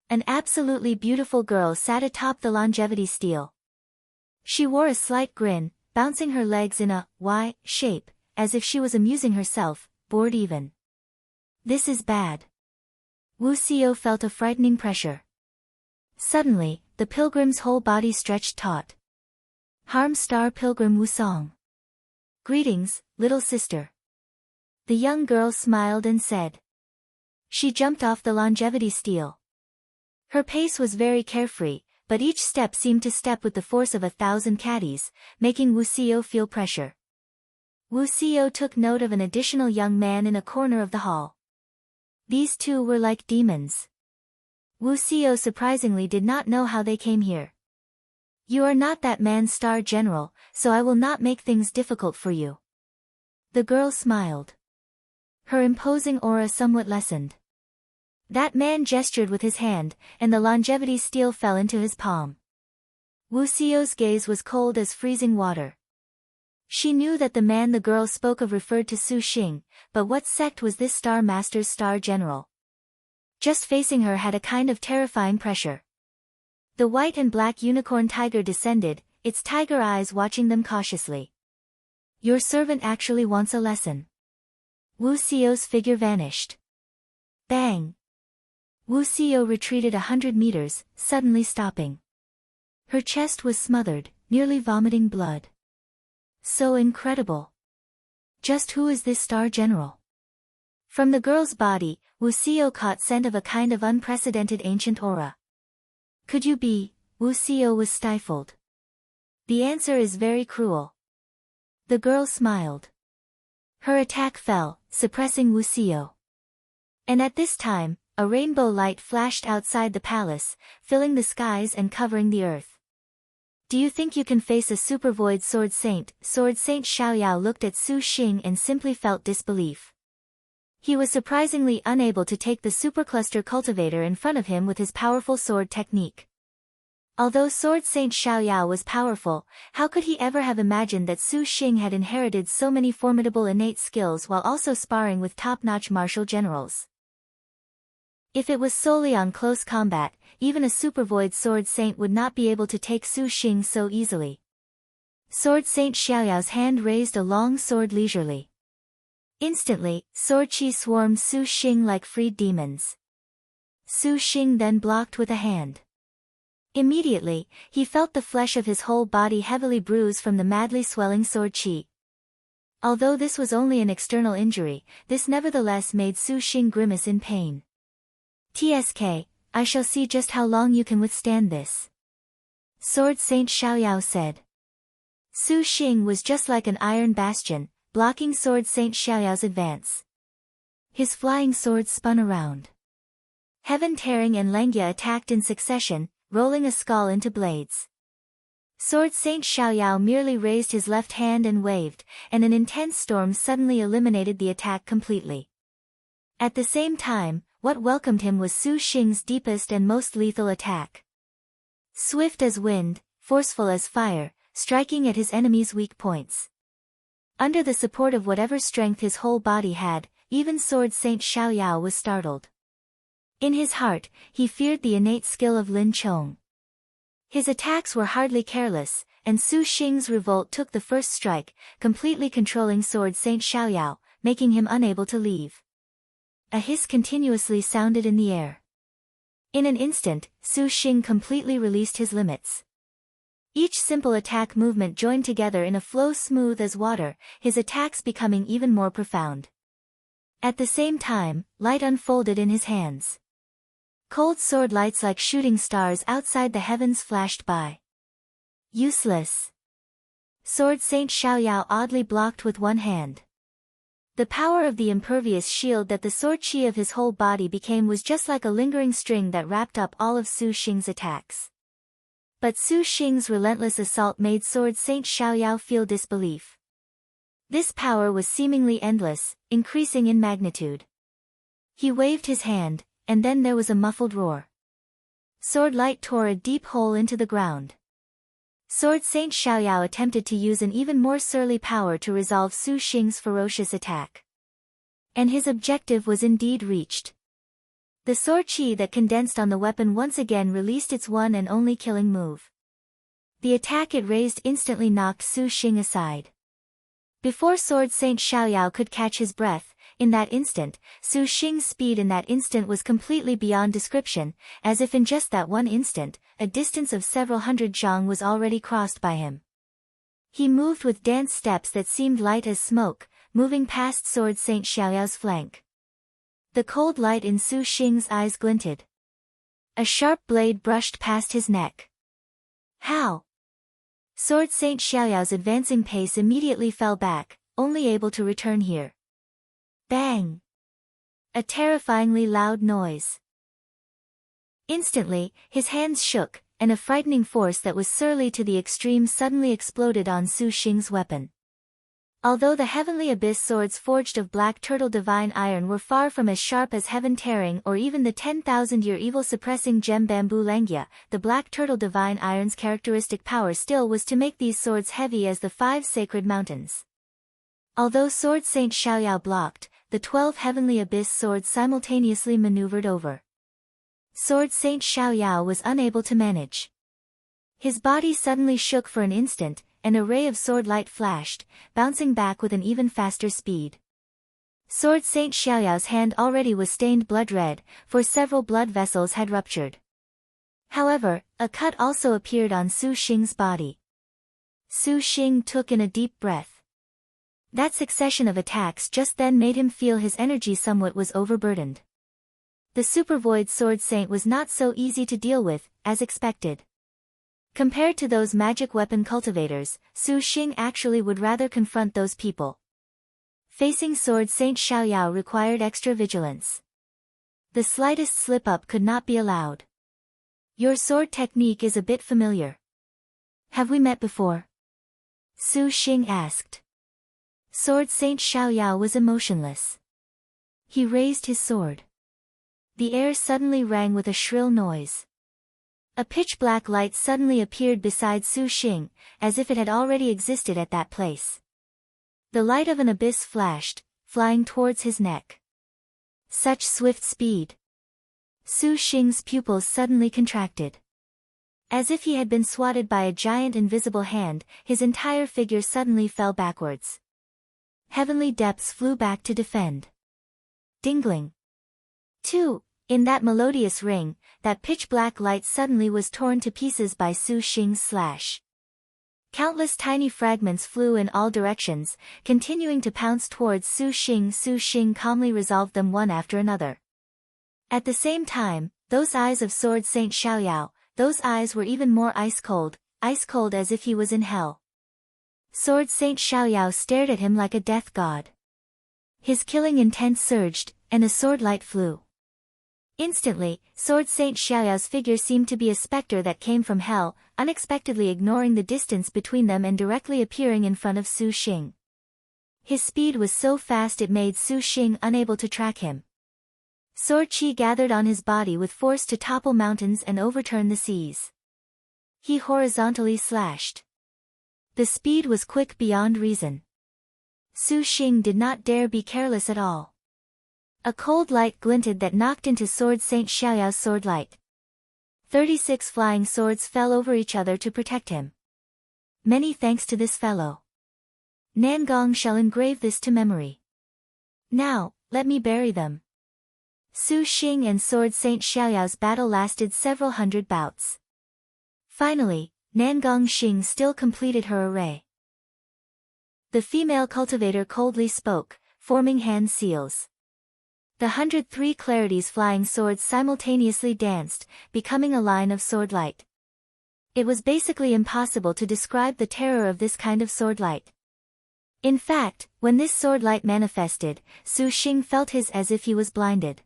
An absolutely beautiful girl sat atop the longevity steel. She wore a slight grin, bouncing her legs in a Y shape, as if she was amusing herself, bored even. This is bad. Wuxia felt a frightening pressure. Suddenly, the pilgrim's whole body stretched taut. Harm Star Pilgrim Wusong. Greetings, little sister. The young girl smiled and said. She jumped off the longevity steel. Her pace was very carefree, but each step seemed to step with the force of 1,000 caddies, making Wuxia feel pressure. Wuxia took note of an additional young man in a corner of the hall. These two were like demons. Wuxia surprisingly did not know how they came here. You are not that man's star general, so I will not make things difficult for you. The girl smiled. Her imposing aura somewhat lessened. That man gestured with his hand, and the longevity steel fell into his palm. Wuxia's gaze was cold as freezing water. She knew that the man the girl spoke of referred to Su Xing, but what sect was this Star Master's star general? Just facing her had a kind of terrifying pressure. The white and black unicorn tiger descended, its tiger eyes watching them cautiously. Your servant actually wants a lesson. Wuxia's figure vanished. Bang! Wuxia retreated 100 meters, suddenly stopping. Her chest was smothered, nearly vomiting blood. So incredible. Just who is this star general? From the girl's body, Wuxia caught scent of a kind of unprecedented ancient aura. Could you be? Wuxia was stifled. The answer is very cruel. The girl smiled. Her attack fell, suppressing Wuxia. And at this time, a rainbow light flashed outside the palace, filling the skies and covering the earth. Do you think you can face a super void sword saint? Sword Saint Xiaoyao looked at Su Xing and simply felt disbelief. He was surprisingly unable to take the supercluster cultivator in front of him with his powerful sword technique. Although Sword Saint Xiaoyao was powerful, how could he ever have imagined that Su Xing had inherited so many formidable innate skills while also sparring with top-notch martial generals? If it was solely on close combat, even a super void sword saint would not be able to take Su Xing so easily. Sword Saint Xiaoyao's hand raised a long sword leisurely. Instantly, sword chi swarmed Su Xing like freed demons. Su Xing then blocked with a hand. Immediately, he felt the flesh of his whole body heavily bruise from the madly swelling sword chi. Although this was only an external injury, this nevertheless made Su Xing grimace in pain. TSK, I shall see just how long you can withstand this. Sword Saint Xiaoyao said. Su Xing was just like an iron bastion, blocking Sword Saint Xiaoyao's advance. His flying sword spun around. Heaven Tearing and Lengia attacked in succession, rolling a skull into blades. Sword Saint Xiaoyao merely raised his left hand and waved, and an intense storm suddenly eliminated the attack completely. At the same time, what welcomed him was Su Xing's deepest and most lethal attack. Swift as wind, forceful as fire, striking at his enemy's weak points. Under the support of whatever strength his whole body had, even Sword Saint Xiaoyao was startled. In his heart, he feared the innate skill of Lin Chong. His attacks were hardly careless, and Su Xing's revolt took the first strike, completely controlling Sword Saint Xiaoyao, making him unable to leave. A hiss continuously sounded in the air. In an instant, Su Xing completely released his limits. Each simple attack movement joined together in a flow smooth as water, his attacks becoming even more profound. At the same time, light unfolded in his hands. Cold sword lights like shooting stars outside the heavens flashed by. Useless. Sword Saint Xiaoyao oddly blocked with one hand. The power of the impervious shield that the sword chi of his whole body became was just like a lingering string that wrapped up all of Su Xing's attacks. But Su Xing's relentless assault made Sword Saint Xiaoyao feel disbelief. This power was seemingly endless, increasing in magnitude. He waved his hand, and then there was a muffled roar. Sword light tore a deep hole into the ground. Sword Saint Xiaoyao attempted to use an even more surly power to resolve Su Xing's ferocious attack. And his objective was indeed reached. The sword chi that condensed on the weapon once again released its one and only killing move. The attack it raised instantly knocked Su Xing aside. Before Sword Saint Xiaoyao could catch his breath, in that instant, Su Xing's speed in that instant was completely beyond description, as if in just that one instant, a distance of several hundred zhang was already crossed by him. He moved with dance steps that seemed light as smoke, moving past Sword Saint Xiaoyao's flank. The cold light in Su Xing's eyes glinted. A sharp blade brushed past his neck. How? Sword Saint Xiaoyao's advancing pace immediately fell back, only able to return here. Bang! A terrifyingly loud noise. Instantly, his hands shook, and a frightening force that was surly to the extreme suddenly exploded on Su Xing's weapon. Although the heavenly abyss swords forged of black turtle divine iron were far from as sharp as heaven tearing or even the 10,000-year evil suppressing gem bamboo langia, the black turtle divine iron's characteristic power still was to make these swords heavy as the 5 sacred mountains. Although Sword Saint Xiaoyao blocked, the 12 heavenly abyss swords simultaneously maneuvered over. Sword Saint Xiaoyao was unable to manage. His body suddenly shook for an instant, and a ray of sword light flashed, bouncing back with an even faster speed. Sword Saint Xiaoyao's hand already was stained blood red, for several blood vessels had ruptured. However, a cut also appeared on Su Xing's body. Su Xing took in a deep breath. That succession of attacks just then made him feel his energy somewhat was overburdened. The Super Void Sword Saint was not so easy to deal with, as expected. Compared to those magic weapon cultivators, Su Xing actually would rather confront those people. Facing Sword Saint Xiaoyao required extra vigilance. The slightest slip-up could not be allowed. Your sword technique is a bit familiar. Have we met before? Su Xing asked. Sword Saint Xiaoyao was emotionless. He raised his sword. The air suddenly rang with a shrill noise. A pitch-black light suddenly appeared beside Su Xing, as if it had already existed at that place. The light of an abyss flashed, flying towards his neck. Such swift speed! Su Xing's pupils suddenly contracted. As if he had been swatted by a giant invisible hand, his entire figure suddenly fell backwards. Heavenly depths flew back to defend. Dingling. 2. In that melodious ring, that pitch-black light suddenly was torn to pieces by Su Xing's slash. Countless tiny fragments flew in all directions, continuing to pounce towards Su Xing. Su Xing calmly resolved them one after another. At the same time, those eyes of Sword Saint Xiaoyao, those eyes were even more ice-cold as if he was in hell. Sword Saint Xiaoyao stared at him like a death god. His killing intent surged, and a sword light flew. Instantly, Sword Saint Xiaoyao's figure seemed to be a specter that came from hell, unexpectedly ignoring the distance between them and directly appearing in front of Su Xing. His speed was so fast it made Su Xing unable to track him. Sword chi gathered on his body with force to topple mountains and overturn the seas. He horizontally slashed. The speed was quick beyond reason. Su Xing did not dare be careless at all. A cold light glinted that knocked into Sword Saint Xiaoyao's sword light. 36 flying swords fell over each other to protect him. Many thanks to this fellow. Nangong shall engrave this to memory. Now, let me bury them. Su Xing and Sword Saint Xiaoyao's battle lasted several hundred bouts. Finally, Nangong Xing still completed her array. The female cultivator coldly spoke, forming hand seals. The 103 clarities flying swords simultaneously danced, becoming a line of sword light. It was basically impossible to describe the terror of this kind of sword light. In fact, when this sword light manifested, Su Xing felt as if he was blinded.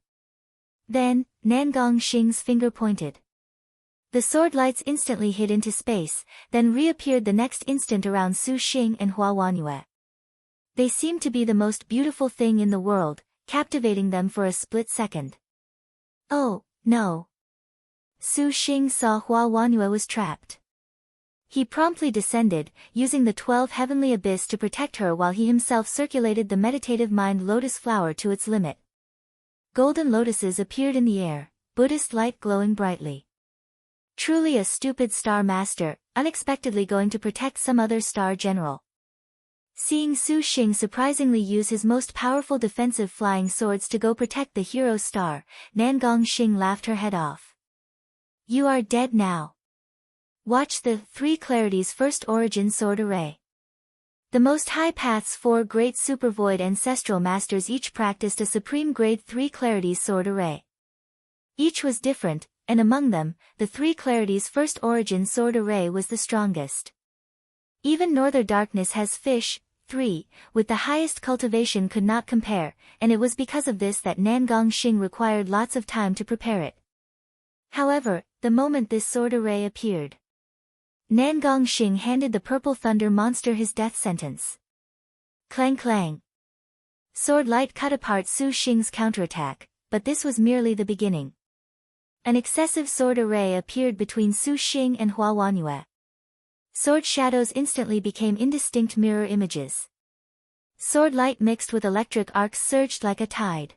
Then, Nangong Xing's finger pointed. The sword lights instantly hid into space, then reappeared the next instant around Su Xing and Hua Wanyue. They seemed to be the most beautiful thing in the world, captivating them for a split second. Oh, no. Su Xing saw Hua Wanyue was trapped. He promptly descended, using the 12 heavenly abyss to protect her while he himself circulated the meditative mind lotus flower to its limit. Golden lotuses appeared in the air, Buddhist light glowing brightly. Truly a stupid star master, unexpectedly going to protect some other star general. Seeing Su Xing surprisingly use his most powerful defensive flying swords to go protect the hero star, Nangong Xing laughed her head off. You are dead now. Watch the 3 clarities first origin sword array. The most high path's 4 great supervoid ancestral masters each practiced a supreme grade 3 clarities sword array. Each was different, and among them, the 3 clarities first origin sword array was the strongest. Even Northern Darkness has fish, 3, with the highest cultivation could not compare, and it was because of this that Nangong Xing required lots of time to prepare it. However, the moment this sword array appeared, Nangong Xing handed the purple thunder monster his death sentence. Clang clang. Sword light cut apart Su Xing's counterattack, but this was merely the beginning. An excessive sword array appeared between Su Xing and Hua Wanyue. Sword shadows instantly became indistinct mirror images. Sword light mixed with electric arcs surged like a tide.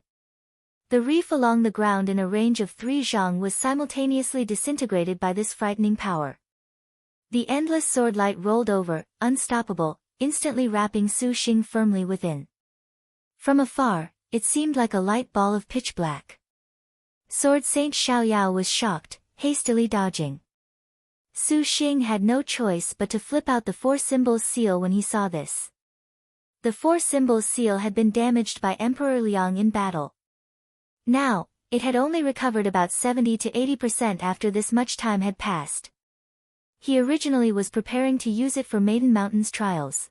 The reef along the ground in a range of 3 zhang was simultaneously disintegrated by this frightening power. The endless sword light rolled over, unstoppable, instantly wrapping Su Xing firmly within. From afar, it seemed like a light ball of pitch black. Sword Saint Xiaoyao was shocked, hastily dodging. Su Xing had no choice but to flip out the 4 symbols seal when he saw this. The 4 symbols seal had been damaged by Emperor Liang in battle. Now, it had only recovered about 70 to 80% after this much time had passed. He originally was preparing to use it for Maiden Mountain's trials.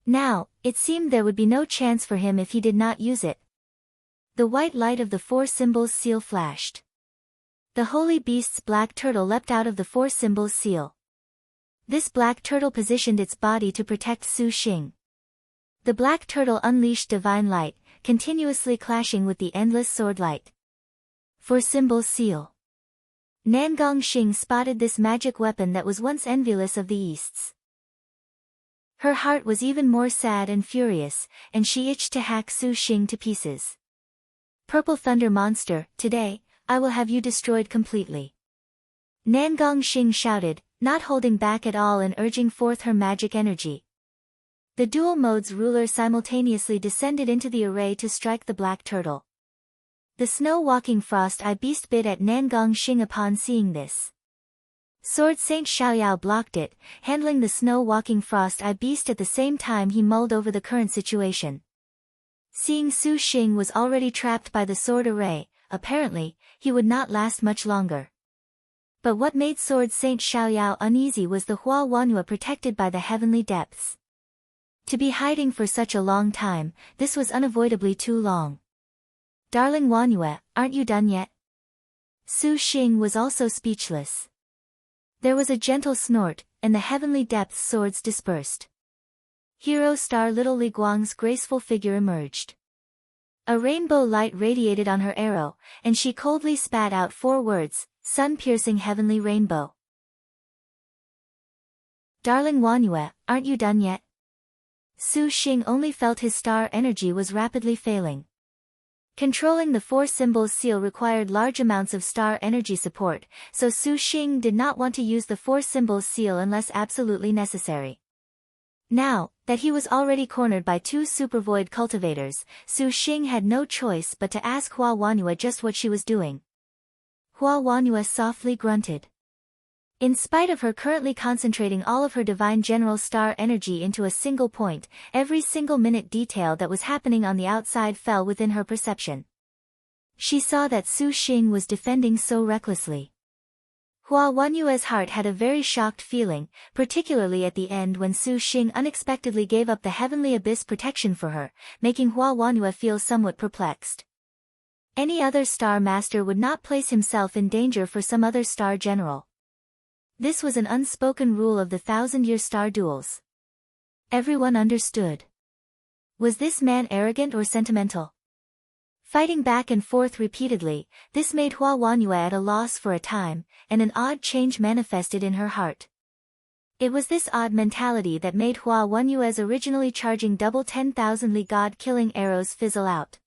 Now, it seemed there would be no chance for him if he did not use it. The white light of the 4 symbols seal flashed. The holy beast's black turtle leapt out of the 4 symbols seal. This black turtle positioned its body to protect Su Xing. The black turtle unleashed divine light, continuously clashing with the endless sword light. 4 symbols seal. Nangong Xing spotted this magic weapon that was once envious of the East's. Her heart was even more sad and furious, and she itched to hack Su Xing to pieces. Purple Thunder Monster, today, I will have you destroyed completely. Nangong Xing shouted, not holding back at all and urging forth her magic energy. The dual modes ruler simultaneously descended into the array to strike the black turtle. The snow-walking frost-eye beast bit at Nangong Xing upon seeing this. Sword Saint Xiaoyao blocked it, handling the snow-walking frost-eye beast at the same time he mulled over the current situation. Seeing Su Xing was already trapped by the sword array, apparently, he would not last much longer. But what made Sword Saint Xiaoyao uneasy was the Hua Wanyue protected by the heavenly depths. To be hiding for such a long time, this was unavoidably too long. Darling Wanyue, aren't you done yet? Su Xing was also speechless. There was a gentle snort, and the heavenly depths swords dispersed. Hero star Little Li Guang's graceful figure emerged. A rainbow light radiated on her arrow, and she coldly spat out 4 words, sun-piercing heavenly rainbow. Darling Wanyue, aren't you done yet? Su Xing only felt his star energy was rapidly failing. Controlling the four symbols seal required large amounts of star energy support, so Su Xing did not want to use the four symbols seal unless absolutely necessary. Now, that he was already cornered by two supervoid cultivators, Su Xing had no choice but to ask Hua Wanyu just what she was doing. Hua Wanyu softly grunted. In spite of her currently concentrating all of her divine general star energy into a single point, every single minute detail that was happening on the outside fell within her perception. She saw that Su Xing was defending so recklessly. Hua Wanyue's heart had a very shocked feeling, particularly at the end when Su Xing unexpectedly gave up the heavenly abyss protection for her, making Hua Wanyue feel somewhat perplexed. Any other star master would not place himself in danger for some other star general. This was an unspoken rule of the thousand-year star duels. Everyone understood. Was this man arrogant or sentimental? Fighting back and forth repeatedly, this made Hua Wanyue at a loss for a time, and an odd change manifested in her heart. It was this odd mentality that made Hua Wanyue's originally charging double 10,000 Li God-killing arrows fizzle out.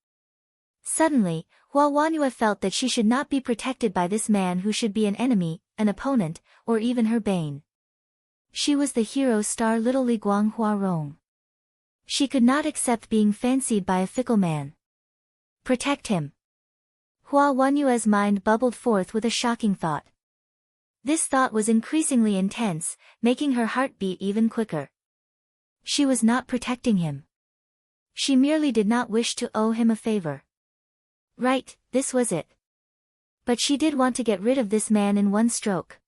Suddenly, Hua Wanyue felt that she should not be protected by this man who should be an enemy, an opponent, or even her bane. She was the hero star little Li Guang Hua Rong. She could not accept being fancied by a fickle man. Protect him. Hua Wanyue's mind bubbled forth with a shocking thought. This thought was increasingly intense, making her heart beat even quicker. She was not protecting him. She merely did not wish to owe him a favor. Right, this was it. But she did want to get rid of this man in one stroke.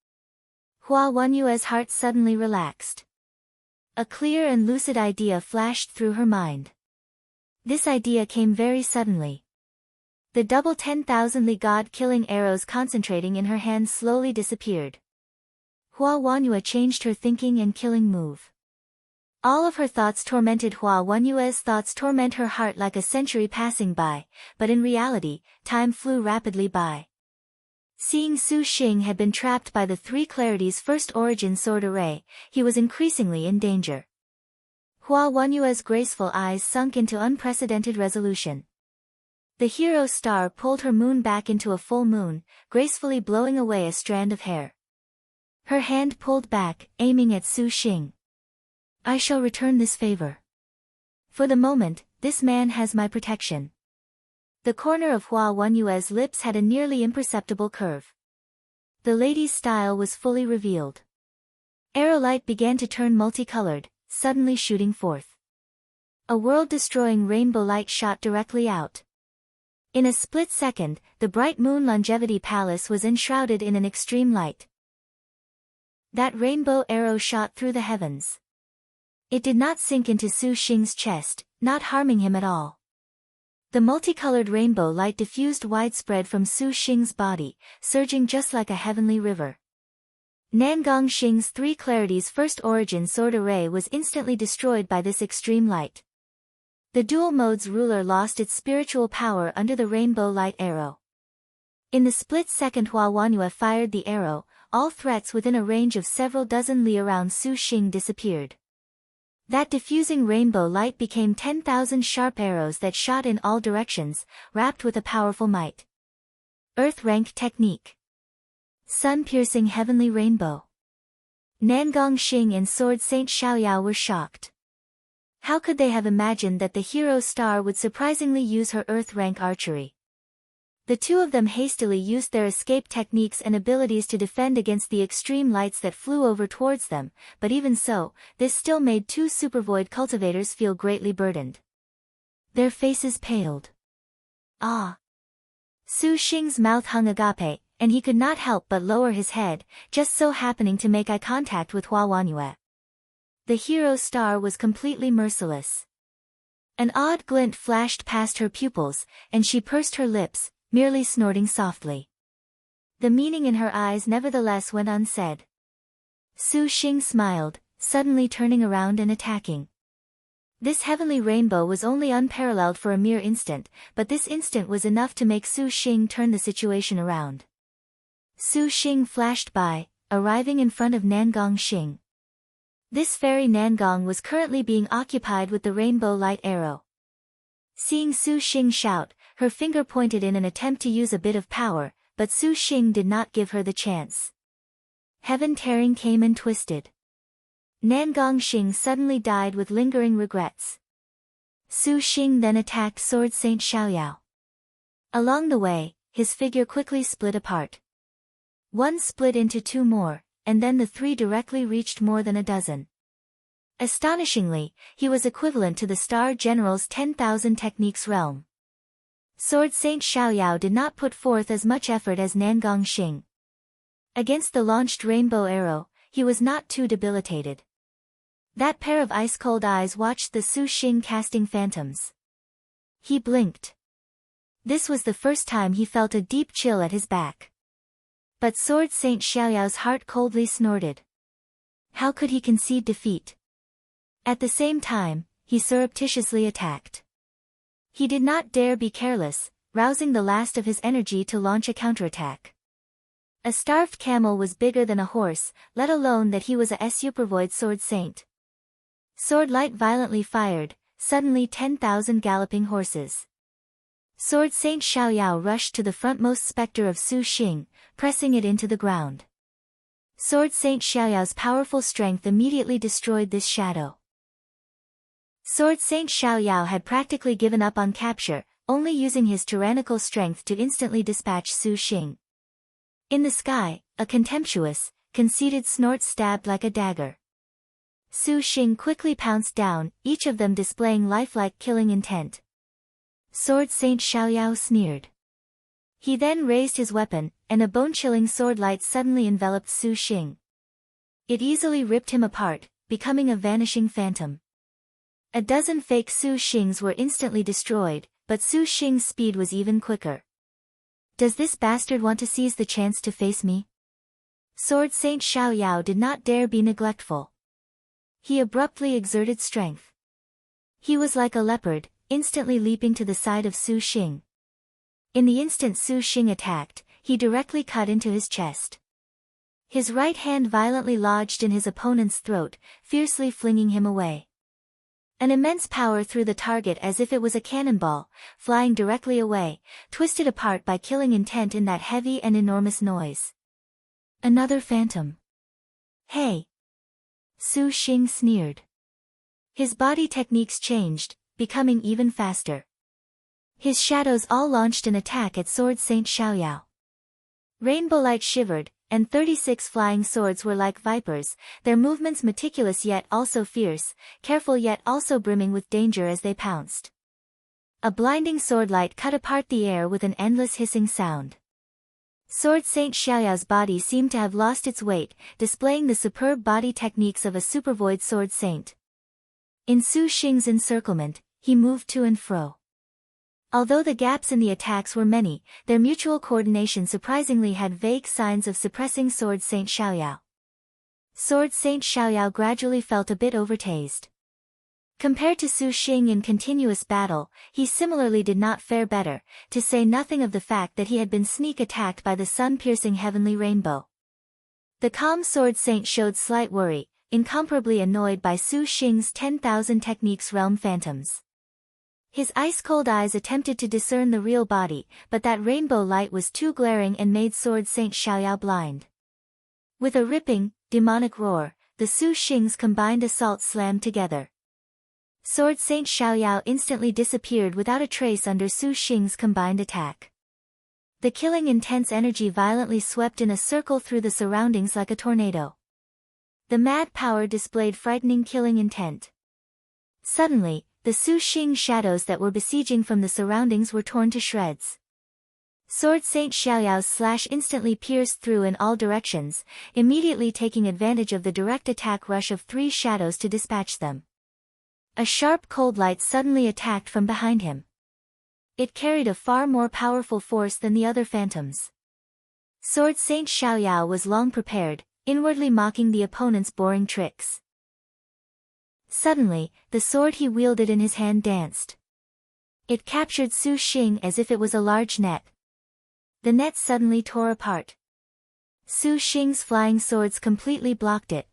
Hua Wanyue's heart suddenly relaxed. A clear and lucid idea flashed through her mind. This idea came very suddenly. The double 10,000 Li God-killing arrows concentrating in her hands slowly disappeared. Hua Wanyue changed her thinking and killing move. All of her thoughts tormented Hua Wanyue's thoughts torment her heart like a century passing by, but in reality, time flew rapidly by. Seeing Su Xing had been trapped by the three clarities first origin sword array, he was increasingly in danger. Hua Wanyue's graceful eyes sunk into unprecedented resolution. The hero star pulled her moon back into a full moon, gracefully blowing away a strand of hair. Her hand pulled back, aiming at Su Xing. I shall return this favor. For the moment, this man has my protection. The corner of Hua Wanyue's lips had a nearly imperceptible curve. The lady's style was fully revealed. Arrow light began to turn multicolored, suddenly shooting forth. A world-destroying rainbow light shot directly out. In a split second, the bright moon longevity palace was enshrouded in an extreme light. That rainbow arrow shot through the heavens. It did not sink into Su Xing's chest, not harming him at all. The multicolored rainbow light diffused widespread from Su Xing's body, surging just like a heavenly river. Nangong Xing's three clarities first origin sword array was instantly destroyed by this extreme light. The dual mode's ruler lost its spiritual power under the rainbow light arrow. In the split second Hua Wanyue fired the arrow, all threats within a range of several dozen li around Su Xing disappeared. That diffusing rainbow light became 10,000 sharp arrows that shot in all directions, wrapped with a powerful might. Earth rank technique. Sun-piercing heavenly rainbow. Nangong Xing and Sword Saint Xiaoyao were shocked. How could they have imagined that the hero star would surprisingly use her earth rank archery? The two of them hastily used their escape techniques and abilities to defend against the extreme lights that flew over towards them, but even so, this still made two supervoid cultivators feel greatly burdened. Their faces paled. Ah! Su Xing's mouth hung agape, and he could not help but lower his head, just so happening to make eye contact with Hua Wanyue. The hero star was completely merciless. An odd glint flashed past her pupils, and she pursed her lips, merely snorting softly. The meaning in her eyes nevertheless went unsaid. Su Xing smiled, suddenly turning around and attacking. This heavenly rainbow was only unparalleled for a mere instant, but this instant was enough to make Su Xing turn the situation around. Su Xing flashed by, arriving in front of Nangong Xing. This fairy Nangong was currently being occupied with the rainbow light arrow. Seeing Su Xing shout, her finger pointed in an attempt to use a bit of power, but Su Xing did not give her the chance. Heaven tearing came and twisted. Nangong Xing suddenly died with lingering regrets. Su Xing then attacked Sword Saint Xiaoyao. Along the way, his figure quickly split apart. One split into two more, and then the three directly reached more than a dozen. Astonishingly, he was equivalent to the Star General's 10,000 techniques realm. Sword Saint Xiaoyao did not put forth as much effort as Nangong Xing. Against the launched rainbow arrow, he was not too debilitated. That pair of ice-cold eyes watched the Su Xing casting phantoms. He blinked. This was the first time he felt a deep chill at his back. But Sword Saint Xiaoyao's heart coldly snorted. How could he concede defeat? At the same time, he surreptitiously attacked. He did not dare be careless, rousing the last of his energy to launch a counterattack. A starved camel was bigger than a horse, let alone that he was a supervoid sword saint. Sword light violently fired, suddenly 10,000 galloping horses. Sword Saint Xiaoyao rushed to the frontmost specter of Su Xing, pressing it into the ground. Sword Saint Xiaoyao's powerful strength immediately destroyed this shadow. Sword Saint Xiaoyao had practically given up on capture, only using his tyrannical strength to instantly dispatch Su Xing. In the sky, a contemptuous, conceited snort stabbed like a dagger. Su Xing quickly pounced down, each of them displaying lifelike killing intent. Sword Saint Xiaoyao sneered. He then raised his weapon, and a bone-chilling sword light suddenly enveloped Su Xing. It easily ripped him apart, becoming a vanishing phantom. A dozen fake Su Xings were instantly destroyed, but Su Xing's speed was even quicker. Does this bastard want to seize the chance to face me? Sword Saint Xiaoyao did not dare be neglectful. He abruptly exerted strength. He was like a leopard, instantly leaping to the side of Su Xing. In the instant Su Xing attacked, he directly cut into his chest. His right hand violently lodged in his opponent's throat, fiercely flinging him away. An immense power threw the target as if it was a cannonball, flying directly away, twisted apart by killing intent in that heavy and enormous noise. Another phantom. Hey! Su Xing sneered. His body techniques changed, becoming even faster. His shadows all launched an attack at Sword Saint Xiaoyao. Rainbow light shivered, and 36 flying swords were like vipers, their movements meticulous yet also fierce, careful yet also brimming with danger as they pounced. A blinding sword light cut apart the air with an endless hissing sound. Sword Saint Xiaoyao's body seemed to have lost its weight, displaying the superb body techniques of a supervoid sword saint. In Su Xing's encirclement, he moved to and fro. Although the gaps in the attacks were many, their mutual coordination surprisingly had vague signs of suppressing Sword Saint Xiaoyao. Sword Saint Xiaoyao gradually felt a bit overtased. Compared to Su Xing in continuous battle, he similarly did not fare better, to say nothing of the fact that he had been sneak attacked by the sun-piercing heavenly rainbow. The calm Sword Saint showed slight worry, incomparably annoyed by Su Xing's 10,000 techniques realm phantoms. His ice-cold eyes attempted to discern the real body, but that rainbow light was too glaring and made Sword Saint Xiaoyao blind. With a ripping, demonic roar, the Su Xing's combined assault slammed together. Sword Saint Xiaoyao instantly disappeared without a trace under Su Xing's combined attack. The killing intense energy violently swept in a circle through the surroundings like a tornado. The mad power displayed frightening killing intent. Suddenly, the Su Xing shadows that were besieging from the surroundings were torn to shreds. Sword Saint Xiaoyao's slash instantly pierced through in all directions, immediately taking advantage of the direct attack rush of three shadows to dispatch them. A sharp cold light suddenly attacked from behind him. It carried a far more powerful force than the other phantoms. Sword Saint Xiaoyao was long prepared, inwardly mocking the opponent's boring tricks. Suddenly, the sword he wielded in his hand danced. It captured Su Xing as if it was a large net. The net suddenly tore apart. Su Xing's flying swords completely blocked it.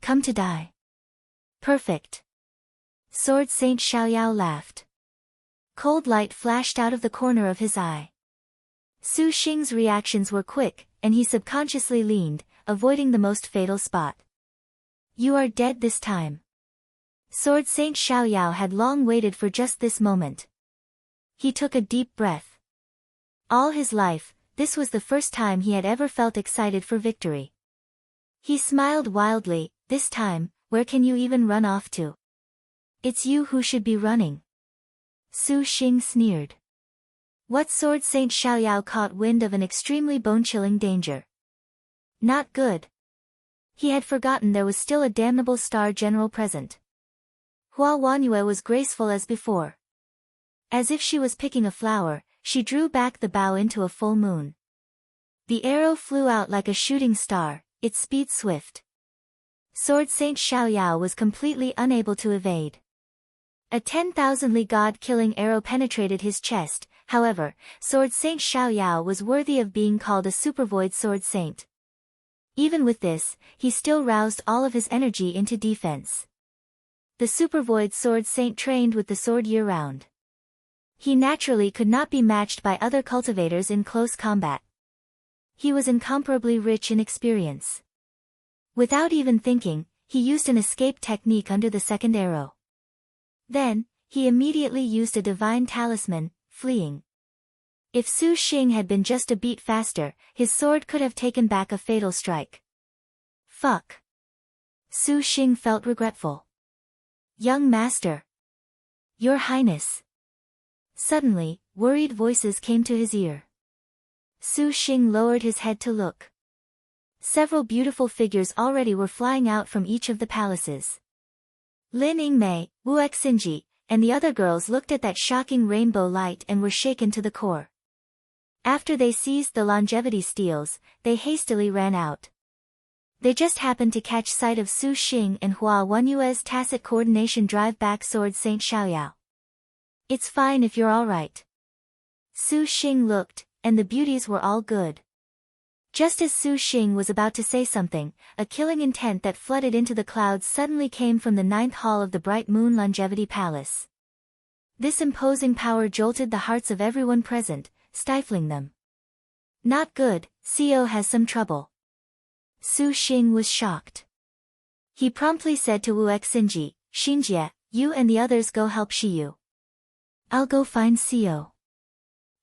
Come to die. Perfect. Sword Saint Xiaoyao laughed. Cold light flashed out of the corner of his eye. Su Xing's reactions were quick, and he subconsciously leaned, avoiding the most fatal spot. You are dead this time. Sword Saint Xiaoyao had long waited for just this moment. He took a deep breath. All his life, this was the first time he had ever felt excited for victory. He smiled wildly. This time, where can you even run off to? It's you who should be running. Su Xing sneered. What? Sword Saint Xiaoyao caught wind of an extremely bone-chilling danger. Not good. He had forgotten there was still a damnable star general present. Hua Wanyue was graceful as before. As if she was picking a flower, she drew back the bow into a full moon. The arrow flew out like a shooting star, its speed swift. Sword Saint Xiaoyao was completely unable to evade. A 10,000-li god-killing arrow penetrated his chest. However, Sword Saint Xiaoyao was worthy of being called a supervoid sword saint. Even with this, he still roused all of his energy into defense. The supervoid sword saint trained with the sword year-round. He naturally could not be matched by other cultivators in close combat. He was incomparably rich in experience. Without even thinking, he used an escape technique under the second arrow. Then, he immediately used a divine talisman, fleeing. If Su Xing had been just a beat faster, his sword could have taken back a fatal strike. Fuck. Su Xing felt regretful. Young master. Your Highness. Suddenly, worried voices came to his ear. Su Xing lowered his head to look. Several beautiful figures already were flying out from each of the palaces. Lin Yingmei, Wu Xinji, and the other girls looked at that shocking rainbow light and were shaken to the core. After they seized the longevity steals, they hastily ran out. They just happened to catch sight of Su Xing and Hua Wanyue's tacit coordination drive back Sword Saint Xiaoyao. It's fine if you're alright. Su Xing looked, and the beauties were all good. Just as Su Xing was about to say something, a killing intent that flooded into the clouds suddenly came from the 9th hall of the Bright Moon Longevity Palace. This imposing power jolted the hearts of everyone present, stifling them. Not good, Xiao has some trouble. Su Xing was shocked. He promptly said to Wu Xinji, Xinjie, you and the others go help Xiyu. I'll go find Xiao.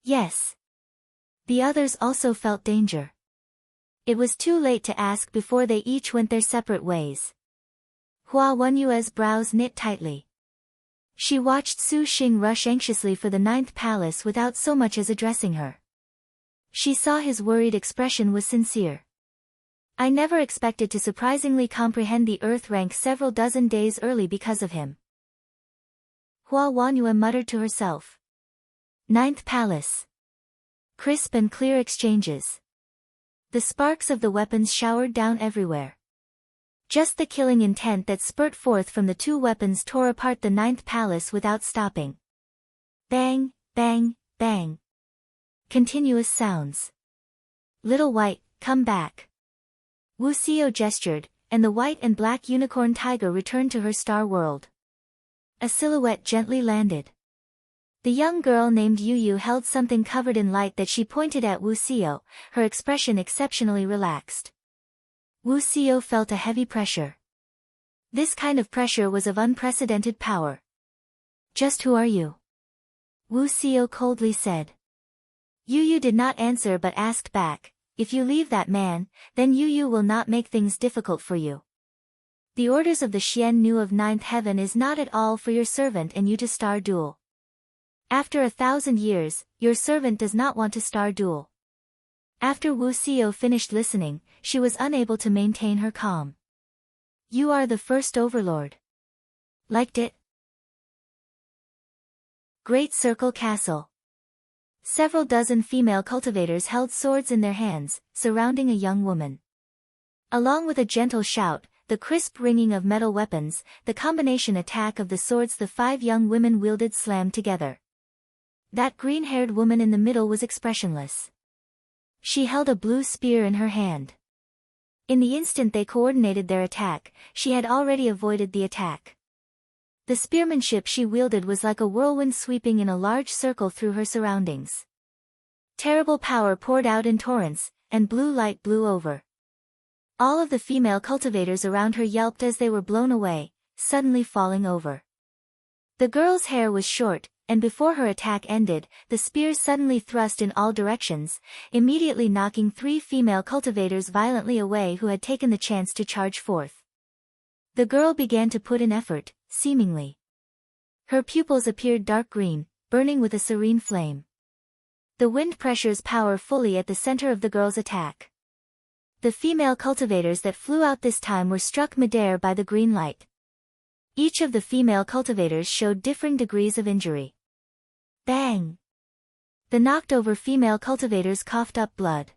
Yes. The others also felt danger. It was too late to ask before they each went their separate ways. Hua Wanyue's brows knit tightly. She watched Su Xing rush anxiously for the 9th palace without so much as addressing her. She saw his worried expression was sincere. I never expected to surprisingly comprehend the earth rank several dozen days early because of him. Hua Wanyue muttered to herself. 9th palace. Crisp and clear exchanges. The sparks of the weapons showered down everywhere. Just the killing intent that spurt forth from the two weapons tore apart the 9th palace without stopping. Bang, bang, bang. Continuous sounds. Little White, come back. Wuxia gestured, and the white and black unicorn tiger returned to her star world. A silhouette gently landed. The young girl named Yu held something covered in light that she pointed at Wuxia, her expression exceptionally relaxed. Wuxia felt a heavy pressure. This kind of pressure was of unprecedented power. Just who are you? Wuxia coldly said. Yu did not answer but asked back, if you leave that man, then Yu will not make things difficult for you. The orders of the Xian Nu of 9th heaven is not at all for your servant and you to star duel. After 1,000 years, your servant does not want to star duel. After Wuxia finished listening, she was unable to maintain her calm. You are the first overlord. Liked it? Great Circle Castle. Several dozen female cultivators held swords in their hands, surrounding a young woman. Along with a gentle shout, the crisp ringing of metal weapons, the combination attack of the swords the 5 young women wielded slammed together. That green-haired woman in the middle was expressionless. She held a blue spear in her hand. In the instant they coordinated their attack, she had already avoided the attack. The spearmanship she wielded was like a whirlwind sweeping in a large circle through her surroundings. Terrible power poured out in torrents, and blue light blew over. All of the female cultivators around her yelped as they were blown away, suddenly falling over. The girl's hair was short, and before her attack ended, the spear suddenly thrust in all directions, immediately knocking 3 female cultivators violently away who had taken the chance to charge forth. The girl began to put in effort, seemingly. Her pupils appeared dark green, burning with a serene flame. The wind pressures power fully at the center of the girl's attack. The female cultivators that flew out this time were struck midair by the green light. Each of the female cultivators showed differing degrees of injury. Bang! The knocked-over female cultivators coughed up blood.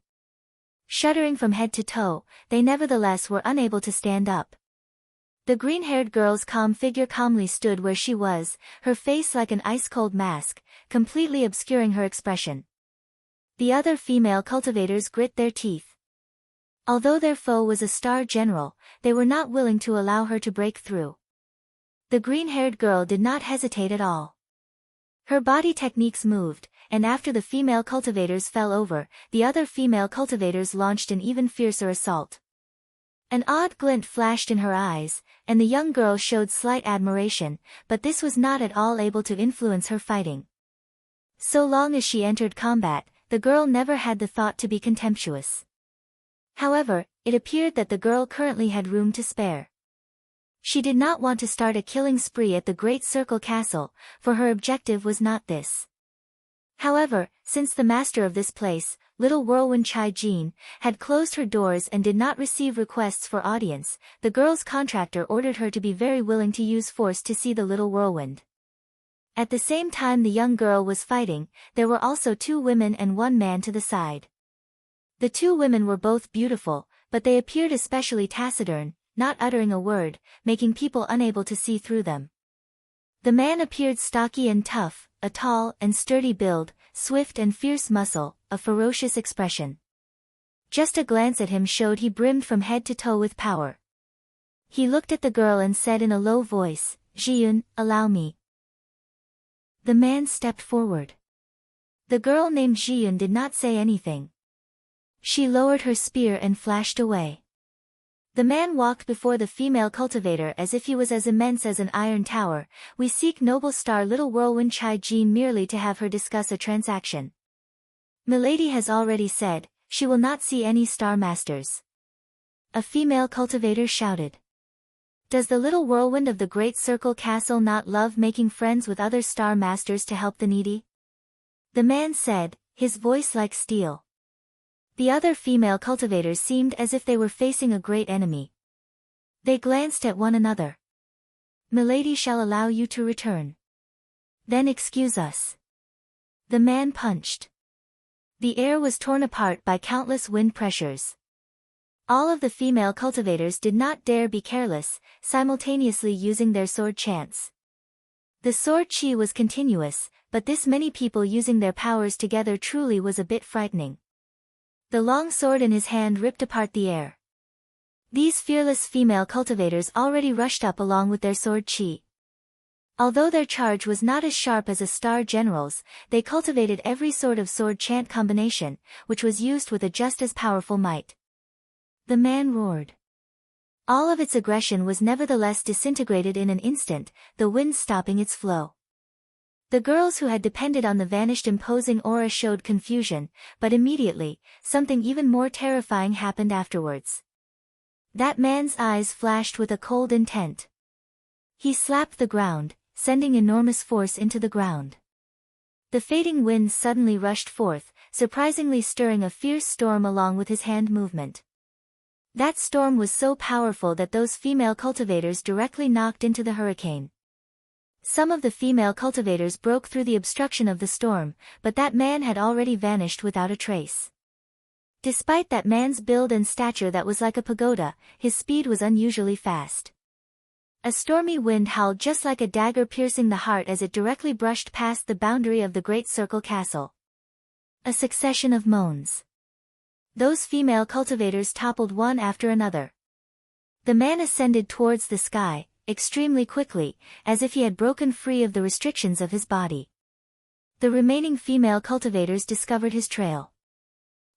Shuddering from head to toe, they nevertheless were unable to stand up. The green-haired girl's calm figure calmly stood where she was, her face like an ice-cold mask, completely obscuring her expression. The other female cultivators grit their teeth. Although their foe was a star general, they were not willing to allow her to break through. The green-haired girl did not hesitate at all. Her body techniques moved, and after the female cultivators fell over, the other female cultivators launched an even fiercer assault. An odd glint flashed in her eyes, and the young girl showed slight admiration, but this was not at all able to influence her fighting. So long as she entered combat, the girl never had the thought to be contemptuous. However, it appeared that the girl currently had room to spare. She did not want to start a killing spree at the Great Circle Castle, for her objective was not this. However, since the master of this place, Little Whirlwind Chai Jin, had closed her doors and did not receive requests for audience, the girl's contractor ordered her to be very willing to use force to see the Little Whirlwind. At the same time the young girl was fighting, there were also 2 women and 1 man to the side. The 2 women were both beautiful, but they appeared especially taciturn, not uttering a word, making people unable to see through them. The man appeared stocky and tough, a tall and sturdy build, swift and fierce muscle, a ferocious expression. Just a glance at him showed he brimmed from head to toe with power. He looked at the girl and said in a low voice, "Jiyun, allow me." The man stepped forward. The girl named Jiyun did not say anything. She lowered her spear and flashed away. The man walked before the female cultivator as if he was as immense as an iron tower. "We seek noble star Little Whirlwind Chai Jin merely to have her discuss a transaction. Milady has already said, she will not see any star masters." A female cultivator shouted. "Does the Little Whirlwind of the Great Circle Castle not love making friends with other star masters to help the needy?" The man said, his voice like steel. The other female cultivators seemed as if they were facing a great enemy. They glanced at one another. "Milady shall allow you to return. Then excuse us." The man punched. The air was torn apart by countless wind pressures. All of the female cultivators did not dare be careless, simultaneously using their sword chants. The sword chi was continuous, but this many people using their powers together truly was a bit frightening. The long sword in his hand ripped apart the air. These fearless female cultivators already rushed up along with their sword chi. Although their charge was not as sharp as a star general's, they cultivated every sort of sword chant combination, which was used with a just as powerful might. The man roared. All of its aggression was nevertheless disintegrated in an instant, the wind stopping its flow. The girls who had depended on the vanished imposing aura showed confusion, but immediately, something even more terrifying happened afterwards. That man's eyes flashed with a cold intent. He slapped the ground, sending enormous force into the ground. The fading wind suddenly rushed forth, surprisingly stirring a fierce storm along with his hand movement. That storm was so powerful that those female cultivators directly knocked into the hurricane. Some of the female cultivators broke through the obstruction of the storm, but that man had already vanished without a trace. Despite that man's build and stature that was like a pagoda, his speed was unusually fast. A stormy wind howled just like a dagger piercing the heart as it directly brushed past the boundary of the Great Circle Castle. A succession of moans. Those female cultivators toppled one after another. The man ascended towards the sky, extremely quickly, as if he had broken free of the restrictions of his body. The remaining female cultivators discovered his trail.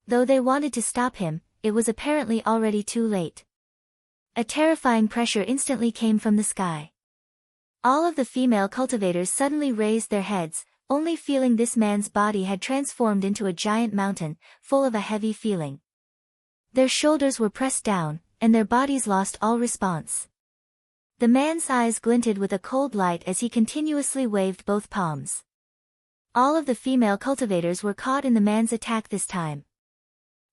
Though they wanted to stop him, it was apparently already too late. A terrifying pressure instantly came from the sky. All of the female cultivators suddenly raised their heads, only feeling this man's body had transformed into a giant mountain, full of a heavy feeling. Their shoulders were pressed down, and their bodies lost all response. The man's eyes glinted with a cold light as he continuously waved both palms. All of the female cultivators were caught in the man's attack this time.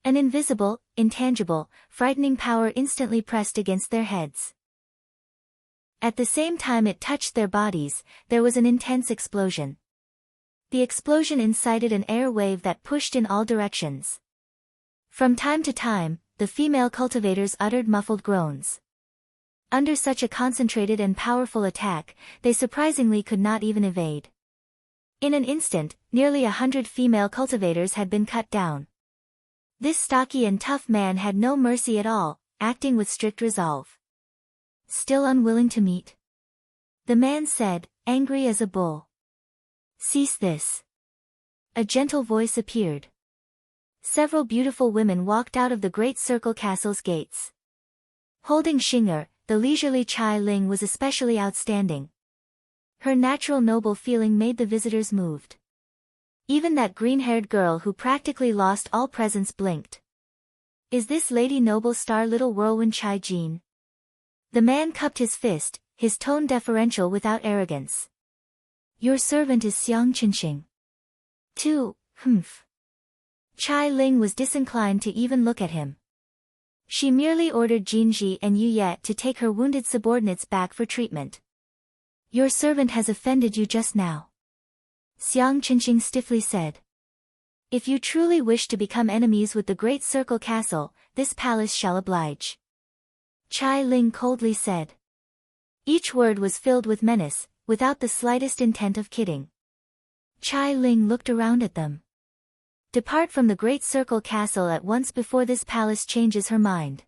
An invisible, intangible, frightening power instantly pressed against their heads. At the same time it touched their bodies, there was an intense explosion. The explosion incited an air wave that pushed in all directions. From time to time, the female cultivators uttered muffled groans. Under such a concentrated and powerful attack, they surprisingly could not even evade. In an instant, nearly 100 female cultivators had been cut down. This stocky and tough man had no mercy at all, acting with strict resolve. Still unwilling to meet? The man said, angry as a bull. Cease this. A gentle voice appeared. Several beautiful women walked out of the Great Circle Castle's gates. Holding Xing'er, the leisurely Chai Ling was especially outstanding. Her natural noble feeling made the visitors moved. Even that green-haired girl who practically lost all presence blinked. Is this Lady Noble Star Little Whirlwind Chai Jin? The man cupped his fist, his tone deferential without arrogance. Your servant is Xiang Qinxing. 2. Chai Ling was disinclined to even look at him. She merely ordered Jinji and Yu Yet to take her wounded subordinates back for treatment. Your servant has offended you just now. Xiang Qinxing stiffly said. If you truly wish to become enemies with the Great Circle Castle, this palace shall oblige. Chai Ling coldly said. Each word was filled with menace, without the slightest intent of kidding. Chai Ling looked around at them. Depart from the Great Circle Castle at once before this palace changes her mind.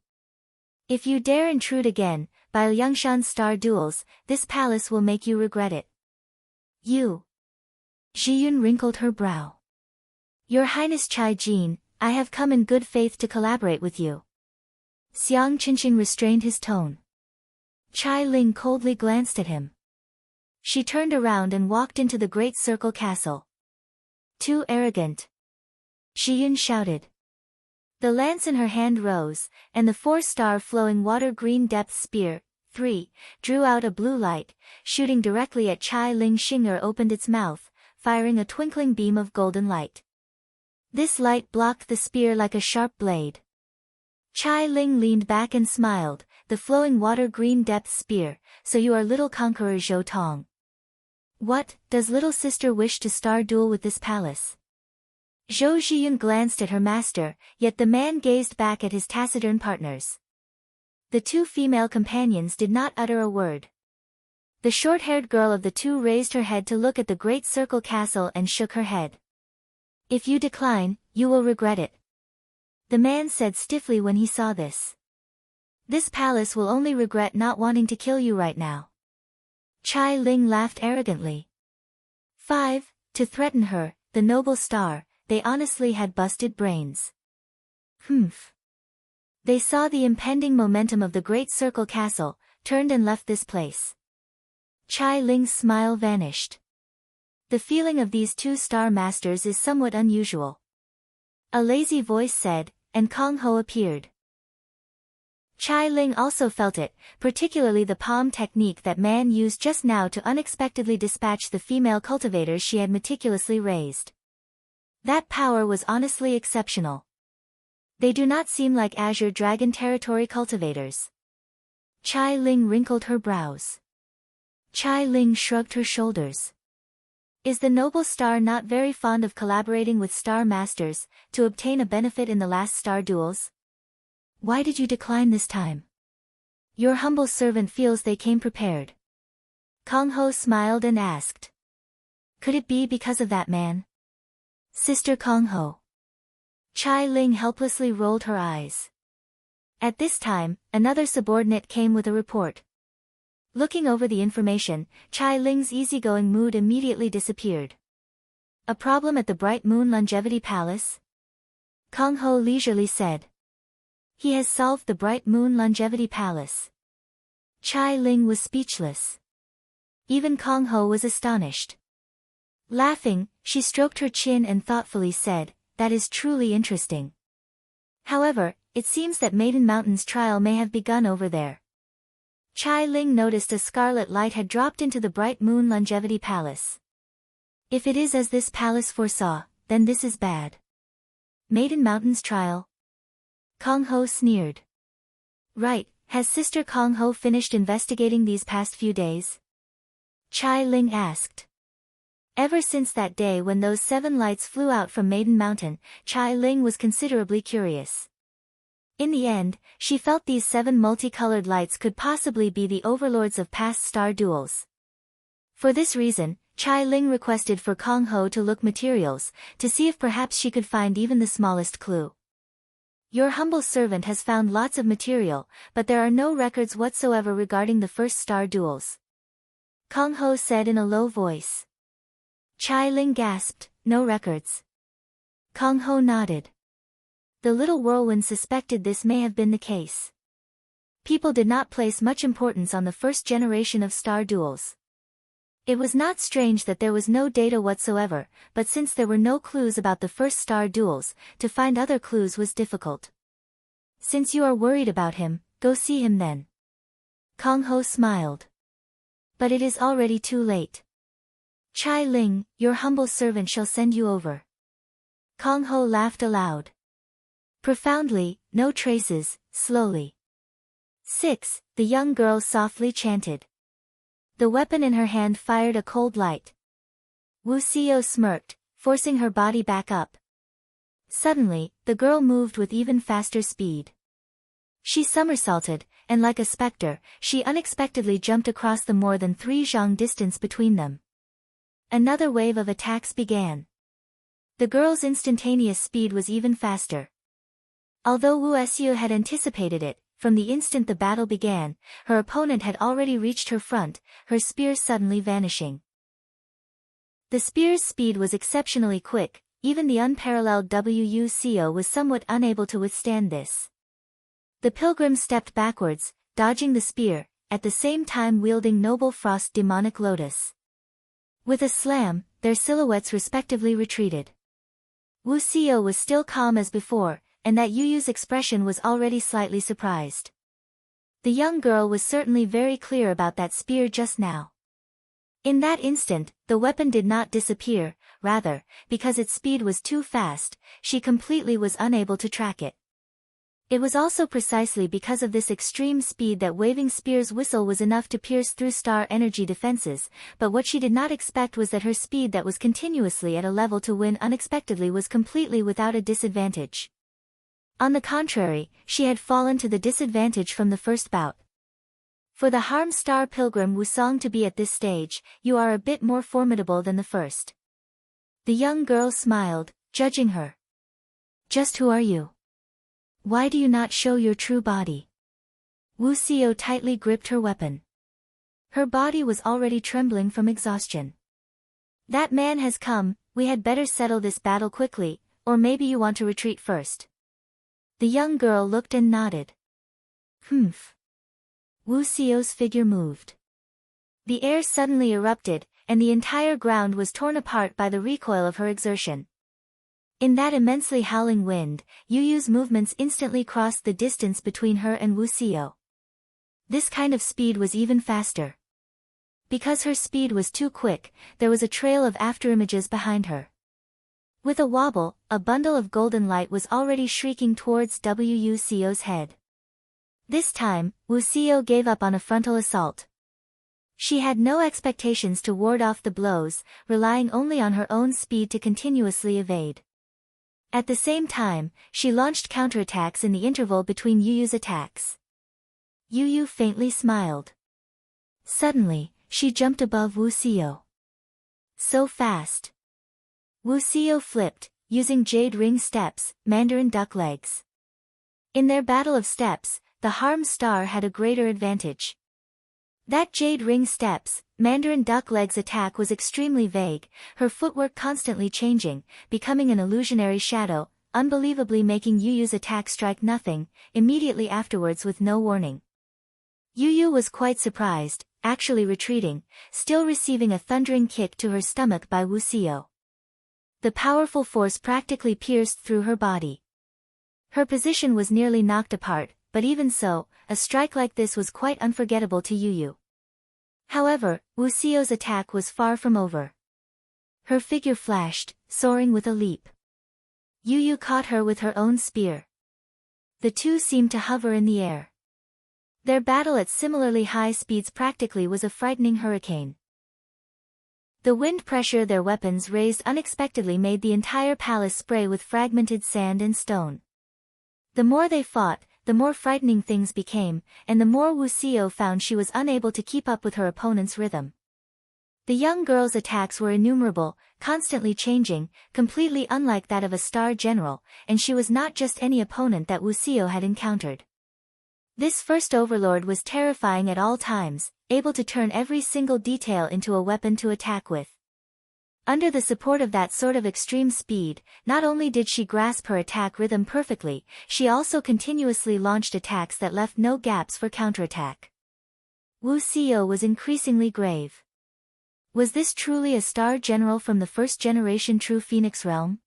If you dare intrude again, by Liangshan's star duels, this palace will make you regret it. You. Zhiyun wrinkled her brow. Your Highness Chai Jin, I have come in good faith to collaborate with you. Xiang Qinxing restrained his tone. Chai Ling coldly glanced at him. She turned around and walked into the Great Circle Castle. Too arrogant. Zhiyun shouted. The lance in her hand rose, and the 4-star flowing water-green depth spear, 3, drew out a blue light, shooting directly at Chai Ling. Xing'er opened its mouth, firing a twinkling beam of golden light. This light blocked the spear like a sharp blade. Chai Ling leaned back and smiled, the flowing water-green depth spear, so you are little conqueror Zhou Tong. What, does little sister wish to star duel with this palace? Zhou Zhiyun glanced at her master, yet the man gazed back at his taciturn partners. The 2 female companions did not utter a word. The short-haired girl of the 2 raised her head to look at the Great Circle Castle and shook her head. If you decline, you will regret it. The man said stiffly when he saw this. This palace will only regret not wanting to kill you right now. Chai Ling laughed arrogantly. 5. To threaten her, the noble star, they honestly had busted brains. They saw the impending momentum of the Great Circle Castle, turned and left this place. Chai Ling's smile vanished. The feeling of these 2-star masters is somewhat unusual. A lazy voice said, and Kong Ho appeared. Chai Ling also felt it, particularly the palm technique that man used just now to unexpectedly dispatch the female cultivators she had meticulously raised. That power was honestly exceptional. They do not seem like Azure Dragon Territory cultivators. Chai Ling wrinkled her brows. Chai Ling shrugged her shoulders. Is the noble star not very fond of collaborating with star masters, to obtain a benefit in the last star duels? Why did you decline this time? Your humble servant feels they came prepared. Kong Ho smiled and asked. Could it be because of that man? Sister Kong Ho. Chai Ling helplessly rolled her eyes. At this time, another subordinate came with a report. Looking over the information, Chai Ling's easygoing mood immediately disappeared. A problem at the Bright Moon Longevity Palace? Kong Ho leisurely said. He has solved the Bright Moon Longevity Palace. Chai Ling was speechless. Even Kong Ho was astonished. Laughing, she stroked her chin and thoughtfully said, "That is truly interesting. However, it seems that Maiden Mountain's trial may have begun over there." Chai Ling noticed a scarlet light had dropped into the Bright Moon Longevity Palace. If it is as this palace foresaw, then this is bad. Maiden Mountain's trial? Kong Ho sneered. Right, has Sister Kong Ho finished investigating these past few days? Chai Ling asked. Ever since that day when those 7 lights flew out from Maiden Mountain, Chai Ling was considerably curious. In the end, she felt these 7 multicolored lights could possibly be the overlords of past star duels. For this reason, Chai Ling requested for Kong Ho to look materials, to see if perhaps she could find even the smallest clue. Your humble servant has found lots of material, but there are no records whatsoever regarding the first star duels. Kong Ho said in a low voice. Chai Ling gasped, "No records?" Kong Ho nodded. The little whirlwind suspected this may have been the case. People did not place much importance on the first generation of star duels. It was not strange that there was no data whatsoever, but since there were no clues about the first star duels, to find other clues was difficult. Since you are worried about him, go see him then. Kong Ho smiled. But it is already too late. Chai Ling, your humble servant shall send you over. Kong Ho laughed aloud. Profoundly, no traces, slowly. 6. The young girl softly chanted. The weapon in her hand fired a cold light. Wuxia smirked, forcing her body back up. Suddenly, the girl moved with even faster speed. She somersaulted, and like a specter, she unexpectedly jumped across the more than 3 zhang distance between them. Another wave of attacks began. The girl's instantaneous speed was even faster. Although Wuxia had anticipated it, from the instant the battle began, her opponent had already reached her front, her spear suddenly vanishing. The spear's speed was exceptionally quick, even the unparalleled Wuxia was somewhat unable to withstand this. The pilgrim stepped backwards, dodging the spear, at the same time wielding Noble Frost Demonic Lotus. With a slam, their silhouettes respectively retreated. Wuxia was still calm as before, and that Yu's expression was already slightly surprised. The young girl was certainly very clear about that spear just now. In that instant, the weapon did not disappear, rather, because its speed was too fast, she completely was unable to track it. It was also precisely because of this extreme speed that Waving Spear's whistle was enough to pierce through star energy defenses, but what she did not expect was that her speed that was continuously at a level to win unexpectedly was completely without a disadvantage. On the contrary, she had fallen to the disadvantage from the first bout. For the Harm Star Pilgrim Wusong to be at this stage, you are a bit more formidable than the first. The young girl smiled, judging her. Just who are you? Why do you not show your true body? Wuxia tightly gripped her weapon. Her body was already trembling from exhaustion. That man has come, we had better settle this battle quickly, or maybe you want to retreat first. The young girl looked and nodded. Humph. Wuxia's figure moved. The air suddenly erupted, and the entire ground was torn apart by the recoil of her exertion. In that immensely howling wind, Yu's movements instantly crossed the distance between her and Wuxia. This kind of speed was even faster. Because her speed was too quick, there was a trail of afterimages behind her. With a wobble, a bundle of golden light was already shrieking towards Wuxia's head. This time, Wuxia gave up on a frontal assault. She had no expectations to ward off the blows, relying only on her own speed to continuously evade. At the same time, she launched counterattacks in the interval between Yu's attacks. Yu faintly smiled. Suddenly, she jumped above Wuxia. So fast. Wuxia flipped, using jade ring steps, mandarin duck legs. In their battle of steps, the Harm Star had a greater advantage. That jade ring steps, Mandarin duck legs attack was extremely vague, her footwork constantly changing, becoming an illusionary shadow, unbelievably making Yu Yu's attack strike nothing, immediately afterwards with no warning. Yu Yu was quite surprised, actually retreating, still receiving a thundering kick to her stomach by Wuxia. The powerful force practically pierced through her body. Her position was nearly knocked apart, but even so, a strike like this was quite unforgettable to Yu Yu. However, Wuxia's attack was far from over. Her figure flashed, soaring with a leap. Yu Yu caught her with her own spear. The two seemed to hover in the air. Their battle at similarly high speeds practically was a frightening hurricane. The wind pressure their weapons raised unexpectedly made the entire palace spray with fragmented sand and stone. The more they fought, the more frightening things became, and the more Wuxia found she was unable to keep up with her opponent's rhythm. The young girl's attacks were innumerable, constantly changing, completely unlike that of a star general, and she was not just any opponent that Wuxia had encountered. This first overlord was terrifying at all times, able to turn every single detail into a weapon to attack with. Under the support of that sort of extreme speed, not only did she grasp her attack rhythm perfectly, she also continuously launched attacks that left no gaps for counterattack. Wuxia was increasingly grave. Was this truly a star general from the first generation True Phoenix realm?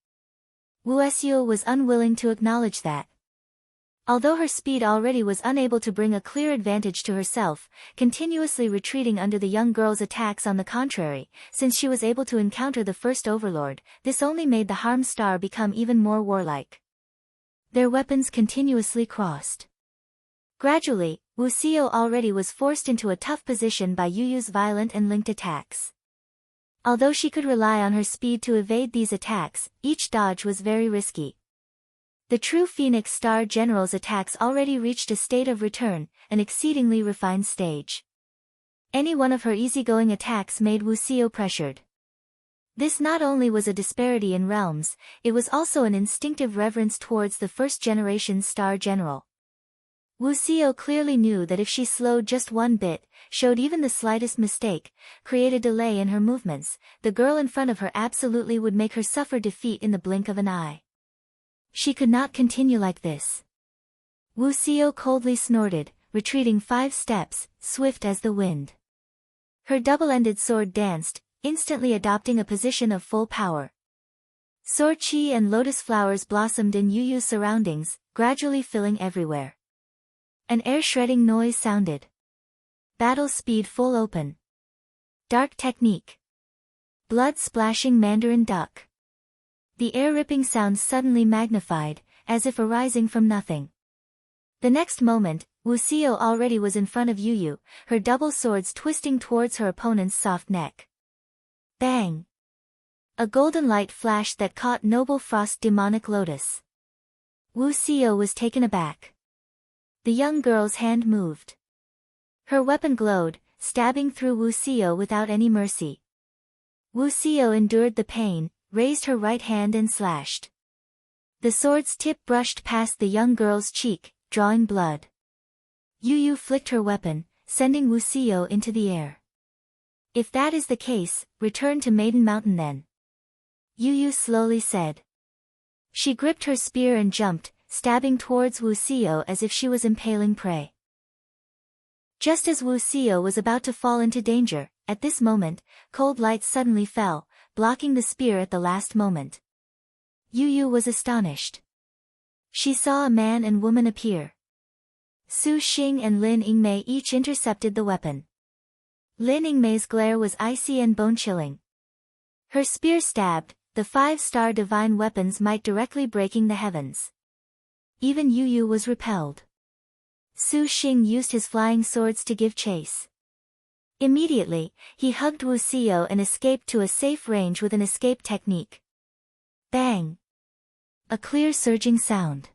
Wuxia was unwilling to acknowledge that. Although her speed already was unable to bring a clear advantage to herself, continuously retreating under the young girl's attacks on the contrary, since she was able to encounter the first overlord, this only made the harm star become even more warlike. Their weapons continuously crossed. Gradually, Wuxia already was forced into a tough position by Yu Yu's violent and linked attacks. Although she could rely on her speed to evade these attacks, each dodge was very risky. The true Phoenix Star General's attacks already reached a state of return, an exceedingly refined stage. Any one of her easygoing attacks made Wuxia pressured. This not only was a disparity in realms, it was also an instinctive reverence towards the first-generation Star General. Wuxia clearly knew that if she slowed just one bit, showed even the slightest mistake, created delay in her movements, the girl in front of her absolutely would make her suffer defeat in the blink of an eye. She could not continue like this. Wuxia coldly snorted, retreating 5 steps, swift as the wind. Her double-ended sword danced, instantly adopting a position of full power. Sword chi and lotus flowers blossomed in Yu Yu's surroundings, gradually filling everywhere. An air-shredding noise sounded. Battle speed full open. Dark technique. Blood-splashing Mandarin duck. The air-ripping sound suddenly magnified, as if arising from nothing. The next moment, Wuxia already was in front of Yu Yu, her double swords twisting towards her opponent's soft neck. Bang! A golden light flashed that caught Noble Frost Demonic Lotus. Wuxia was taken aback. The young girl's hand moved. Her weapon glowed, stabbing through Wuxia without any mercy. Wuxia endured the pain, raised her right hand and slashed. The sword's tip brushed past the young girl's cheek, drawing blood. Yu Yu flicked her weapon, sending Wuxia into the air. If that is the case, return to Maiden Mountain then. Yu Yu slowly said. She gripped her spear and jumped, stabbing towards Wuxia as if she was impaling prey. Just as Wuxia was about to fall into danger, at this moment, cold light suddenly fell, blocking the spear at the last moment. Yu Yu was astonished. She saw a man and woman appear. Su Xing and Lin Yingmei each intercepted the weapon. Lin Yingmei's glare was icy and bone-chilling. Her spear stabbed, the 5-star divine weapons might directly breaking the heavens. Even Yu Yu was repelled. Su Xing used his flying swords to give chase. Immediately, he hugged Wuxia and escaped to a safe range with an escape technique. Bang! A clear surging sound.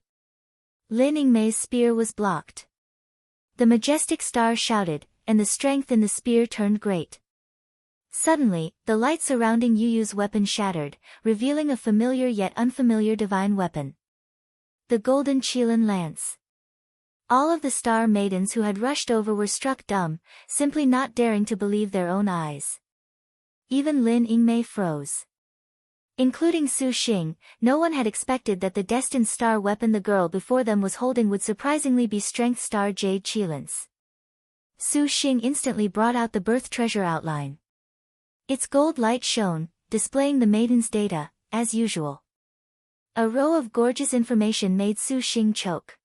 Lin Yingmei's spear was blocked. The majestic star shouted, and the strength in the spear turned great. Suddenly, the light surrounding Yu Yu's weapon shattered, revealing a familiar yet unfamiliar divine weapon. The golden Qilin lance. All of the star maidens who had rushed over were struck dumb, simply not daring to believe their own eyes. Even Lin Yingmei froze. Including Su Xing, no one had expected that the destined star weapon the girl before them was holding would surprisingly be Strength Star Jade Qilins. Su Xing instantly brought out the birth treasure outline. Its gold light shone, displaying the maiden's data, as usual. A row of gorgeous information made Su Xing choke.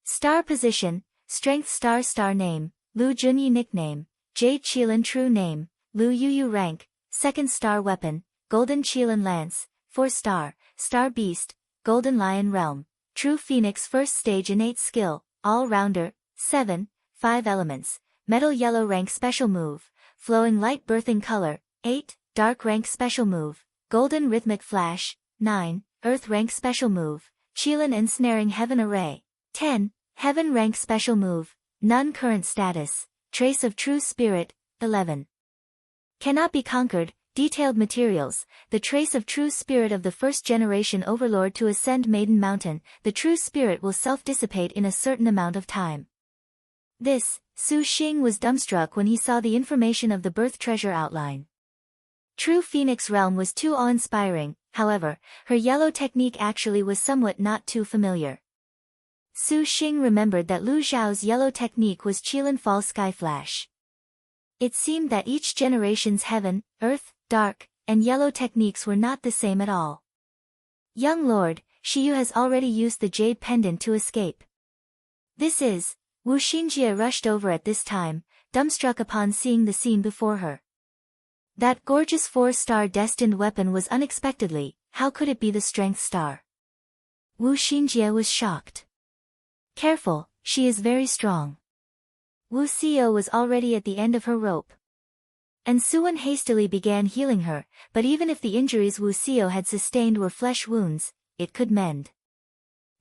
Star position, Strength Star. Star name, Lu Junyi. Nickname, Jade Qilin. True name, Lu Yuyu. Rank, second star weapon, Golden Qilin Lance, 4-star, Star Beast, Golden Lion Realm, True Phoenix. First stage innate skill, All-Rounder, 7, 5 elements, Metal Yellow. Rank special move, Flowing Light. Birthing color, 8, Dark. Rank special move, Golden Rhythmic Flash, 9, Earth. Rank special move, Qilin Ensnaring Heaven Array, 10, Heaven. Rank special move, None. Current status, Trace of True Spirit, 11. Cannot be conquered. Detailed materials, the trace of true spirit of the first generation overlord to ascend Maiden Mountain. The true spirit will self-dissipate in a certain amount of time. Su Xing was dumbstruck when he saw the information of the birth treasure outline. True Phoenix Realm was too awe-inspiring, however, her yellow technique actually was somewhat not too familiar. Su Xing remembered that Lu Zhao's yellow technique was Qilin Fall Sky Flash. It seemed that each generation's heaven, earth, dark, and yellow techniques were not the same at all. Young Lord, Shiyu has already used the jade pendant to escape. Wu Xinjie rushed over at this time, dumbstruck upon seeing the scene before her. That gorgeous 4-star destined weapon was unexpectedly, how could it be the Strength Star? Wu Xinjie was shocked. Careful, she is very strong. Wuxia was already at the end of her rope. And Suan hastily began healing her, but even if the injuries Wuxia had sustained were flesh wounds, it could mend.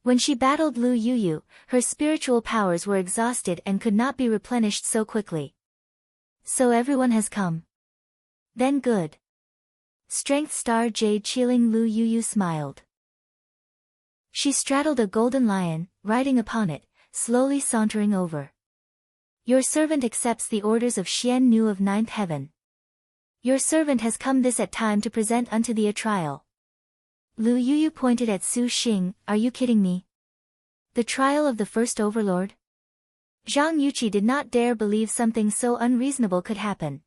When she battled Lu Yuyu, her spiritual powers were exhausted and could not be replenished so quickly. So everyone has come. Then good. Strength Star Jade Qilin. Lu Yuyu smiled. She straddled a golden lion, riding upon it, slowly sauntering over. Your servant accepts the orders of Xian Nu of Ninth Heaven. Your servant has come this at time to present unto thee a trial. Lu Yuyu pointed at Su Xing. Are you kidding me? The trial of the first overlord? Zhang Yuqi did not dare believe something so unreasonable could happen.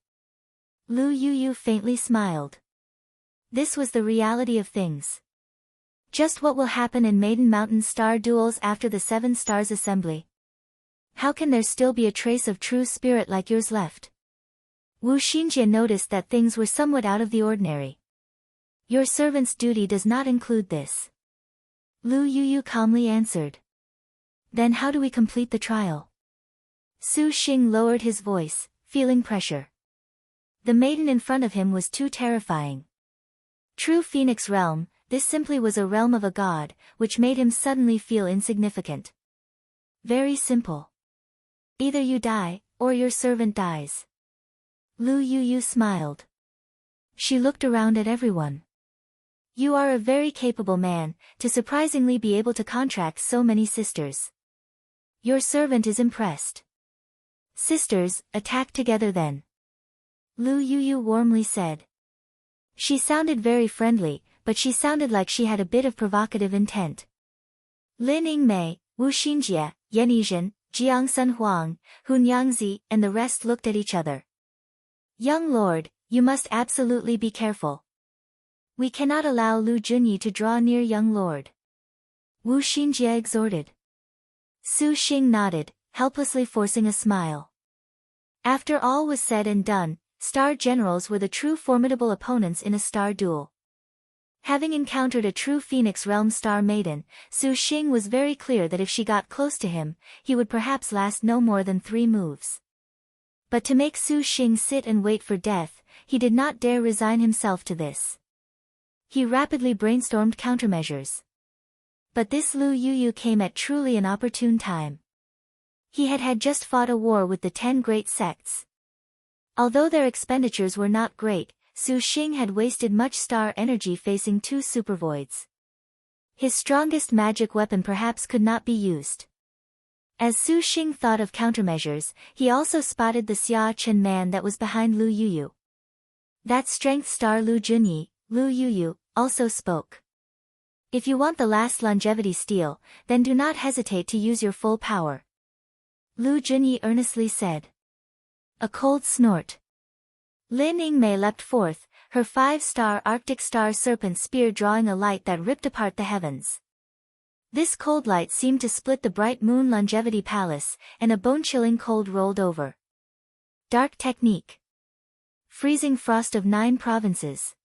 Lu Yuyu faintly smiled. This was the reality of things. Just what will happen in Maiden Mountain star duels after the 7 stars assembly? How can there still be a trace of true spirit like yours left? Wu Xinjie noticed that things were somewhat out of the ordinary. Your servant's duty does not include this. Lu Yuyu calmly answered. Then how do we complete the trial? Su Xing lowered his voice, feeling pressure. The maiden in front of him was too terrifying. True Phoenix Realm, this simply was a realm of a god, which made him suddenly feel insignificant. Very simple. Either you die, or your servant dies. Lu Yuyu smiled. She looked around at everyone. You are a very capable man, to surprisingly be able to contract so many sisters. Your servant is impressed. Sisters, attack together then. Lu Yuyu warmly said. She sounded very friendly, but she sounded like she had a bit of provocative intent. Lin Yingmei, Wu Xinjie, Yan Yizhen, Jiang Sun Huang, Hun Yangzi, and the rest looked at each other. Young lord, you must absolutely be careful. We cannot allow Lu Junyi to draw near young lord. Wu Xinjie exhorted. Su Xing nodded, helplessly forcing a smile. After all was said and done, star generals were the true formidable opponents in a star duel. Having encountered a true Phoenix Realm star maiden, Su Xing was very clear that if she got close to him, he would perhaps last no more than 3 moves. But to make Su Xing sit and wait for death, he did not dare resign himself to this. He rapidly brainstormed countermeasures. But this Lu Yuyu came at truly an opportune time. He had just fought a war with the 10 great sects. Although their expenditures were not great, Su Xing had wasted much star energy facing 2 supervoids. His strongest magic weapon perhaps could not be used. As Su Xing thought of countermeasures, he also spotted the Xia Chen man that was behind Lu Yuyu. That strength star Lu Junyi, Lu Yuyu, also spoke. If you want the last longevity steal, then do not hesitate to use your full power. Lu Junyi earnestly said. A cold snort. Lin Yingmei leapt forth, her 5-star Arctic Star Serpent spear drawing a light that ripped apart the heavens. This cold light seemed to split the bright moon longevity palace, and a bone-chilling cold rolled over. Dark technique. Freezing frost of 9 provinces.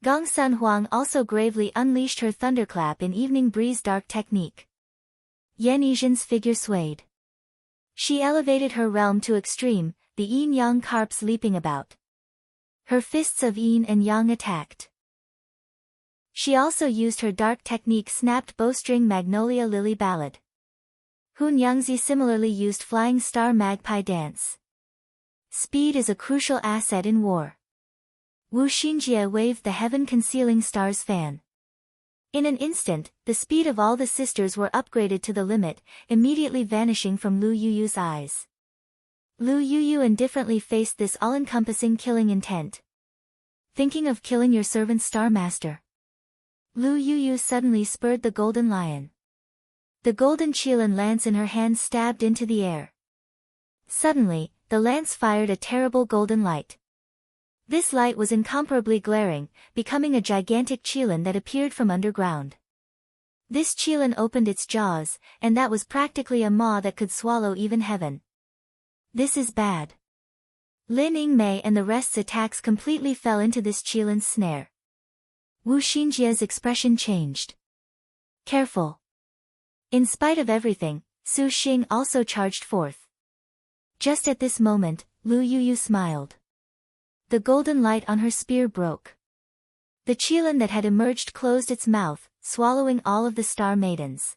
Gong Sun Huang also gravely unleashed her thunderclap in evening breeze dark technique. Yan Yizhen's figure swayed. She elevated her realm to extreme, the yin-yang carps leaping about. Her fists of yin and yang attacked. She also used her dark technique snapped bowstring magnolia lily ballad. Hun Yangzi similarly used flying star magpie dance. Speed is a crucial asset in war. Wu Xinjie waved the heaven-concealing stars fan. In an instant, the speed of all the sisters were upgraded to the limit, immediately vanishing from Lu Yuyu's eyes. Lu Yuyu indifferently faced this all-encompassing killing intent. Thinking of killing your servant Star Master? Lu Yuyu suddenly spurred the golden lion. The golden Qilin lance in her hand stabbed into the air. Suddenly, the lance fired a terrible golden light. This light was incomparably glaring, becoming a gigantic Qilin that appeared from underground. This Qilin opened its jaws, and that was practically a maw that could swallow even heaven. This is bad. Lin Yingmei and the rest's attacks completely fell into this Qilin's snare. Wu Xinjie's expression changed. Careful. In spite of everything, Su Xing also charged forth. Just at this moment, Lu Yuyu smiled. The golden light on her spear broke. The Qilin that had emerged closed its mouth, swallowing all of the star maidens.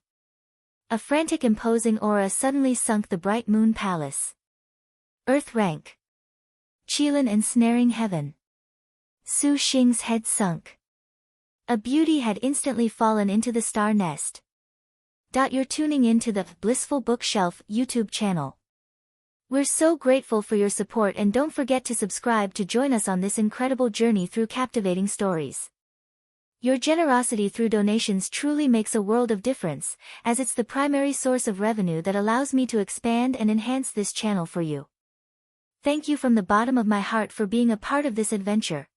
A frantic imposing aura suddenly sunk the bright moon palace. Earth rank. Qilin ensnaring heaven. Su Xing's head sunk. A beauty had instantly fallen into the star nest. You're tuning in to the Blissful Bookshelf YouTube channel. We're so grateful for your support, and don't forget to subscribe to join us on this incredible journey through captivating stories. Your generosity through donations truly makes a world of difference, as it's the primary source of revenue that allows me to expand and enhance this channel for you. Thank you from the bottom of my heart for being a part of this adventure.